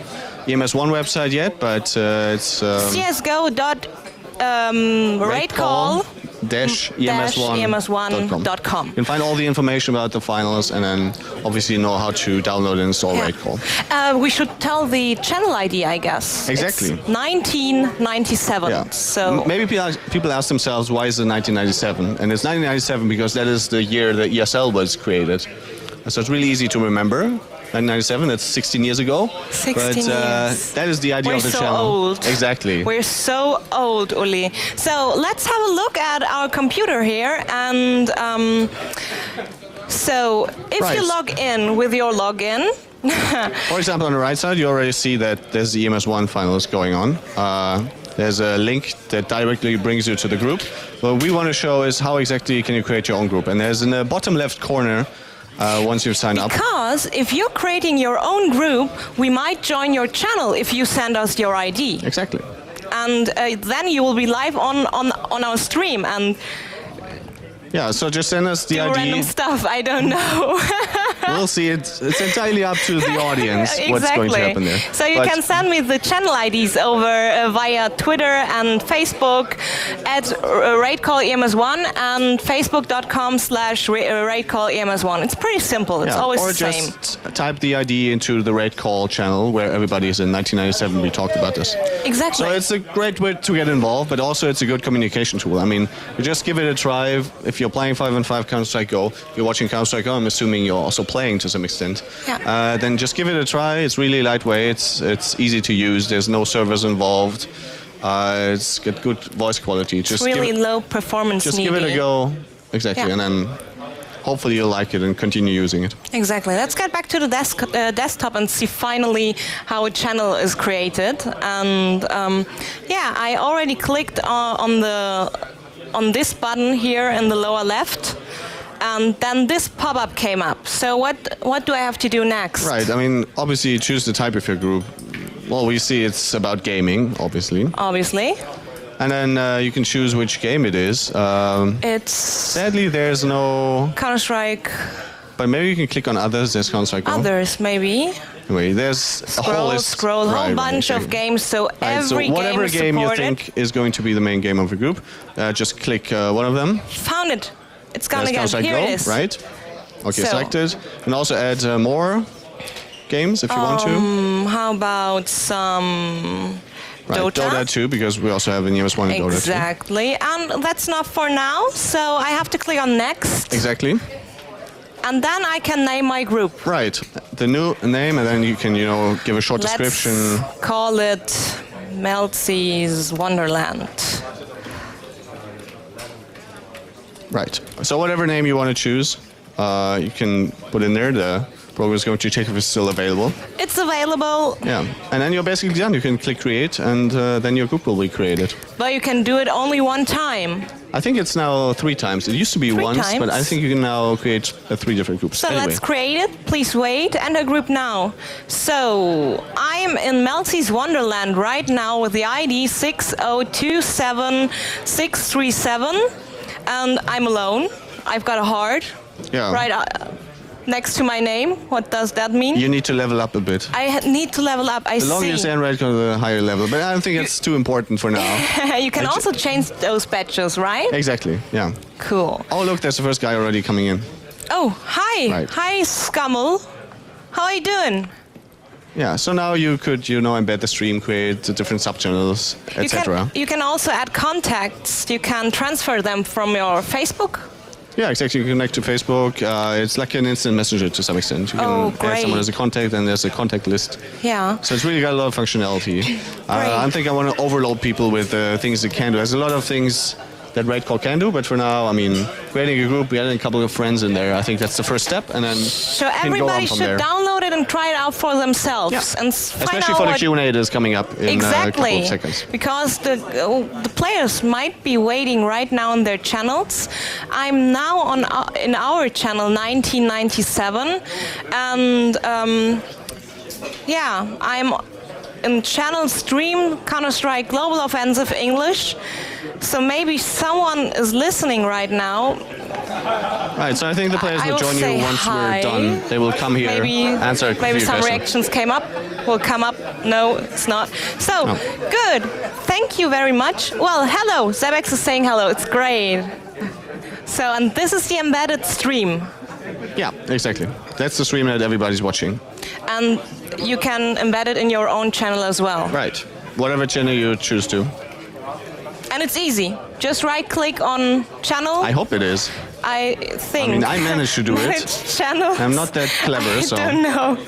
EMS1 website yet, but it's csgo.raidcall-ems1.com. You can find all the information about the finals, and then obviously know how to download and install RaidCall. We should tell the channel ID, I guess. Exactly. It's 1997. Yeah. So maybe people ask themselves, why is it 1997? And it's 1997 because that is the year that ESL was created. So it's really easy to remember. 1997, that's 16 years ago. 16 but, years. That is the idea We're of the so channel. old. Exactly. We're so old, Uli. So let's have a look at our computer here. And so if Right. you log in with your login, For example, on the right side, you already see that there's the EMS1 finals going on. There's a link that directly brings you to the group. What we want to show is how exactly can you create your own group. And there's in the bottom left corner, once you've signed up. because if you're creating your own group, we might join your channel if you send us your ID. Exactly. And then you will be live on our stream and Yeah, so just send us the do ID. random stuff. I don't know. We'll see. It's entirely up to the audience what's going to happen there. So you But- can send me the channel IDs over via Twitter and Facebook at RaidCall EMS1 and Facebook.com/RaidCall EMS1. It's pretty simple. It's always or the same. just type the ID into the RaidCall channel where everybody is. In 1997, we talked about this. Exactly. So it's a great way to get involved, but also it's a good communication tool. I mean, you just give it a try. If you're playing 5-on-5 Counter-Strike Go, if you're watching Counter-Strike Go, I'm assuming you're also playing to some extent. Yeah. Then just give it a try. It's really lightweight. It's easy to use. There's no servers involved. It's got good voice quality. Just It's really give it, low performance just needed. give it a go. Exactly, Yeah. and then hopefully you'll like it and continue using it. Exactly. Let's get back to the desktop and see finally how a channel is created. And yeah, I already clicked on this button here in the lower left, and then this pop-up came up. So what do I have to do next? Right. I mean, obviously, you choose the type of your group. Well, we see it's about gaming, obviously, Obviously, and then you can choose which game it is. it's Sadly, there's no. Counter-Strike. But maybe you can click on others. There's Counter-Strike Go. Others, maybe. Anyway, there's a whole list. Scroll, whole Right, bunch of exactly. games. So Right, every so whatever game is game you supported. think is going to be the main game of the group, just click one of them. Found it. It's gone There's again. Counter-Strike Here Go, it is. right? Okay, So- selected. And also add more games if you want to. How about some Right, Dota 2, because we also have an EMS1 and Dota 2. Exactly. And that's not for now. So I have to click on next. Exactly. And then I can name my group. Right. The new name, and then you can, give a short description. Let's call it Meltsy's Wonderland. Right. So whatever name you want to choose, you can put in there. The program is going to check if it's still available. It's available, Yeah. And then you're basically done. You can click create, and then your group will be created. but you can do it only one time. I think it's now 3 times. It used to be Three once, but I times? think you can now create 3 different groups. So Anyway. let's create it. Please wait. Enter group now. So I'm in Meltsy's Wonderland right now with the ID 6027637, and I'm alone. I've got a heart Yeah. right next to my name. What does that mean? You need to level up a bit. I need to level up. I The longer you see. stay on RaidCall, the higher level. But I don't think it's too important for now. You can also change those badges, right? Exactly, yeah. Cool. Oh, look, there's the first guy already coming in. Oh, hi. Right. Hi, Scummel. How are you doing? Yeah, so now you could, embed the stream, create the different subchannels, etc. You can also add contacts. You can transfer them from your Facebook. Yeah, exactly. You can connect to Facebook. It's like an instant messenger to some extent. You can Oh, add great. someone as a contact, and there's a contact list. Yeah. So it's really got a lot of functionality. I don't think I want to overload people with things it can do. There's a lot of things that RaidCall can do, but for now, I mean, creating a group, adding a couple of friends in there, I think that's the first step, and then So you can go everybody on from should there. download it and try it out for themselves. Yeah. And find Especially out for the what Q&A that's coming up in a couple Exactly, of seconds. because the players might be waiting right now on their channels. I'm now in our channel 1997, and yeah, I'm in channel stream Counter-Strike Global Offensive English. So maybe someone is listening right now. Right, so I think the players I will will join say you once hi. we're done. They will come here, answer a Maybe few some questions. reactions came up. Will come up. No, it's not. So No. good. Thank you very much. Well, hello. Zebex is saying hello. It's great. So, and this is the embedded stream, Yeah, exactly. That's the stream that everybody's watching. and you can embed it in your own channel as well. Right. Whatever channel you choose to. And it's easy. Just right-click on channel. I hope it is. I think. I mean, I managed to do it. Which channel? I'm not that clever, so. I don't know.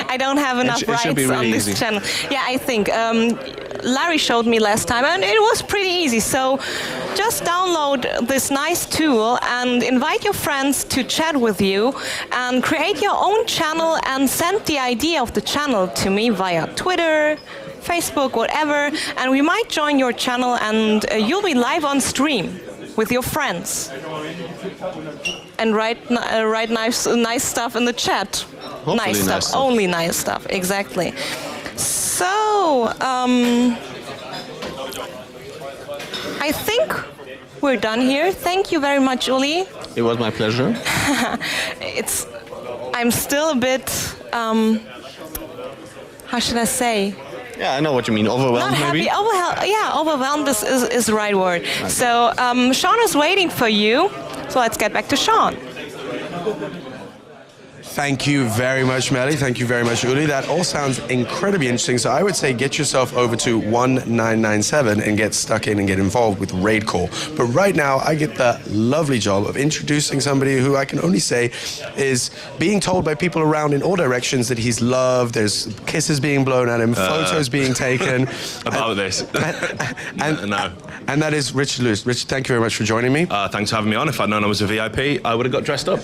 I don't have enough it rights should be really on this easy. channel. Yeah, I think. Larry showed me last time, and it was pretty easy. So just download this nice tool and invite your friends to chat with you and create your own channel and send the idea of the channel to me via Twitter, Facebook, whatever, and we might join your channel and you'll be live on stream with your friends. And write nice stuff in the chat. Hopefully Nice stuff, nice stuff. only nice stuff, exactly. So, I think we're done here. Thank you very much, Uli. It was my pleasure. I'm still a bit, how should I say? Yeah, I know what you mean. Overwhelmed, Not happy. maybe? Overwhelmed is the right word. So Sean is waiting for you. So let's get back to Sean. Thank you very much, Melly. Thank you very much, Uli. That all sounds incredibly interesting. So I would say get yourself over to 1997 and get stuck in and get involved with RaidCall. But right now, I get the lovely job of introducing somebody who I can only say is being told by people around in all directions that he's loved. There's kisses being blown at him, photos being taken. About this. No. And that is Richard Lewis. Richard, thank you very much for joining me. Thanks for having me on. If I'd known I was a VIP, I would have got dressed up.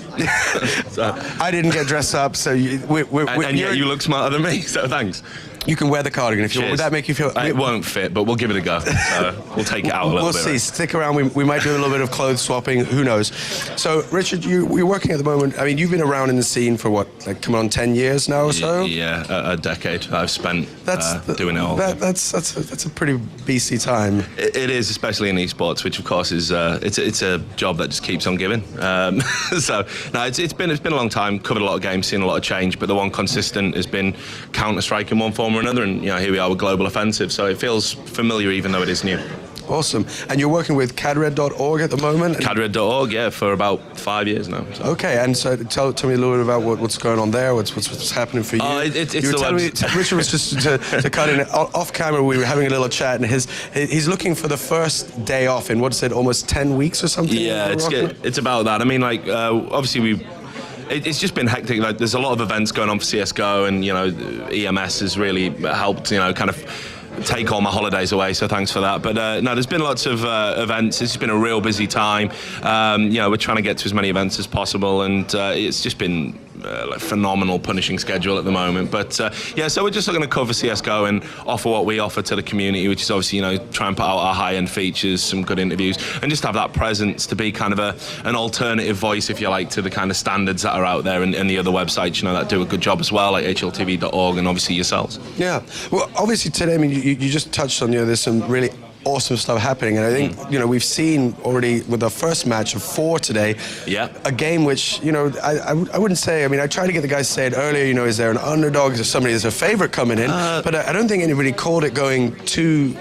I didn't get dressed up, so and yet you look smarter than me, so thanks. You can wear the cardigan if you want. Would that make you feel... It won't fit, but we'll give it a go. We'll take it out a little bit. We'll see. Right? Stick around. We might do a little bit of clothes swapping. Who knows? So, Richard, you're working at the moment. I mean, you've been around in the scene for what, like, coming on 10 years now or so? Yeah, a decade I've spent doing it all. That's a pretty beastly time. It is, especially in esports, which of course is it's a job that just keeps on giving. So no, it's been a long time. Covered a lot of games, seen a lot of change, but the one consistent has been Counter-Strike in one form or another, and here we are with Global Offensive, so it feels familiar even though it is new. Awesome. And you're working with cadred.org at the moment? Cadred.org, yeah, for about 5 years now. So. Okay, and so tell me a little bit about what's going on there, what's happening for you. It's you were telling me, Richard was just to cut in, off camera, we were having a little chat, and he's looking for the first day off in, what is it, almost 10 weeks or something? Yeah, it's about that. I mean, like, obviously it's just been hectic. Like, there's a lot of events going on for CSGO, and EMS has really helped, kind of take all my holidays away. So thanks for that. But no, there's been lots of events. It's been a real busy time. We're trying to get to as many events as possible, and it's just been a phenomenal punishing schedule at the moment. But so we're just looking to cover CSGO and offer what we offer to the community, which is obviously try and put out our high-end features, some good interviews, and just have that presence to be kind of an alternative voice, if you like, to the kind of standards that are out there and the other websites that do a good job as well, like hltv.org and obviously yourselves. Yeah, well, obviously today, I mean, you just touched on there's some really awesome stuff happening, and I think we've seen already with the first match of 4 today. Yeah, a game which I wouldn't say. I mean, I tried to get the guys to say it earlier. Is there an underdog? Is there somebody that's a favorite coming in? But I don't think anybody called it going too.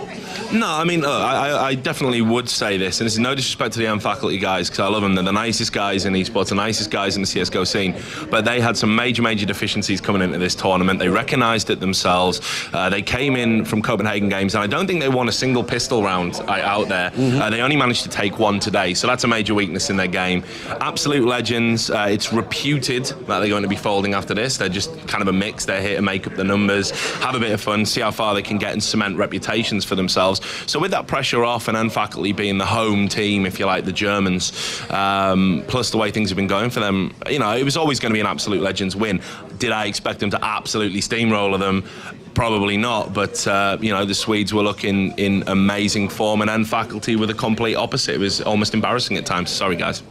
No, I mean, I definitely would say this, and this is no disrespect to the M faculty guys, because I love them. They're the nicest guys in esports, the nicest guys in the CSGO scene, but they had some major deficiencies coming into this tournament. They recognised it themselves. They came in from Copenhagen Games, and I don't think they won a single pistol round out there. They only managed to take one today, so that's a major weakness in their game. Absolute legends. It's reputed that they're going to be folding after this. They're just kind of a mix. They're here to make up the numbers, have a bit of fun, see how far they can get and cement reputations for themselves. So with that pressure off, and N-Faculty being the home team, if you like, the Germans, plus the way things have been going for them, it was always going to be an absolute legends win. Did I expect them to absolutely steamroller them? Probably not, but the Swedes were looking in amazing form, and N-Faculty were the complete opposite. It was almost embarrassing at times. Sorry, guys.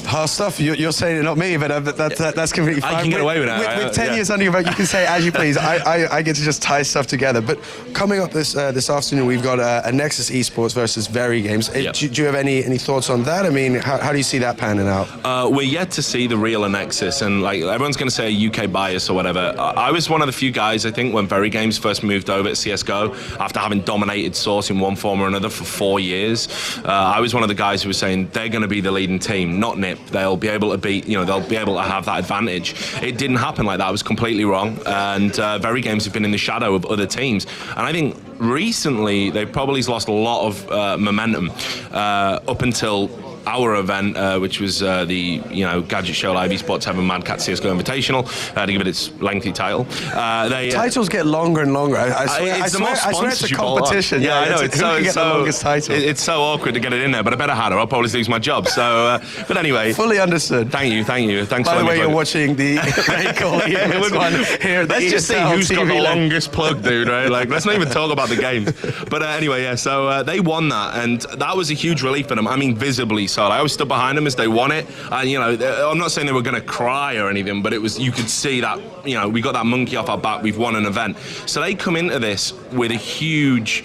Hard stuff. You're saying it, not me, but that's completely fine. I can get away with it. With 10 years under your belt, you can say as you please. I get to just tie stuff together. But coming up this afternoon, we've got a Nexus Esports versus Very Games. Yep. Do you have any thoughts on that? I mean, how do you see that panning out? We're yet to see the real Nexus, and like everyone's going to say UK bias or whatever. I was one of the few guys, I think, when Very Games first moved over to CSGO after having dominated Source in one form or another for 4 years. I was one of the guys who was saying they're going to be the leading team, not NIP. They'll be able to beat, they'll be able to have that advantage. It didn't happen like that. I was completely wrong. And Very Games have been in the shadow of other teams. And I think recently they've probably lost a lot of momentum up until our event, which was the Gadget Show Live Esports 7 Mad Cat CSGO Invitational, to give it its lengthy title. Titles get longer and longer. I swear it's a competition. Yeah, I know. It's who can get the longest title. It's so awkward to get it in there, but I better have it. I'll probably lose my job. So, but anyway, fully understood. Thank you. Thanks. By the way, you're watching the RaidCall EMS one here. Let's just see who's got the longest plug, dude. Right? Like, let's not even talk about the games. But anyway, yeah. So they won that, and that was a huge relief for them. I mean, visibly so. I was stood behind them as they won it, and I'm not saying they were going to cry or anything, but it was. You could see that we got that monkey off our back. We've won an event. So they come into this with a huge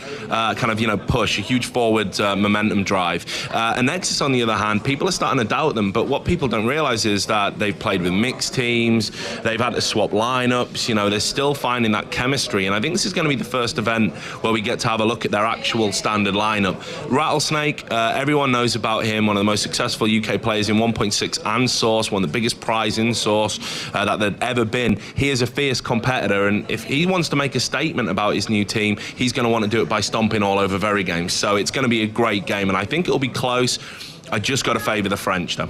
push, a huge forward momentum drive. And Nexus, on the other hand, people are starting to doubt them. But what people don't realise is that they've played with mixed teams. They've had to swap lineups. They're still finding that chemistry. And I think this is going to be the first event where we get to have a look at their actual standard lineup. Rattlesnake, everyone knows about him, one of the most successful UK players in 1.6 and Source, one of the biggest prize in Source that there'd ever been. He is a fierce competitor, and if he wants to make a statement about his new team, he's going to want to do it by stomping all over Very Games. So it's going to be a great game, and I think it'll be close. I just got to favour the French, though.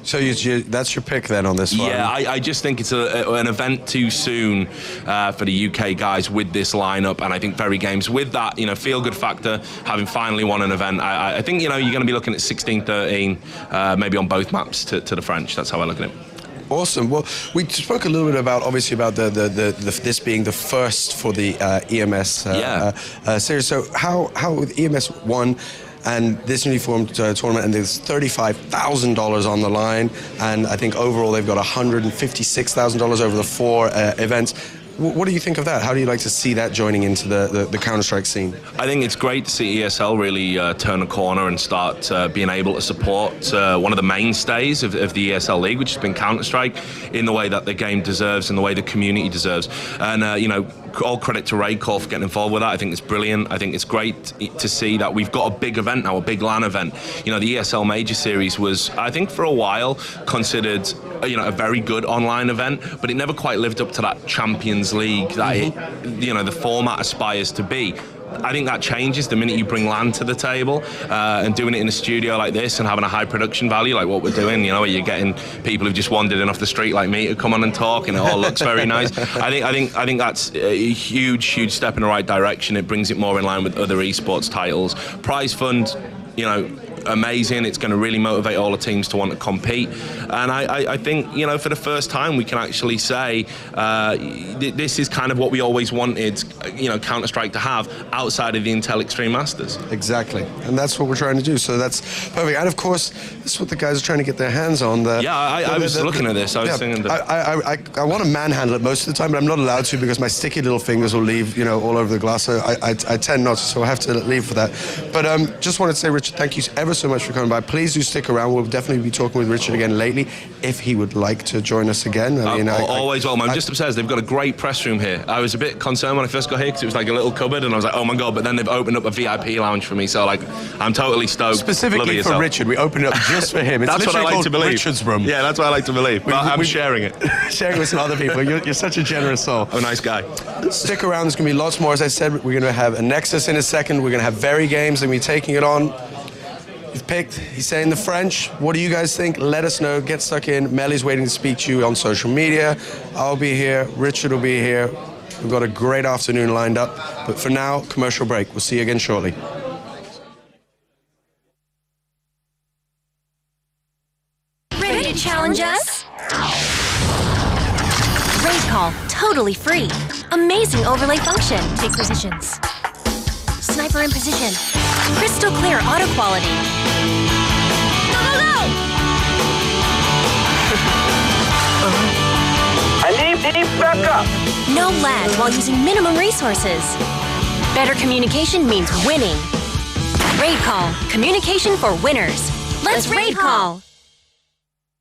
So that's your pick then on this one? Yeah, I just think it's an event too soon for the UK guys with this lineup, and I think Very Games with that feel-good factor, having finally won an event. I think you're going to be looking at 16-13, maybe on both maps to the French. That's how I look at it. Awesome. Well, we spoke a little bit about this being the first for the EMS series. So how with EMS won and this newly formed tournament, and there's $35,000 on the line, and I think overall they've got $156,000 over the 4 events. What do you think of that? How do you like to see that joining into the Counter-Strike scene? I think it's great to see ESL really turn a corner and start being able to support one of the mainstays of the ESL League, which has been Counter-Strike, in the way that the game deserves and the way the community deserves. And, all credit to RaidCall for getting involved with that. I think it's brilliant. I think it's great to see that we've got a big event now, a big LAN event. The ESL Major Series was, I think, for a while considered a very good online event, but it never quite lived up to that Champions League that the format aspires to be. I think that changes the minute you bring LAN to the table, and doing it in a studio like this and having a high production value like what we're doing, where you're getting people who've just wandered in off the street like me to come on and talk, and it all looks very nice. I think that's a huge step in the right direction. It brings it more in line with other esports titles. Prize fund, amazing. It's going to really motivate all the teams to want to compete, and I think for the first time we can actually say this is kind of what we always wanted Counter-Strike to have outside of the Intel Extreme Masters. Exactly, and that's what we're trying to do, so that's perfect. And of course this is what the guys are trying to get their hands on. I was looking at this. I was thinking that I want to manhandle it most of the time, but I'm not allowed to because my sticky little fingers will leave all over the glass, so I tend not to, so I have to leave for that. But just wanted to say, Richard, thank you ever so much for coming by. Please do stick around. We'll definitely be talking with Richard again lately if he would like to join us again. Always welcome. I'm just upstairs. They've got a great press room here. I was a bit concerned when I first got here because it was like a little cupboard, and I was like, oh my god, but then they've opened up a VIP lounge for me, so I'm totally stoked. Specifically for Richard, we opened it up just for him. It's that's what I like to believe. Richard's room. Yeah, that's what I like to believe. But I'm sharing it. Sharing with some other people. You're such a generous soul. Oh, nice guy. Stick around. There's going to be lots more. As I said, we're going to have a Nexus in a second. We're going to have Very Games, and we're taking it on. You've picked, he's saying the French. What do you guys think? Let us know. Get stuck in. Melly's waiting to speak to you on social media. I'll be here. Richard will be here. We've got a great afternoon lined up. But for now, commercial break. We'll see you again shortly. Ready to challenge us? RaidCall, totally free. Amazing overlay function. Take positions. Sniper in position. Crystal clear auto quality. Go, go, go! I need backup. No lag while using minimum resources. Better communication means winning. RaidCall, communication for winners. Let's RaidCall!